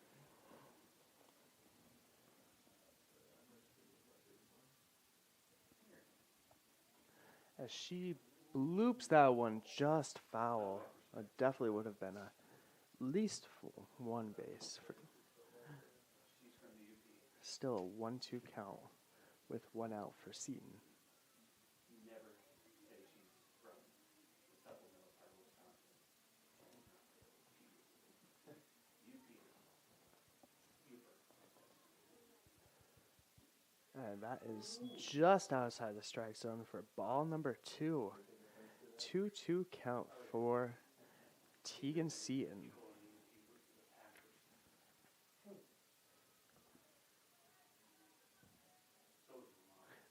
Speaker 1: As she bloops that one just foul. Definitely would have been at least full 1 base. Still a 1-2 count with 1 out for Seaton. And that is just outside the strike zone for ball number 2. 2-2 count for Tegan Seaton.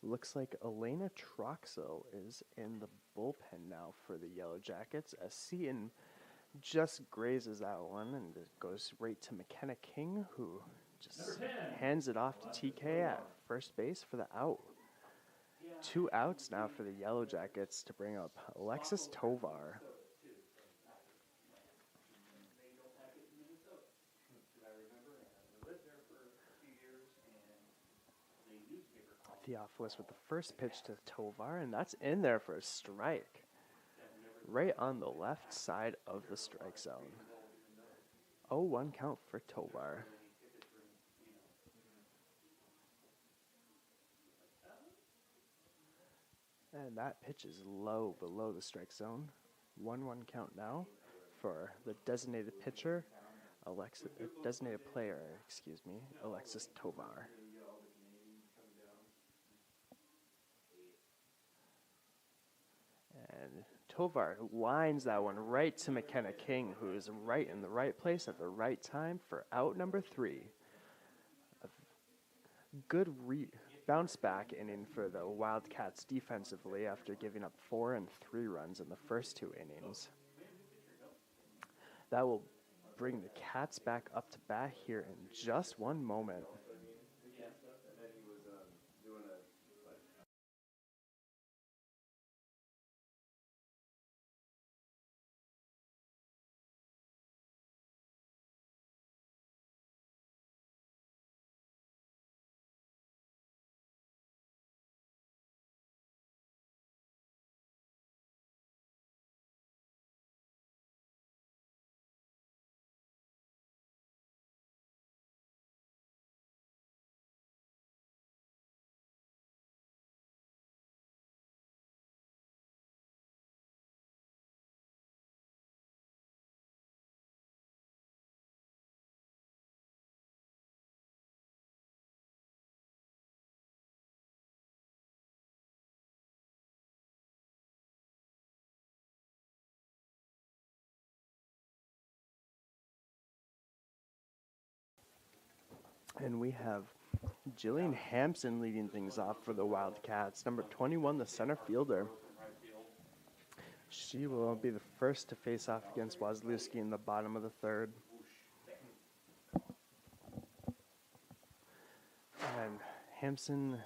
Speaker 1: Looks like Elena Troxel is in the bullpen now for the Yellow Jackets, as Seaton just grazes that one and it goes right to McKenna King, who just hands it off to TK at first base for the out. 2 outs now for the Yellow Jackets to bring up Alexis Tovar. Theophilus with the first pitch to Tovar, and that's in there for a strike. Right on the left side of the strike zone. 0-1 count for Tovar. And that pitch is low below the strike zone. 1-1 count now for the designated pitcher, designated player, Alexis Tovar. And Tovar lines that one right to McKenna King, who is right in the right place at the right time for out number 3. A good bounce back inning for the Wildcats defensively after giving up 4 and 3 runs in the first 2 innings. That will bring the Cats back up to bat here in just one moment. And we have Jillian Hampson leading things off for the Wildcats. Number 21, the center fielder. She will be the first to face off against Wazlewski in the bottom of the 3rd. And Hampson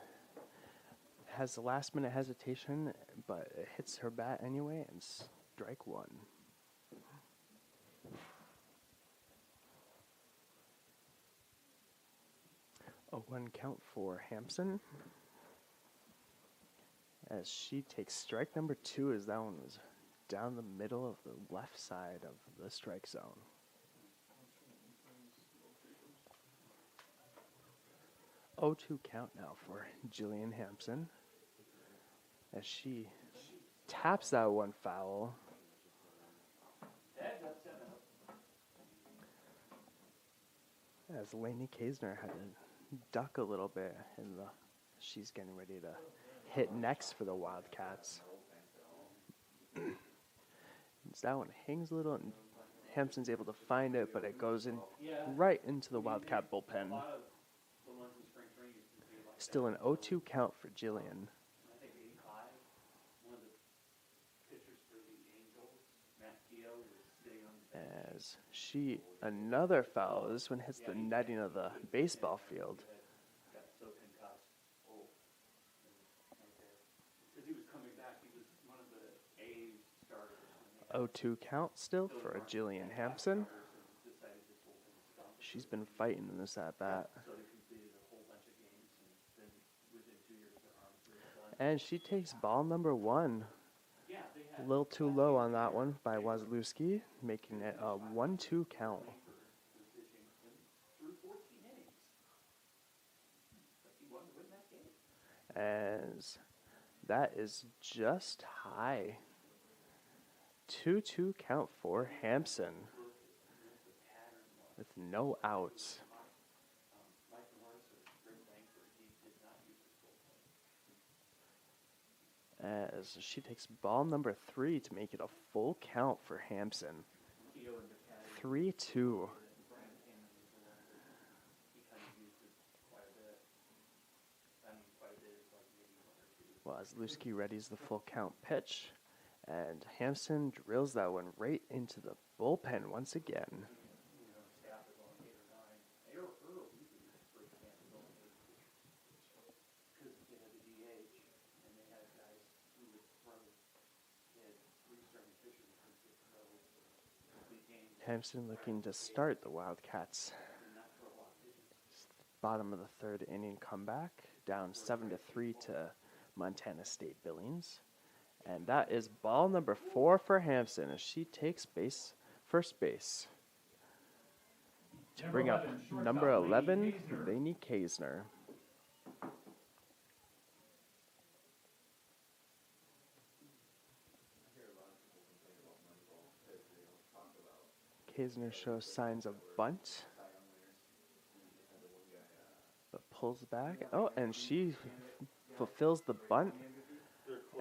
Speaker 1: has the last minute hesitation, but it hits her bat anyway, and strike 1. A 1 count for Hampson, as she takes strike number 2, as that one was down the middle of the left side of the strike zone. Oh, 2 count now for Jillian Hampson, as she taps that one foul. As Lainey Kaisner had to duck a little bit she's getting ready to hit next for the Wildcats. That one hangs a little, and Hampson's able to find it, but it goes in right into the Wildcat bullpen. Still an 0-2 count for Jillian. As another foul. This one hits the netting of the baseball field. 0-2 count still for Jillian Hampson. She's been fighting in this at-bat. And she takes ball number 1. A little too low on that one by Wazlewski, making it a 1-2 count. As that is just high. 2-2 count for Hampson with no outs. as she takes ball number 3 to make it a full count for Hampson. 3-2. Well, as Lusky readies the full count pitch, and Hampson drills that one right into the bullpen once again. Hampson looking to start the Wildcats. Bottom of the third inning comeback, down 7-3 to Montana State Billings. And that is ball number 4 for Hampson as she takes first base. To bring up number 11, Lainey Kaisner. Kaisner shows signs of bunt, but pulls back. Oh, and she fulfills the bunt,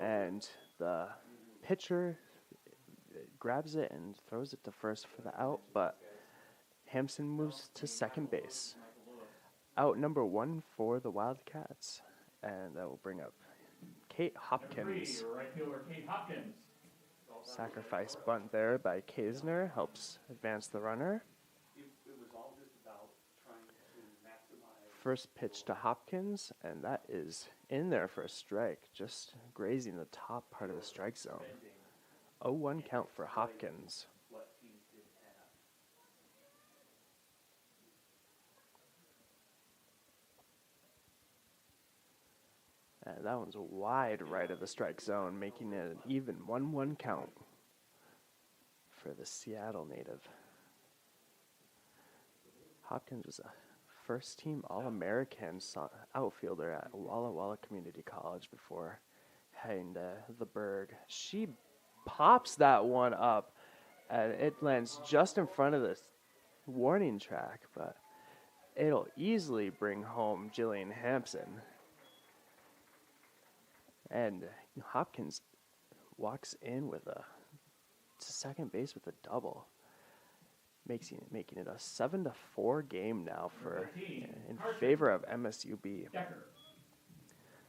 Speaker 1: and the pitcher grabs it and throws it to first for the out, but Hampson moves to second base. Out number 1 for the Wildcats, and that will bring up Kate Hopkins. Sacrifice bunt there by Kaisner helps advance the runner. First pitch to Hopkins, and that is in there for a strike, just grazing the top part of the strike zone. 0-1 count for Hopkins. And that one's wide right of the strike zone, making it an even 1-1 count for the Seattle native. Hopkins was a first-team All-American outfielder at Walla Walla Community College before heading to the Berg. She pops that one up, and it lands just in front of the warning track, but it'll easily bring home Jillian Hampson. And Hopkins walks in to second base with a double, making it a 7-4 game now in favor of MSUB.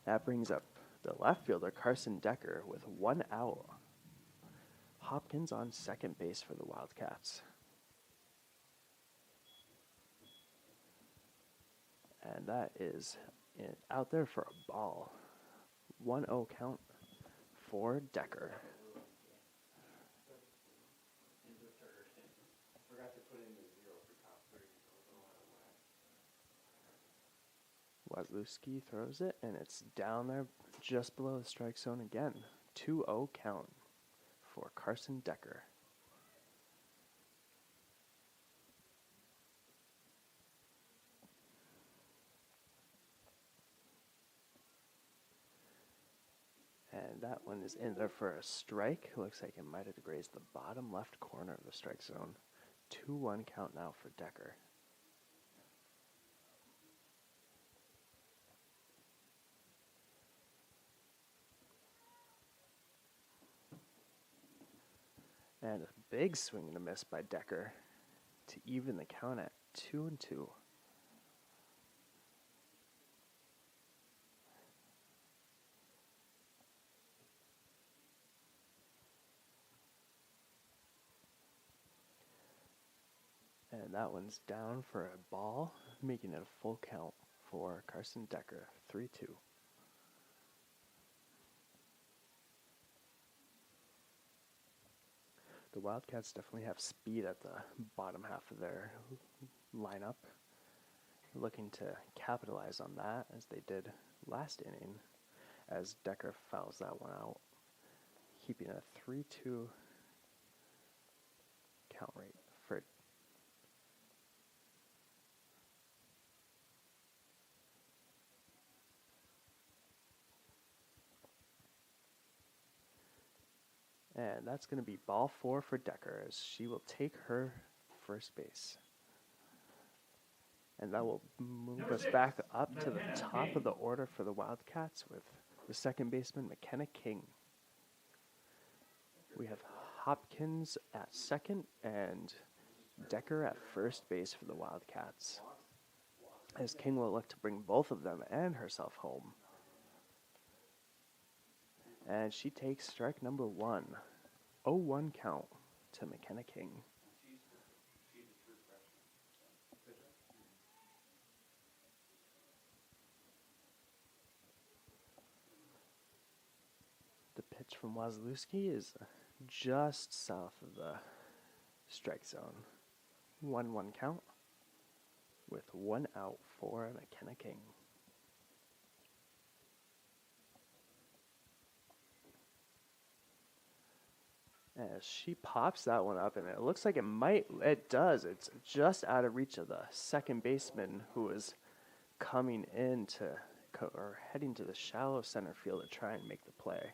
Speaker 1: That brings up the left fielder Carson Decker with 1 out. Hopkins on second base for the Wildcats. And that is out there for a ball. 1-0 count for Decker. Wazlewski throws it, and it's down there just below the strike zone again. 2-0 count for Carson Decker. And that one is in there for a strike. Looks like it might have grazed the bottom left corner of the strike zone. 2-1 count now for Decker. And a big swing and a miss by Decker to even the count at 2-2. And that one's down for a ball, making it a full count for Carson Decker, 3-2. The Wildcats definitely have speed at the bottom half of their lineup, looking to capitalize on that as they did last inning, as Decker fouls that one out, keeping a 3-2 count rate for and that's going to be ball 4 for Decker as she will take her first base. And that will move us back up to the top of the order for the Wildcats with the second baseman, McKenna King. We have Hopkins at second and Decker at first base for the Wildcats, as King will look to bring both of them and herself home. And she takes strike number 1. 0-1 count to McKenna King.
Speaker 4: She's a true freshman.
Speaker 1: The pitch from Wazlewski is just south of the strike zone. 1-1 count with 1 out for McKenna King. As she pops that one up, and it looks like it does. It's just out of reach of the second baseman, who is coming in or heading to the shallow center field to try and make the play.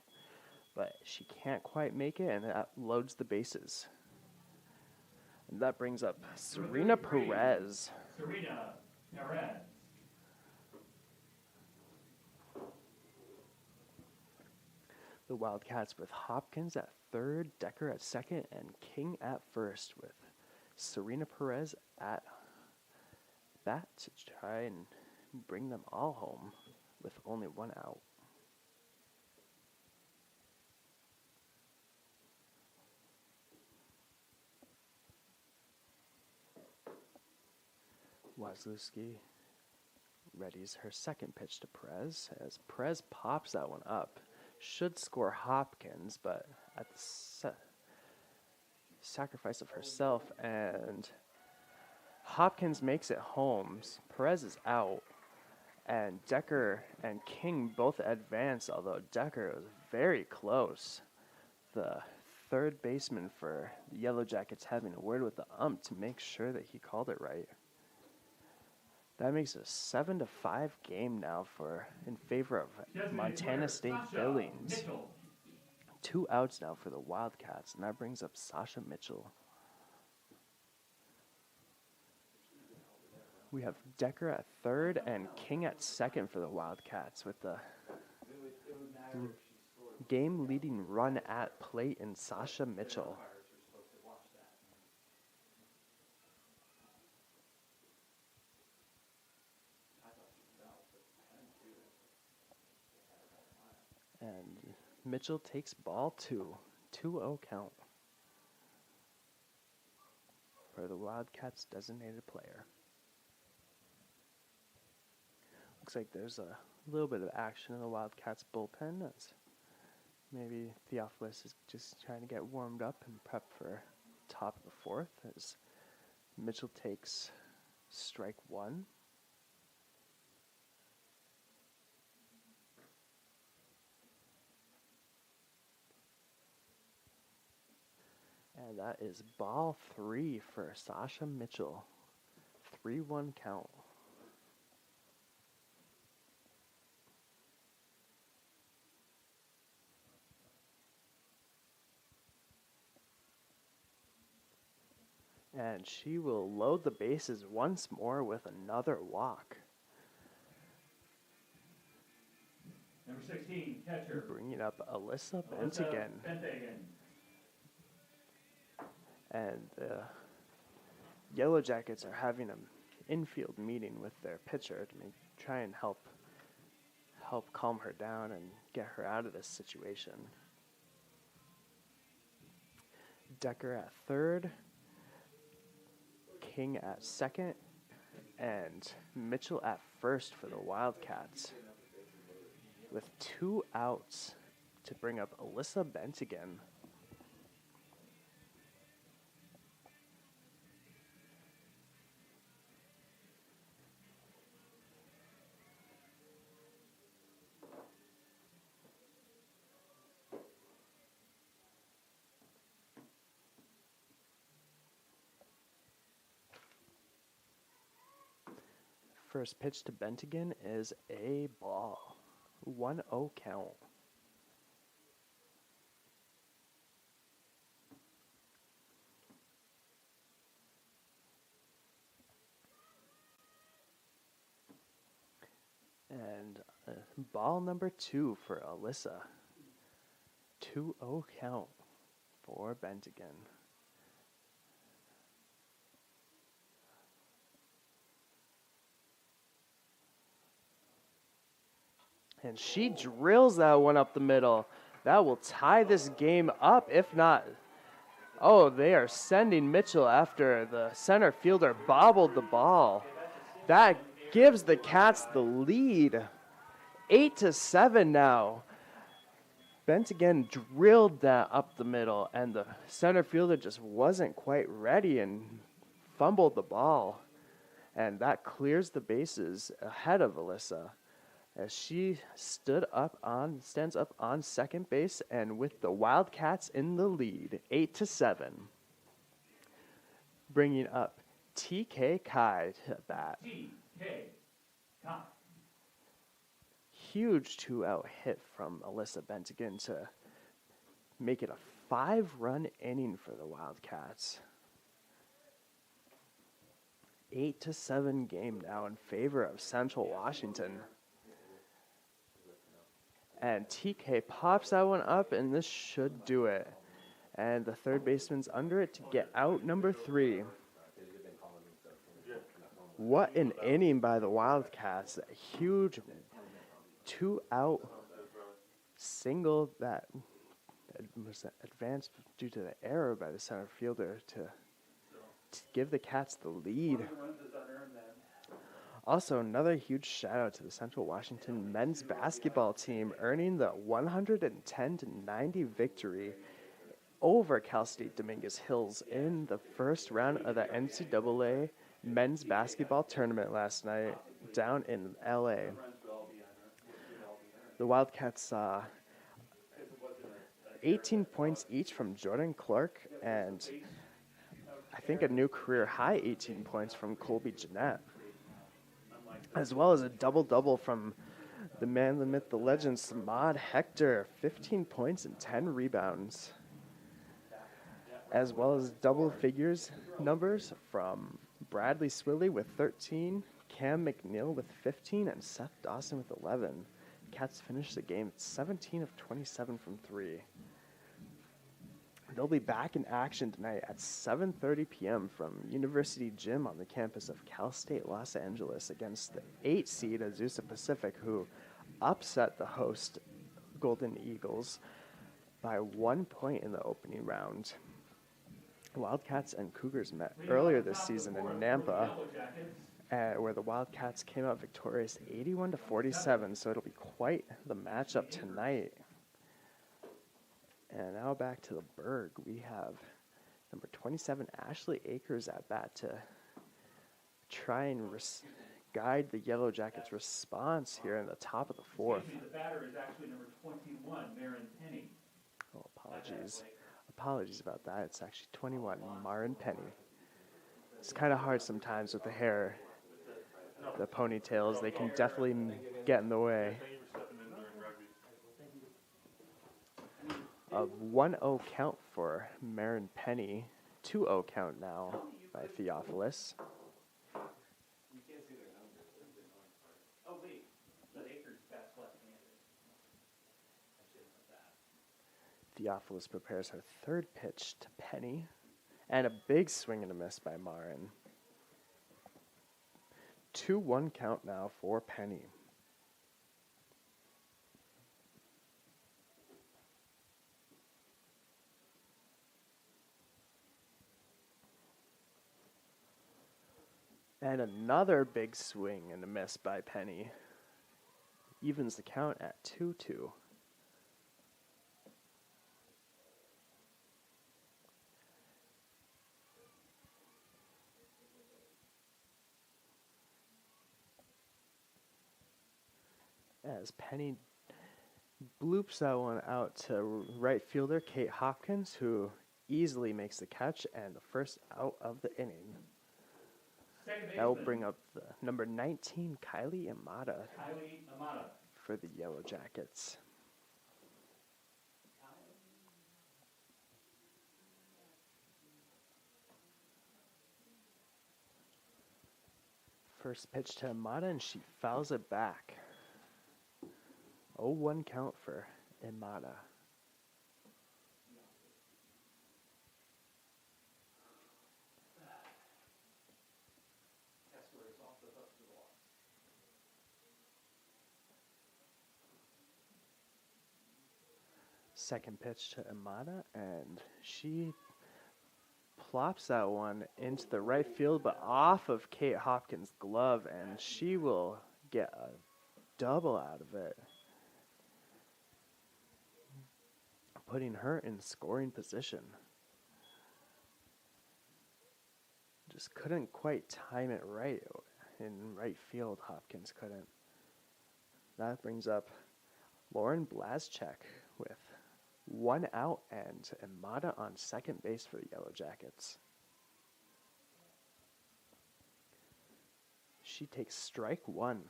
Speaker 1: But she can't quite make it, and that loads the bases. And that brings up Serena Perez.
Speaker 4: Serena Perez.
Speaker 1: The Wildcats with Hopkins at third, Decker at second, and King at first, with Serena Perez at bat to try and bring them all home with only 1 out. Wazlewski readies her second pitch to Perez, as Perez pops that one up. Should score Hopkins, but at the sacrifice of herself, and Hopkins makes it home. Perez is out, and Decker and King both advance, although Decker was very close. The third baseman for the Yellow Jackets having a word with the ump to make sure that he called it right. That makes a 7-5 game now in favor of Montana State Billings. 2 outs now for the Wildcats, and that brings up Sasha Mitchell. We have Decker at third and King at second for the Wildcats, with the game-leading run at plate in Sasha Mitchell. And Mitchell takes ball 2. 2-0 count for the Wildcats' designated player. Looks like there's a little bit of action in the Wildcats' bullpen, as maybe Theophilus is just trying to get warmed up and prep for top of the fourth, as Mitchell takes strike 1. And that is ball 3 for Sasha Mitchell. 3-1 count. And she will load the bases once more with another walk.
Speaker 4: Number 16, catcher.
Speaker 1: Bringing up Alyssa Bentigan. And the Yellow Jackets are having an infield meeting with their pitcher to try and help calm her down and get her out of this situation. Decker at third, King at second, and Mitchell at first for the Wildcats, with 2 outs to bring up Alyssa Bentigan. First pitch to Bentigan is a ball. 1-0 count. And Ball number 2 for Alyssa. 2-0 count for Bentigan. And she drills that one up the middle. That will tie this game up, if not. Oh, they are sending Mitchell after the center fielder bobbled the ball. That gives the Cats the lead. 8-7 now. Bentigan drilled that up the middle, and the center fielder just wasn't quite ready and fumbled the ball. And that clears the bases ahead of Alyssa as she stands up on second base, and with the Wildcats in the lead, 8-7. Bringing up TK Kai to bat.
Speaker 4: TK Kai.
Speaker 1: Huge 2-out hit from Alyssa Bentigan to make it a 5-run inning for the Wildcats. 8-7 game now in favor of Central Washington. And TK pops that one up, and this should do it. And the third baseman's under it to get out number 3. What an inning by the Wildcats. A huge 2-out single that was advanced due to the error by the center fielder to give the Cats the lead. Also, another huge shout out to the Central Washington men's basketball team earning the 110-90 victory over Cal State Dominguez Hills in the first round of the NCAA men's basketball tournament last night down in LA. The Wildcats saw 18 points each from Jordan Clark and I think a new career high 18 points from Colby Jeanette, as well as a double-double from the man, the myth, the legend, Samad Hector, 15 points and 10 rebounds, as well as double figures numbers from Bradley Swilley with 13, Cam McNeil with 15, and Seth Dawson with 11. Cats finished the game 17 of 27 from 3. They'll be back in action tonight at 7:30 p.m. from University Gym on the campus of Cal State Los Angeles against the 8 seed Azusa Pacific, who upset the host Golden Eagles by 1 point in the opening round. Wildcats and Cougars met earlier this season in Nampa, where the Wildcats came out victorious 81-47, so it'll be quite the matchup tonight. And now back to the Berg. We have number 27, Ashley Akers, at bat to try and guide the Yellow Jackets' response here in the top of the 4th.
Speaker 4: The batter is actually number 21, Marin Penny.
Speaker 1: Oh, apologies. Apologies about that. It's actually 21, Marin Penny. It's kind of hard sometimes with the hair, the ponytails. They can definitely get in the way. A 1-0 count for Marin Penny. 2-0 count now by Theophilus.
Speaker 4: Oh, wait. But Akers bats left-handed.
Speaker 1: Theophilus prepares her third pitch to Penny. And a big swing and a miss by Marin. 2-1 count now for Penny. And another big swing and a miss by Penny. Evens the count at 2-2. As Penny bloops that one out to right fielder Kate Hopkins, who easily makes the catch and the first out of the inning. That will bring up the number 19, Kylie Amata, for the Yellow Jackets. First pitch to Amata, and she fouls it back. 0-1 count for Imada.
Speaker 4: Kessler is off the hook for the loss.
Speaker 1: Second pitch to Imada, and she plops that one into the right field, but off of Kate Hopkins' glove, and she will get a double out of it, putting her in scoring position. Just couldn't quite time it right in right field. Hopkins couldn't. That brings up Lauren Blazchek with 1 out and Imada on second base for the Yellow Jackets. She takes strike one.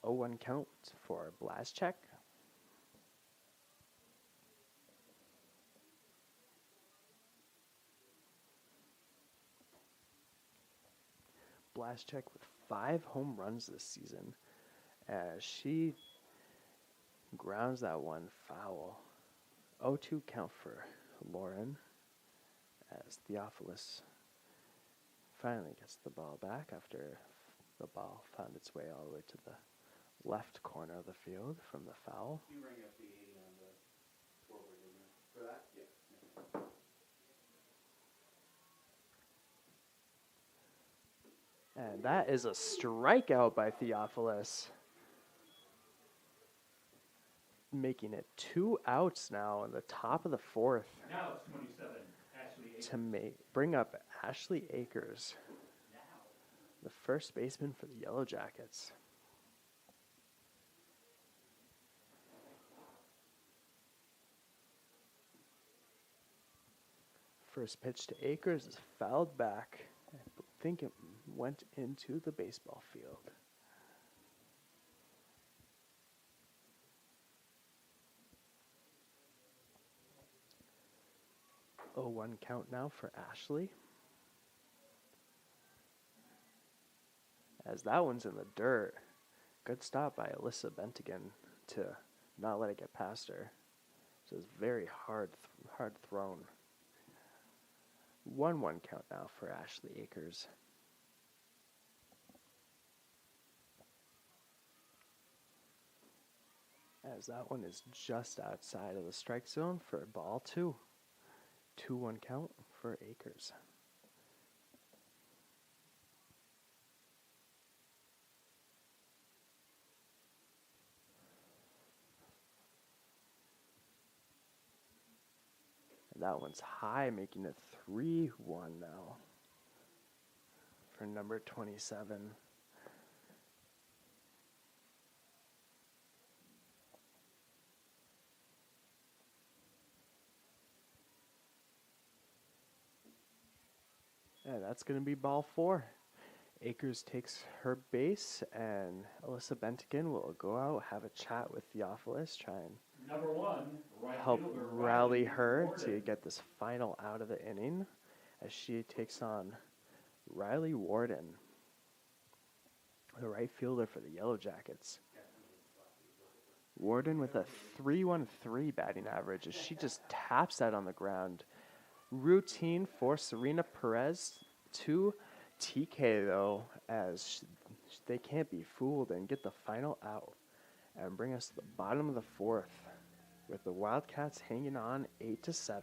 Speaker 1: 0-1 count for Blazchek. Blazchek with 5 home runs this season as she grounds that one foul. 0-2 count for Lauren as Theophilus finally gets the ball back after the ball found its way all the way to the left corner of the field from the foul.
Speaker 3: You bring up the 80 on the forward, didn't you? For that? Yeah.
Speaker 1: And that is a strikeout by Theophilus, making it 2 outs now in the top of the fourth
Speaker 4: Now it's 27, Ashley Akers.
Speaker 1: to bring up Ashley Akers,
Speaker 4: Now.
Speaker 1: the first baseman for the Yellow Jackets. First pitch to Akers is fouled back. I think it went into the baseball field. Oh, 1 count now for Ashley. As that one's in the dirt. Good stop by Alyssa Bentigan to not let it get past her. So it's very hard thrown. 1-1 count now for Ashley Akers. As that one is just outside of the strike zone for ball 2. 2-1 count for Akers. And that one's high, making it 3-1 now for number 27. And that's going to be ball 4. Akers takes her base, and Alyssa Bentigan will go out, have a chat with Theophilus, try and
Speaker 4: Number 1, right
Speaker 1: help
Speaker 4: fielder,
Speaker 1: rally her
Speaker 4: Gordon.
Speaker 1: to get this final out of the inning as she takes on Riley Warden, the right fielder for the Yellow Jackets. Warden with a 3.13 batting average as she just taps that on the ground. Routine for Serena Perez to TK though, as they can't be fooled and get the final out and bring us to the bottom of the fourth with the Wildcats hanging on 8-7.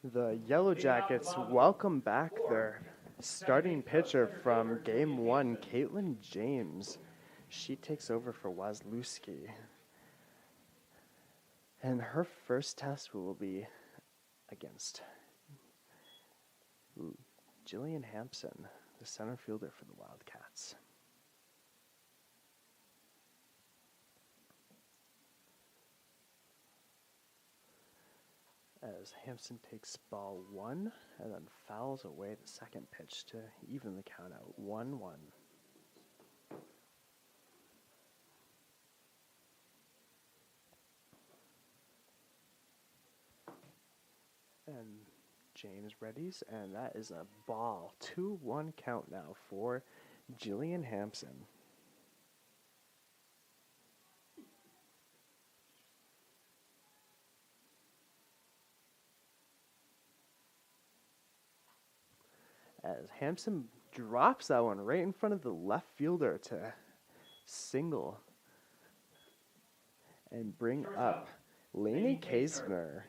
Speaker 1: The Yellow Jackets welcome back their starting pitcher from Game 1, Caitlin James. She takes over for Wazlewski. And her first test will be against Jillian Hampson, the center fielder for the Wildcats. As Hampson takes ball 1 and then fouls away the second pitch to even the count out 1-1. And James readies, and that is a ball. 2-1 count now for Jillian Hampson. As Hampson drops that one right in front of the left fielder to single and bring up Lainey Kaisner.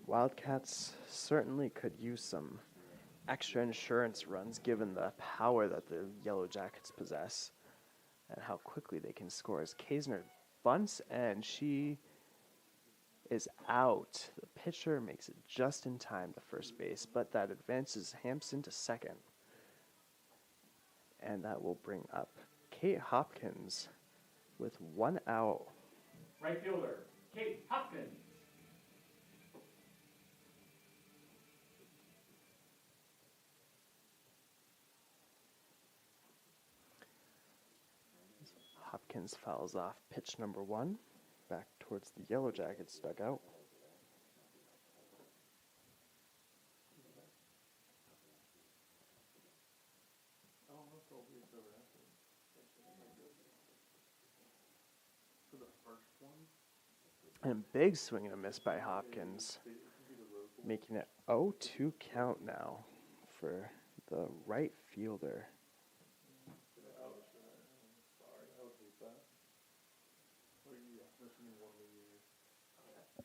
Speaker 1: Wildcats certainly could use some extra insurance runs given the power that the Yellow Jackets possess and how quickly they can score as Kaisner bunts and she is out. The pitcher makes it just in time to first base, but that advances Hampson to second. And that will bring up Kate Hopkins with 1 out.
Speaker 4: Right fielder, Kate Hopkins.
Speaker 1: Hopkins fouls off pitch number 1 back towards the Yellow Jackets dugout.
Speaker 2: For the first one,
Speaker 1: And big swing and a miss by Hopkins, making it 0-2 count now for the right fielder.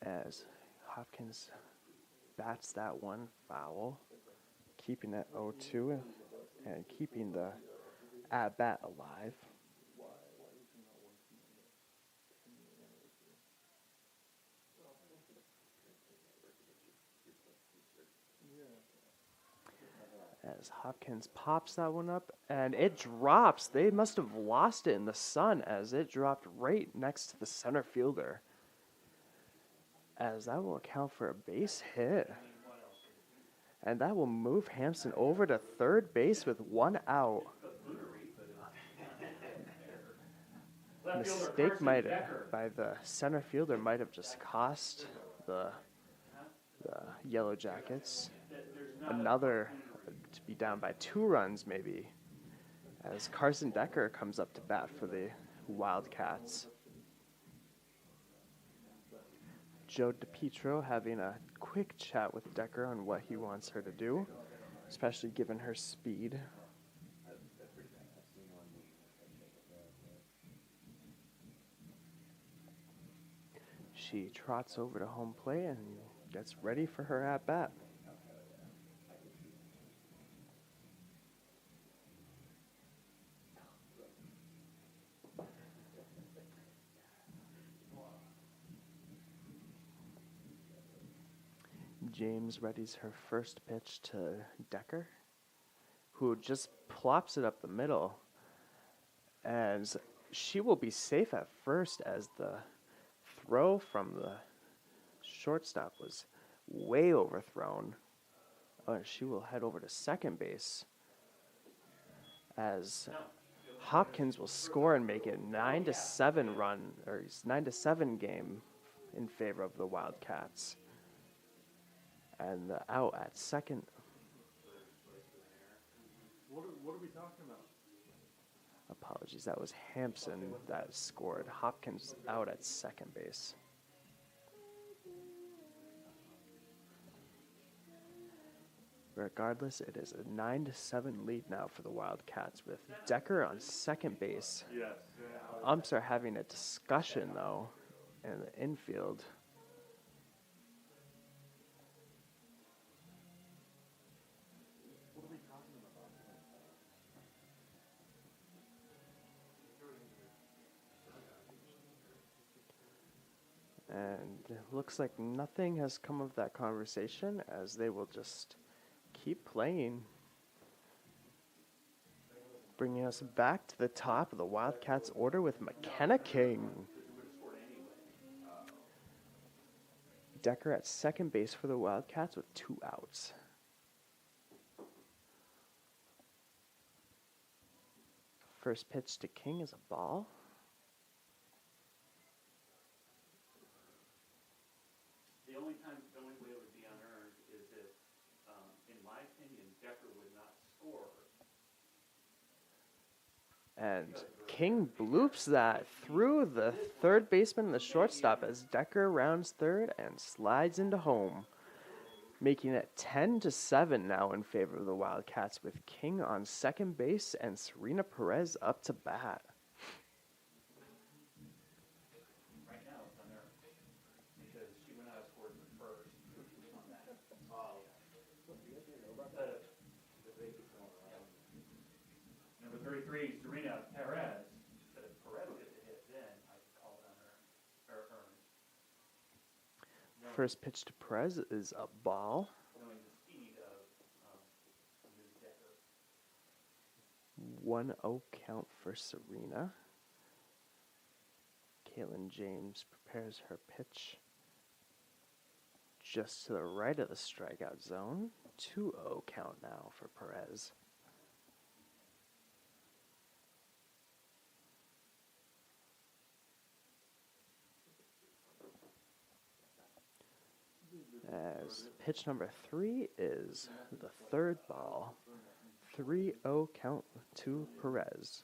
Speaker 1: As Hopkins bats that one foul, keeping it 0-2 and keeping the at-bat alive. As Hopkins pops that one up, and it drops. They must have lost it in the sun as it dropped right next to the center fielder. As that will account for a base hit. And that will move Hampson over to third base with 1 out. Mistake by the center fielder might have just cost the Yellow Jackets another to be down by 2 runs maybe, as Carson Decker comes up to bat for the Wildcats. Joe DiPietro having a quick chat with Decker on what he wants her to do, especially given her speed. She trots over to home plate and gets ready for her at-bat. James readies her first pitch to Decker, who just plops it up the middle. And she will be safe at first as the throw from the shortstop was way overthrown. She will head over to second base as Hopkins will score and make it 9-7 run, or 9-7 game in favor of the Wildcats. And the out at second.
Speaker 2: what are we talking about?
Speaker 1: Apologies, that was Hampson that scored. Hopkins out at second base. regardless, it is a 9-7 lead now for the Wildcats with Decker on second base.
Speaker 2: Yes.
Speaker 1: Umps are having a discussion though in the infield.
Speaker 2: What are we talking about?
Speaker 1: And it looks like nothing has come of that conversation as they will just keep playing. Bringing us back to the top of the Wildcats order with McKenna King. Decker at second base for the Wildcats with 2 outs. First pitch to King is a ball.
Speaker 4: The only way it would be unearned is if, in my opinion, Decker would not score.
Speaker 1: And King bloops that through the third baseman and the shortstop as Decker rounds third and slides into home, making it 10-7 now in favor of the Wildcats with King on second base and Serena Perez up to bat.
Speaker 4: Right now it's unearned because she went out of scored the first on that. Number 33, Serena Perez. But if Perez gets a hit, then I could call it unearned or earned.
Speaker 1: First pitch to Perez is a ball.
Speaker 4: Knowing the speed of Ms. Decker.
Speaker 1: 1-0 count for Serena. Caitlin James prepares her pitch just to the right of the strikeout zone. 2-0 count now for Perez. As pitch number 3 is the third ball. 3-0 count to Perez.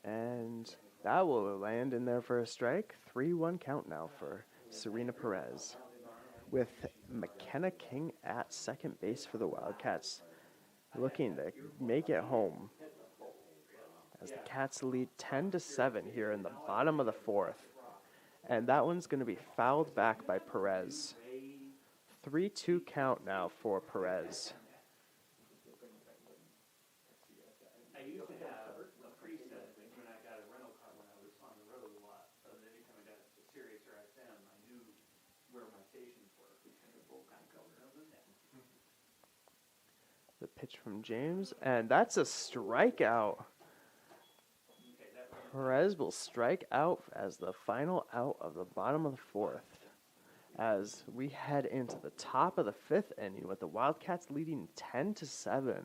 Speaker 1: And that will land in there for a strike. 3-1 count now for Serena Perez. With McKenna King at second base for the Wildcats, looking to make it home. As the Cats lead 10-7 here in the bottom of the fourth. And that one's going to be fouled back by Perez. 3-2 count now for Perez.
Speaker 4: I used to have a preset when I got a rental car when I was on the road a lot. So that anytime I got a Sirius or XM, I knew where my stations were.
Speaker 1: The pitch from James, and that's a strikeout. Perez will strike out as the final out of the bottom of the fourth. As we head into the top of the fifth inning with the Wildcats leading 10-7.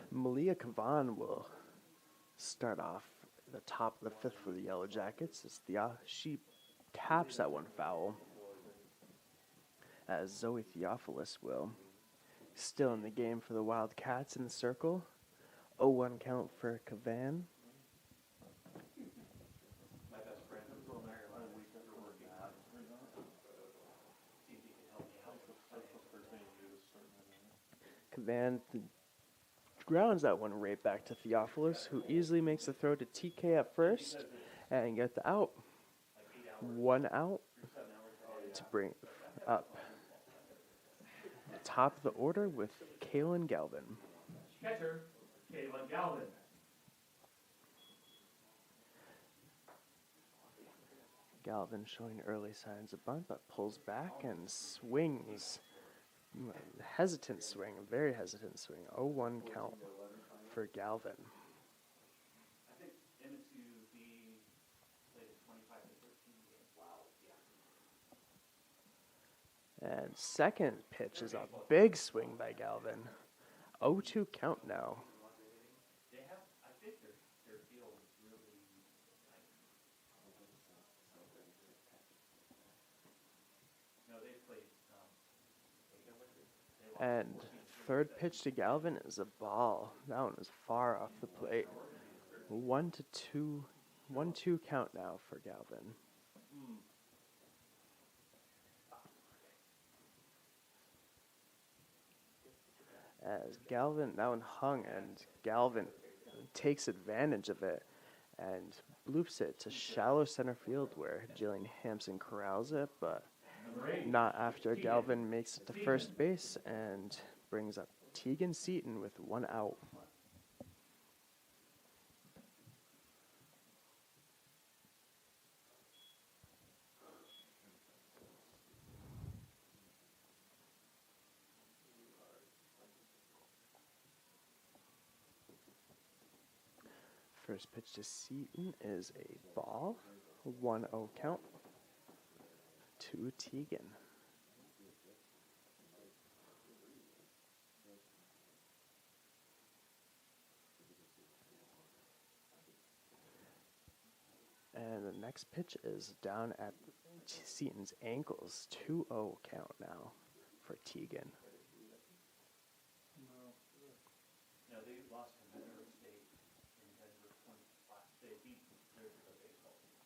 Speaker 1: Malia Kavan will start off the top of the fifth for the Yellow Jackets. She taps that one foul, as Zoe Theophilus will. Still in the game for the Wildcats in the circle. 0-1 count for Cavan.
Speaker 4: My best friend was from Ireland. We're working on see if he can help me out with
Speaker 1: Cavan grounds that one right back to Theophilus, who easily makes the throw to TK at first and get the out. 1 out to bring up top of the order with Kalen Galvin.
Speaker 4: catcher, Caitlin Galvin.
Speaker 1: Galvin showing early signs of bunt, but pulls back and swings. Hesitant swing, a very hesitant swing. 0-1 count for Galvin.
Speaker 4: I think M2B played a 25 to 13 game. Wow, yeah.
Speaker 1: And second pitch is a big swing by Galvin. 0-2 count now.
Speaker 4: They have, I think their field is really like, no, they played,
Speaker 1: And third pitch to Galvin is a ball. That one is far off the plate. 1-2 count now for Galvin. As Galvin, that one hung, and Galvin takes advantage of it and bloops it to shallow center field where Jillian Hampson corrals it, but not after Galvin makes it to first base and brings up Tegan Seaton with 1 out. First pitch to Seaton is a ball. 1-0 count to Tegan. And the next pitch is down at Seaton's ankles. 2-0 count now for Tegan.
Speaker 4: no, they lost to Metro State in Denver 25. They beat their baseball team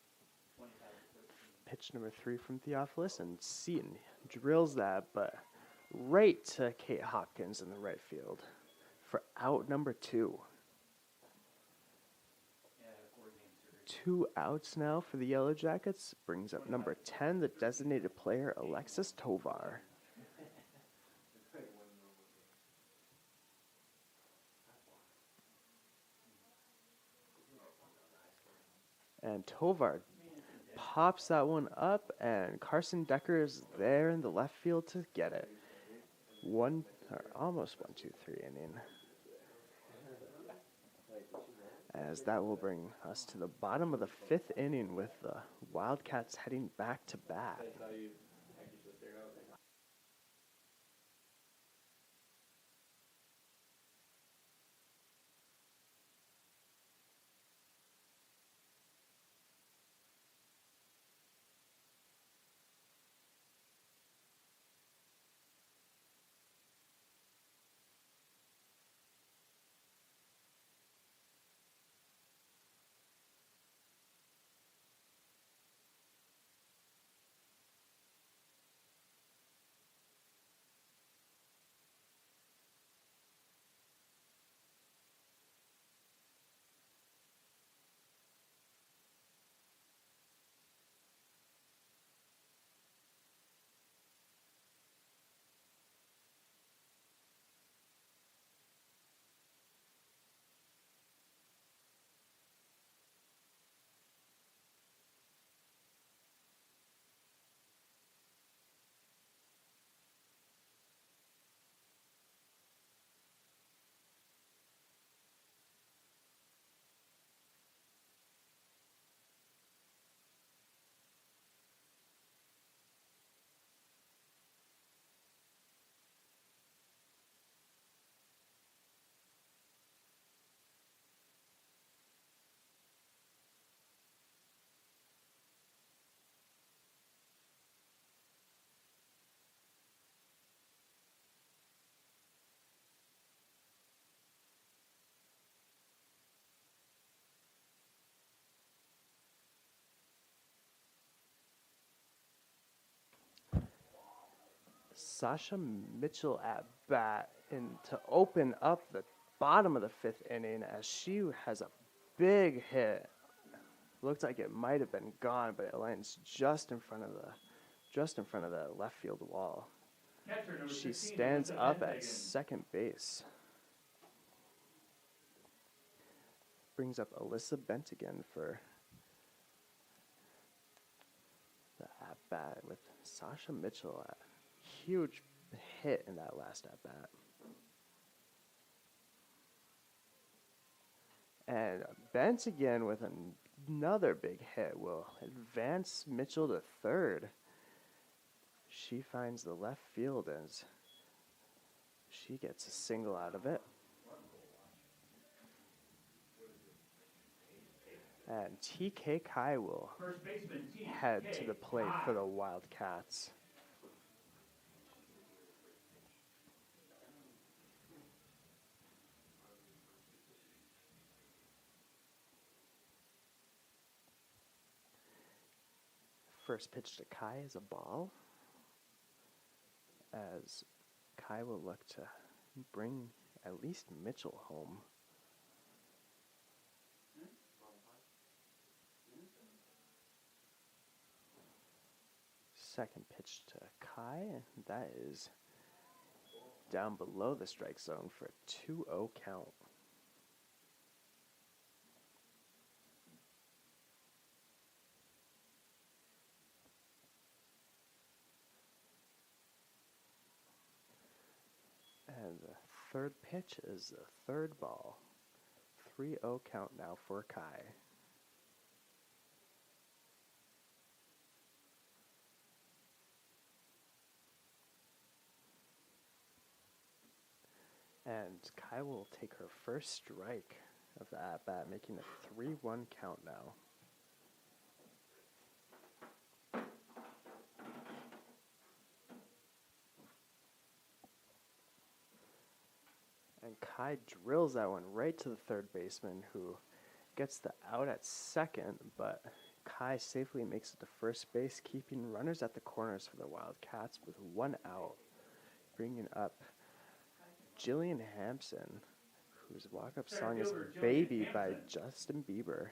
Speaker 4: 25 to 13.
Speaker 1: Pitch number 3 from Theophilus, and Seaton drills that, but right to Kate Hopkins in the right field for out number 2.
Speaker 4: Yeah, 4 game series.
Speaker 1: 2 outs now for the Yellow Jackets. Brings up number 10, the designated player, Alexis Tovar. And Tovar pops that one up, and Carson Decker is there in the left field to get it. Almost 1-2-3 inning. As that will bring us to the bottom of the 5th inning with the Wildcats heading back to bat. Sasha Mitchell at bat to open up the bottom of the 5th inning as she has a big hit. Looked like it might have been gone, but it lands just in front of the left field wall.
Speaker 4: Catcher number
Speaker 1: She
Speaker 4: 16,
Speaker 1: stands
Speaker 4: Alyssa
Speaker 1: up at
Speaker 4: Benhagen.
Speaker 1: second base. Brings up Alyssa Bentigan for the at-bat with Sasha Mitchell. A huge hit in that last at-bat. And Bentigan with another big hit will advance Mitchell to third. She finds the left field as she gets a single out of it. And TK Kai will
Speaker 4: First baseman,
Speaker 1: head to the plate for the Wildcats. First pitch to Kai is a ball, as Kai will look to bring at least Mitchell home. Second pitch to Kai, and that is down below the strike zone for a 2-0 count. And the third pitch is the third ball. 3-0 count now for Kai. And Kai will take her first strike of the at-bat, making a 3-1 count now. And Kai drills that one right to the third baseman, who gets the out at second, but Kai safely makes it to first base, keeping runners at the corners for the Wildcats with 1 out. Bringing up Jillian Hampson, whose walk-up song is Baby by Justin Bieber.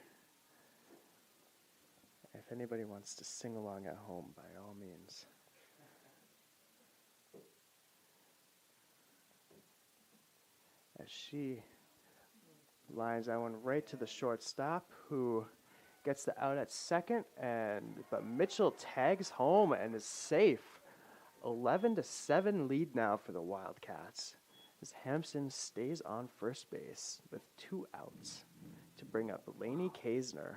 Speaker 1: If anybody wants to sing along at home, by all means. As she lines that one right to the shortstop, who gets the out at second, but Mitchell tags home and is safe. 11-7 lead now for the Wildcats, as Hampson stays on first base with 2 outs to bring up Lainey Kaisner.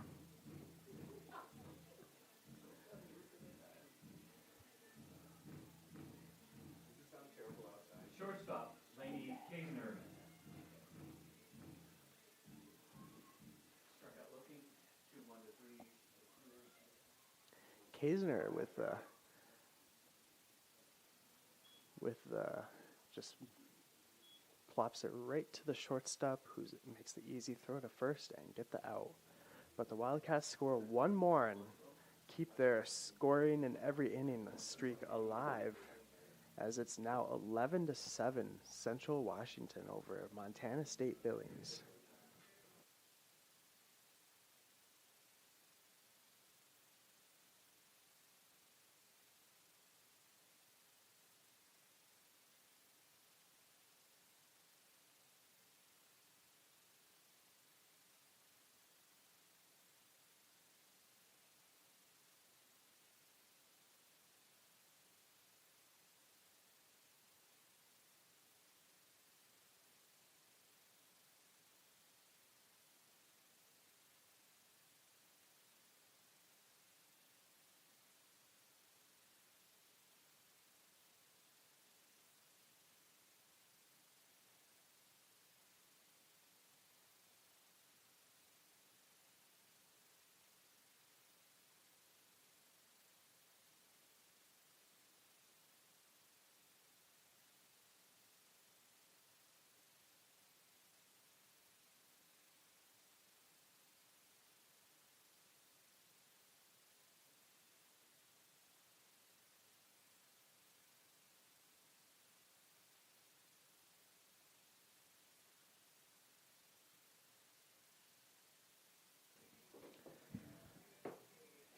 Speaker 4: Shortstop, Lainey Kaisner. Struck out looking. 2-1-3.
Speaker 1: Kaisner just plops it right to the shortstop, who makes the easy throw to first and get the out. But the Wildcats score 1 more and keep their scoring in every inning streak alive, as it's now 11-7 Central Washington over Montana State Billings.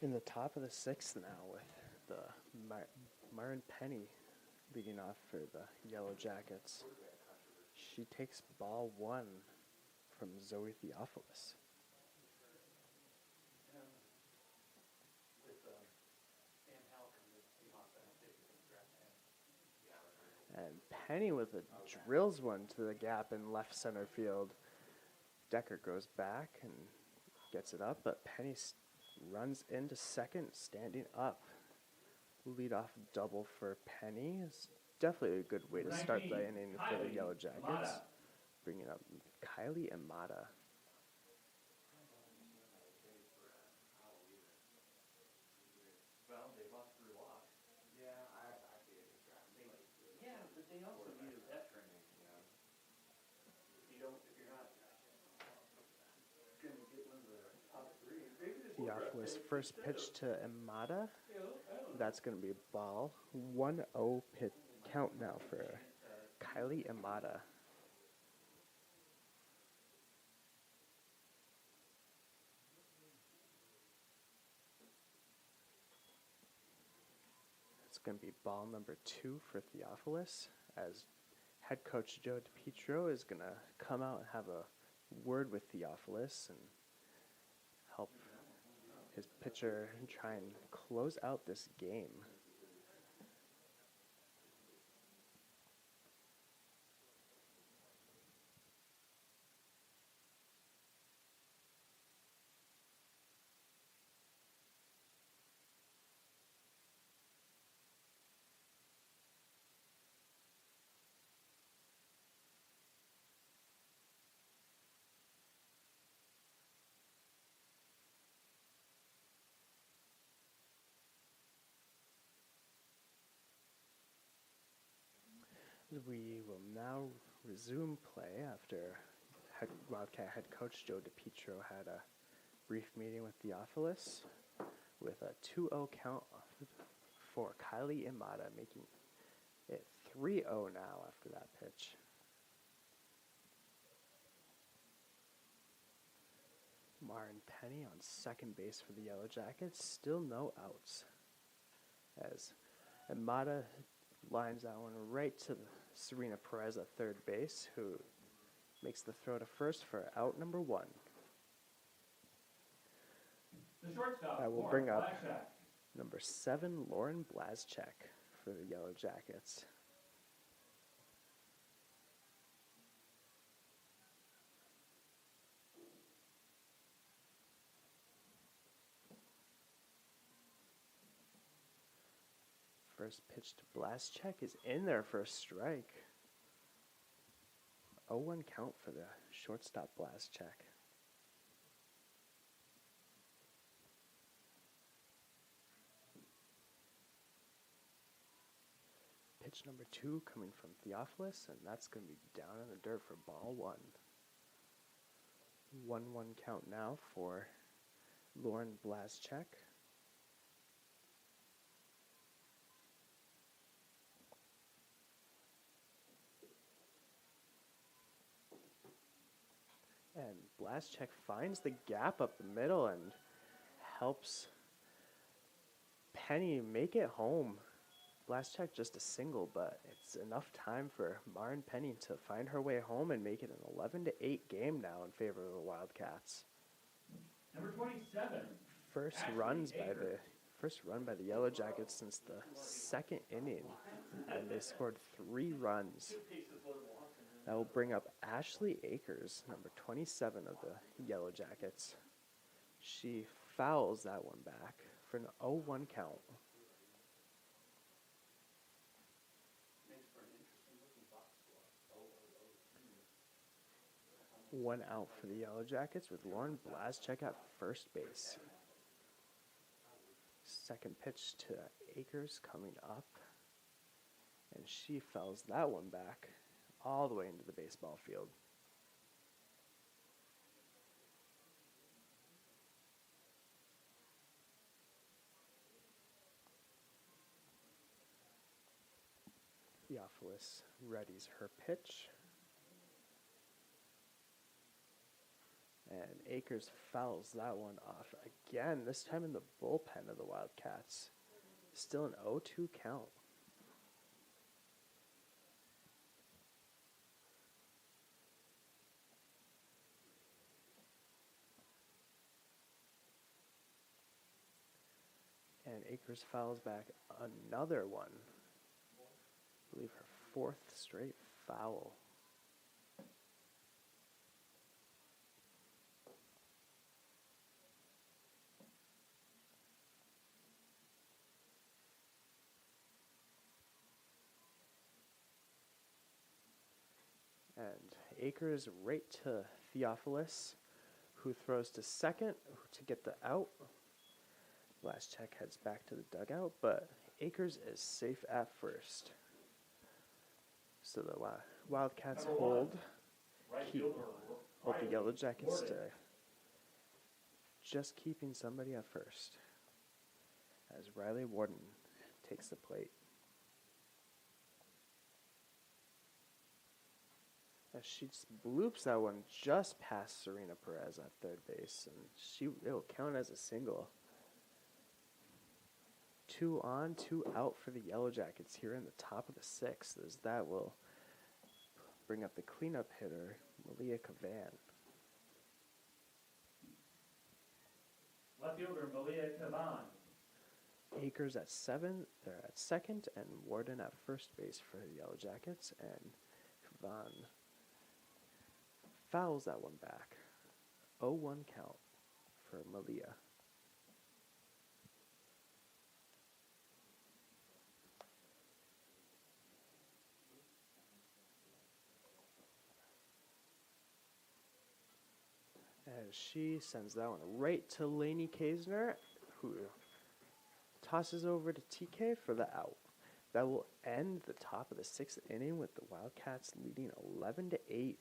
Speaker 1: In the top of the sixth now with the Myron Penny leading off for the Yellow Jackets. She takes ball one from Zoe Theophilus.
Speaker 4: With Sam Halcom, the Seahawks, I don't think they're going to draft him.
Speaker 1: And Penny with a drills one to the gap in left center field. Decker goes back and gets it up, but Penny runs into second, standing up. Leadoff double for Penny is definitely a good way to start the inning for the Yellow Jackets. Bringing up Kylie Amata.
Speaker 4: Well, they lost Drew Lock.
Speaker 3: Yeah, I see it.
Speaker 4: Yeah, but they also need a veteran. If you're not going to get one of the top three, maybe this
Speaker 1: Theophilus first pitch to Amata. That's going to be a ball. 1-0 pitch count now for Kylie Amata. It's going to be ball number 2 for Theophilus, as head coach Joe DiPietro is going to come out and have a word with Theophilus and help his pitcher try and close out this game. We will now resume play after Wildcat head coach Joe DiPietro had a brief meeting with Theophilus with a 2-0 count for Kylie Amata, making it 3-0 now after that pitch. Myron Penny on second base for the Yellow Jackets, still no outs, as Amata lines that one right to Serena Perez at third base, who makes the throw to first for out number 1.
Speaker 4: The shortstop,
Speaker 1: That will
Speaker 4: Lauren
Speaker 1: bring up
Speaker 4: Blashak.
Speaker 1: number 7, Lauren Blazchek for the Yellow Jackets. First pitch to Blazchek is in there for a strike. 0-1 count for the shortstop Blazchek. Pitch number 2 coming from Theophilus, and that's going to be down in the dirt for ball 1. 1-1 count now for Lauren Blazchek. And Blazchek finds the gap up the middle and helps Penny make it home. Blazchek just a single, but it's enough time for Myron Penny to find her way home and make it an 11-8 game now in favor of the Wildcats.
Speaker 4: Number 27.
Speaker 1: First run by the Yellow Jackets since the second inning, and they scored 3 runs. That will bring up Ashley Akers, number 27 of the Yellow Jackets. She fouls that one back for an 0-1 count. One out for the Yellow Jackets with Lauren Blazchek at first base. Second pitch to Akers coming up, and she fouls that one back all the way into the baseball field. Theophilus readies her pitch, and Akers fouls that one off again, this time in the bullpen of the Wildcats. Still an 0-2 count. And Akers fouls back another one. I believe her fourth straight foul. And Akers right to Theophilus, who throws to second to get the out. Last check heads back to the dugout, but Akers is safe at first. So the Wildcats hold the Yellow Jackets to just keeping somebody at first as Riley Warden takes the plate. As she bloops that one just past Serena Perez at third base, and it'll count as a single. 2 on, 2 out for the Yellow Jackets here in the top of the sixth, as that will bring up the cleanup hitter, Malia Cavan.
Speaker 4: Left fielder, Malia Cavan.
Speaker 1: Akers at second, and Warden at first base for the Yellow Jackets, and Cavan fouls that one back. 0-1 count for Malia. And she sends that one right to Lainey Kaisner, who tosses over to TK for the out. That will end the top of the sixth inning with the Wildcats leading 11-8.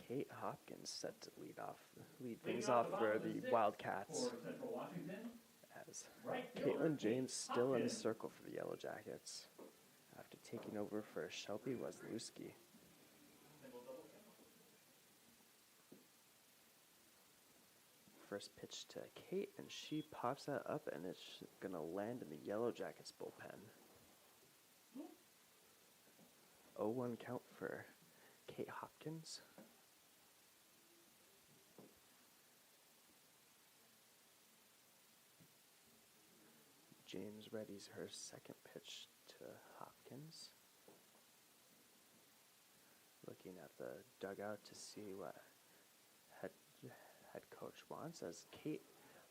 Speaker 1: Kate Hopkins set to lead things off for the Wildcats.
Speaker 4: For Central Washington,
Speaker 1: As
Speaker 4: right fielder,
Speaker 1: Caitlin James still in the
Speaker 4: Hopkins.
Speaker 1: circle for the Yellow Jackets after taking over for Shelby Wesluski. First pitch to Kate, and she pops that up, and it's going to land in the Yellow Jackets bullpen. 0-1 count for Kate Hopkins. James readies her second pitch to Hopkins. Looking at the dugout to see what head coach wants, as Kate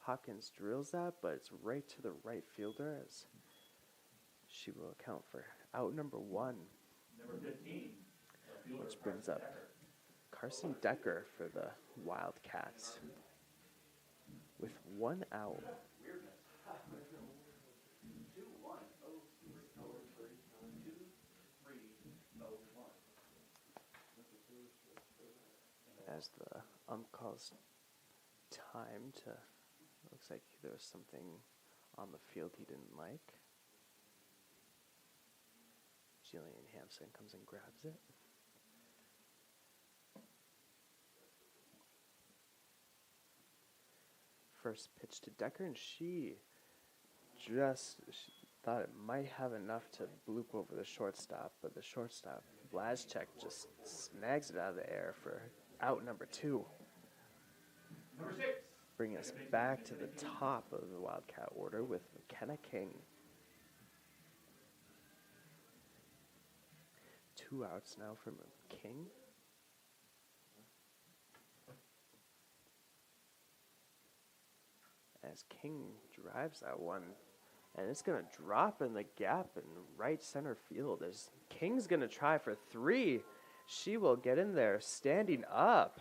Speaker 1: Hopkins drills that, but it's right to the right fielder, as she will account for out number 1.
Speaker 4: Number 15.
Speaker 1: Which brings up Carson Decker for the Wildcats with 1 out.
Speaker 4: Weirdness. 2-1. 2-3-0-1.
Speaker 1: As the calls time to, looks like there was something on the field he didn't like. Jillian Hampson comes and grabs it. First pitch to Decker, and she thought it might have enough to bloop over the shortstop, but the shortstop, Blazchek, just snags it out of the air for out number 2.
Speaker 4: Number 6.
Speaker 1: Bring us back to the top of the Wildcat order with McKenna King. 2 outs now from King. As King drives that one, and it's going to drop in the gap in right center field. As King's going to try for 3. She will get in there standing up.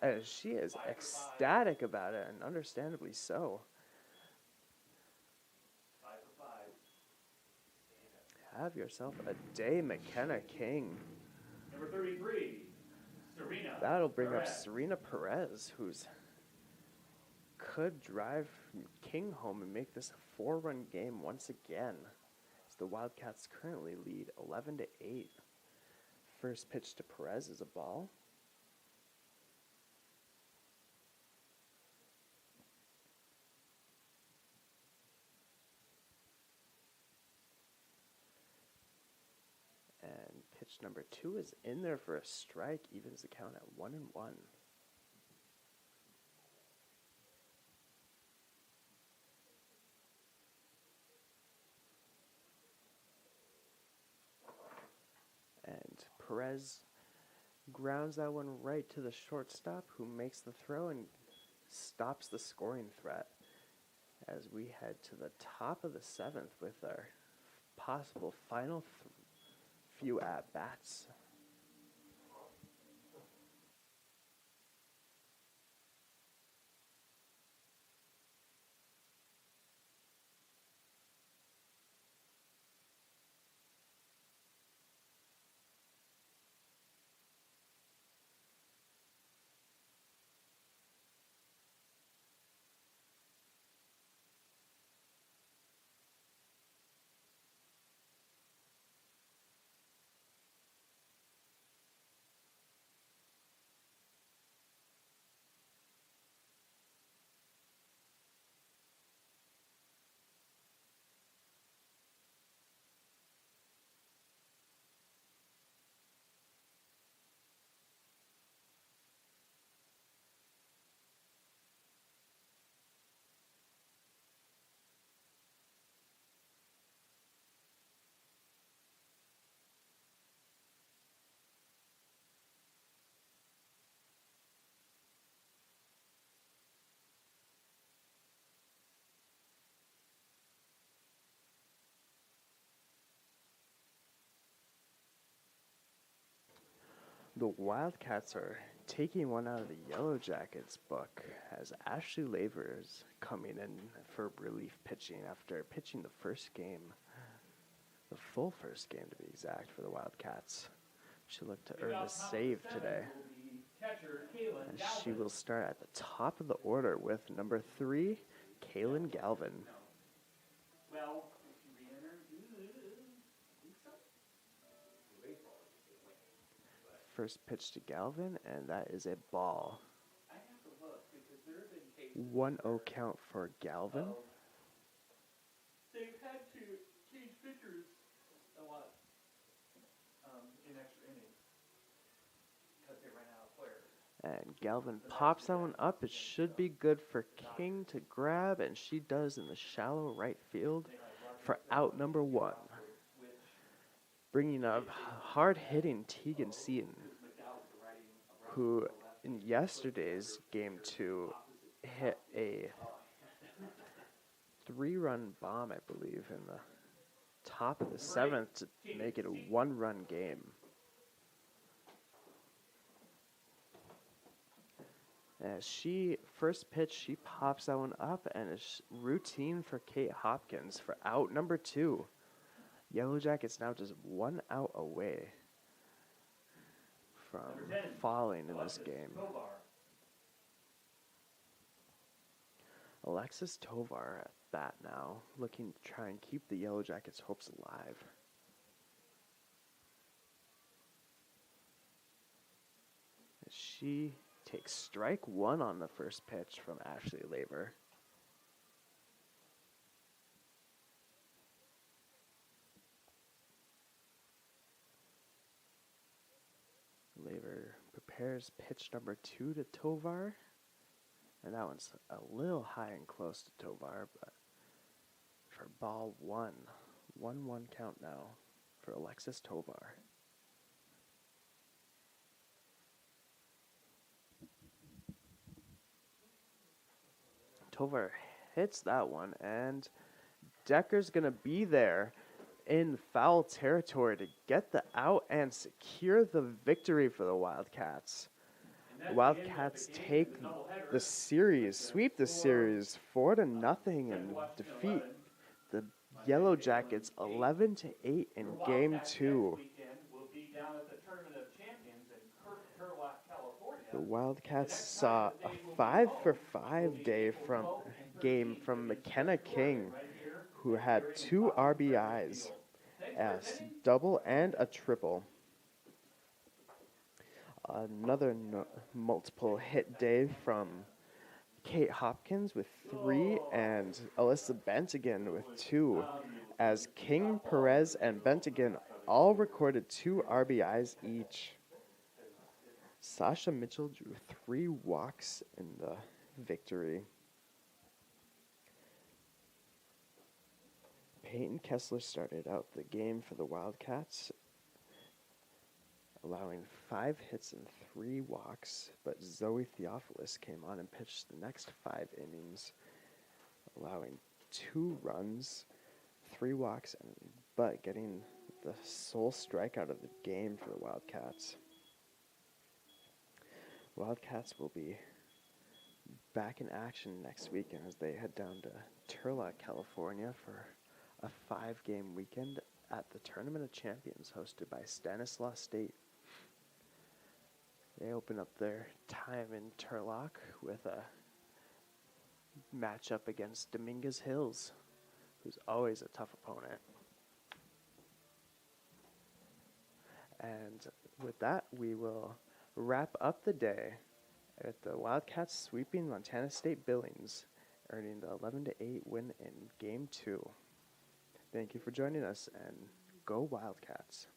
Speaker 1: As she is ecstatic about it, and understandably so.
Speaker 4: 5 for 5.
Speaker 1: Have yourself a day, McKenna King.
Speaker 4: Number 33, Serena.
Speaker 1: That'll bring up
Speaker 4: Perez.
Speaker 1: Serena Perez, who's could drive King home and make this a 4-run game once again. As the Wildcats currently lead 11-8. First pitch to Perez is a ball. And pitch number 2 is in there for a strike, evens the count at 1-1. And Perez grounds that one right to the shortstop, who makes the throw and stops the scoring threat. As we head to the top of the 7th with our possible final few at-bats. The Wildcats are taking one out of the Yellow Jackets' book as Ashley Laver is coming in for relief pitching after pitching the first game. The full first game, to be exact, for the Wildcats. She looked to earn a save today. And she will start at the top of the order with number 3, Kaylin Galvin.
Speaker 4: Well, if you re-enter, I think so.
Speaker 1: First pitch to Galvin, and that is a ball.
Speaker 4: I have to look because there have been cases
Speaker 1: 1-0 count for Galvin.
Speaker 4: they've had to change pitchers a lot in extra innings because they ran out of players.
Speaker 1: And Galvin pops that one up. It should be good for King to grab, and she does in the shallow right field for out number 1. Bringing up hard-hitting Tegan Seaton, who in yesterday's Game 2 hit a 3-run bomb, I believe, in the top of the 7th to make it a 1-run game. As she first pitch, she pops that one up, and it's routine for Kate Hopkins for out number 2. Yellow Jackets now just 1 out away from falling in this game. Alexis Tovar at bat now, looking to try and keep the Yellow Jackets' hopes alive. As she takes strike 1 on the first pitch from Ashley Laver. Laver prepares pitch number 2 to Tovar. And that one's a little high and close to Tovar, but for ball 1. 1-1 count now for Alexis Tovar. Tovar hits that one, and Decker's going to be there in foul territory to get the out and secure the victory for the Wildcats. The Wildcats take the series, sweep the series 4-0 and defeat the Yellow Jackets 11-8 in Game 2. The Wildcats saw a 5-for-5 game from McKenna King, who had 2 RBIs, a double and a triple. Another multiple hit day from Kate Hopkins with 3 and Alyssa Bentigan with 2, as King, Perez, and Bentigan all recorded 2 RBIs each. Sasha Mitchell drew 3 walks in the victory. Peyton Kessler started out the game for the Wildcats, allowing 5 hits and 3 walks, but Zoe Theophilus came on and pitched the next 5 innings, allowing 2 runs, 3 walks, but getting the sole strikeout of the game for the Wildcats. Wildcats will be back in action next weekend as they head down to Turlock, California for a 5-game weekend at the Tournament of Champions hosted by Stanislaus State. They open up their time in Turlock with a matchup against Dominguez Hills, who's always a tough opponent. And with that, we will wrap up the day with the Wildcats sweeping Montana State Billings, earning the 11-8 win in Game 2. Thank you for joining us, and go Wildcats.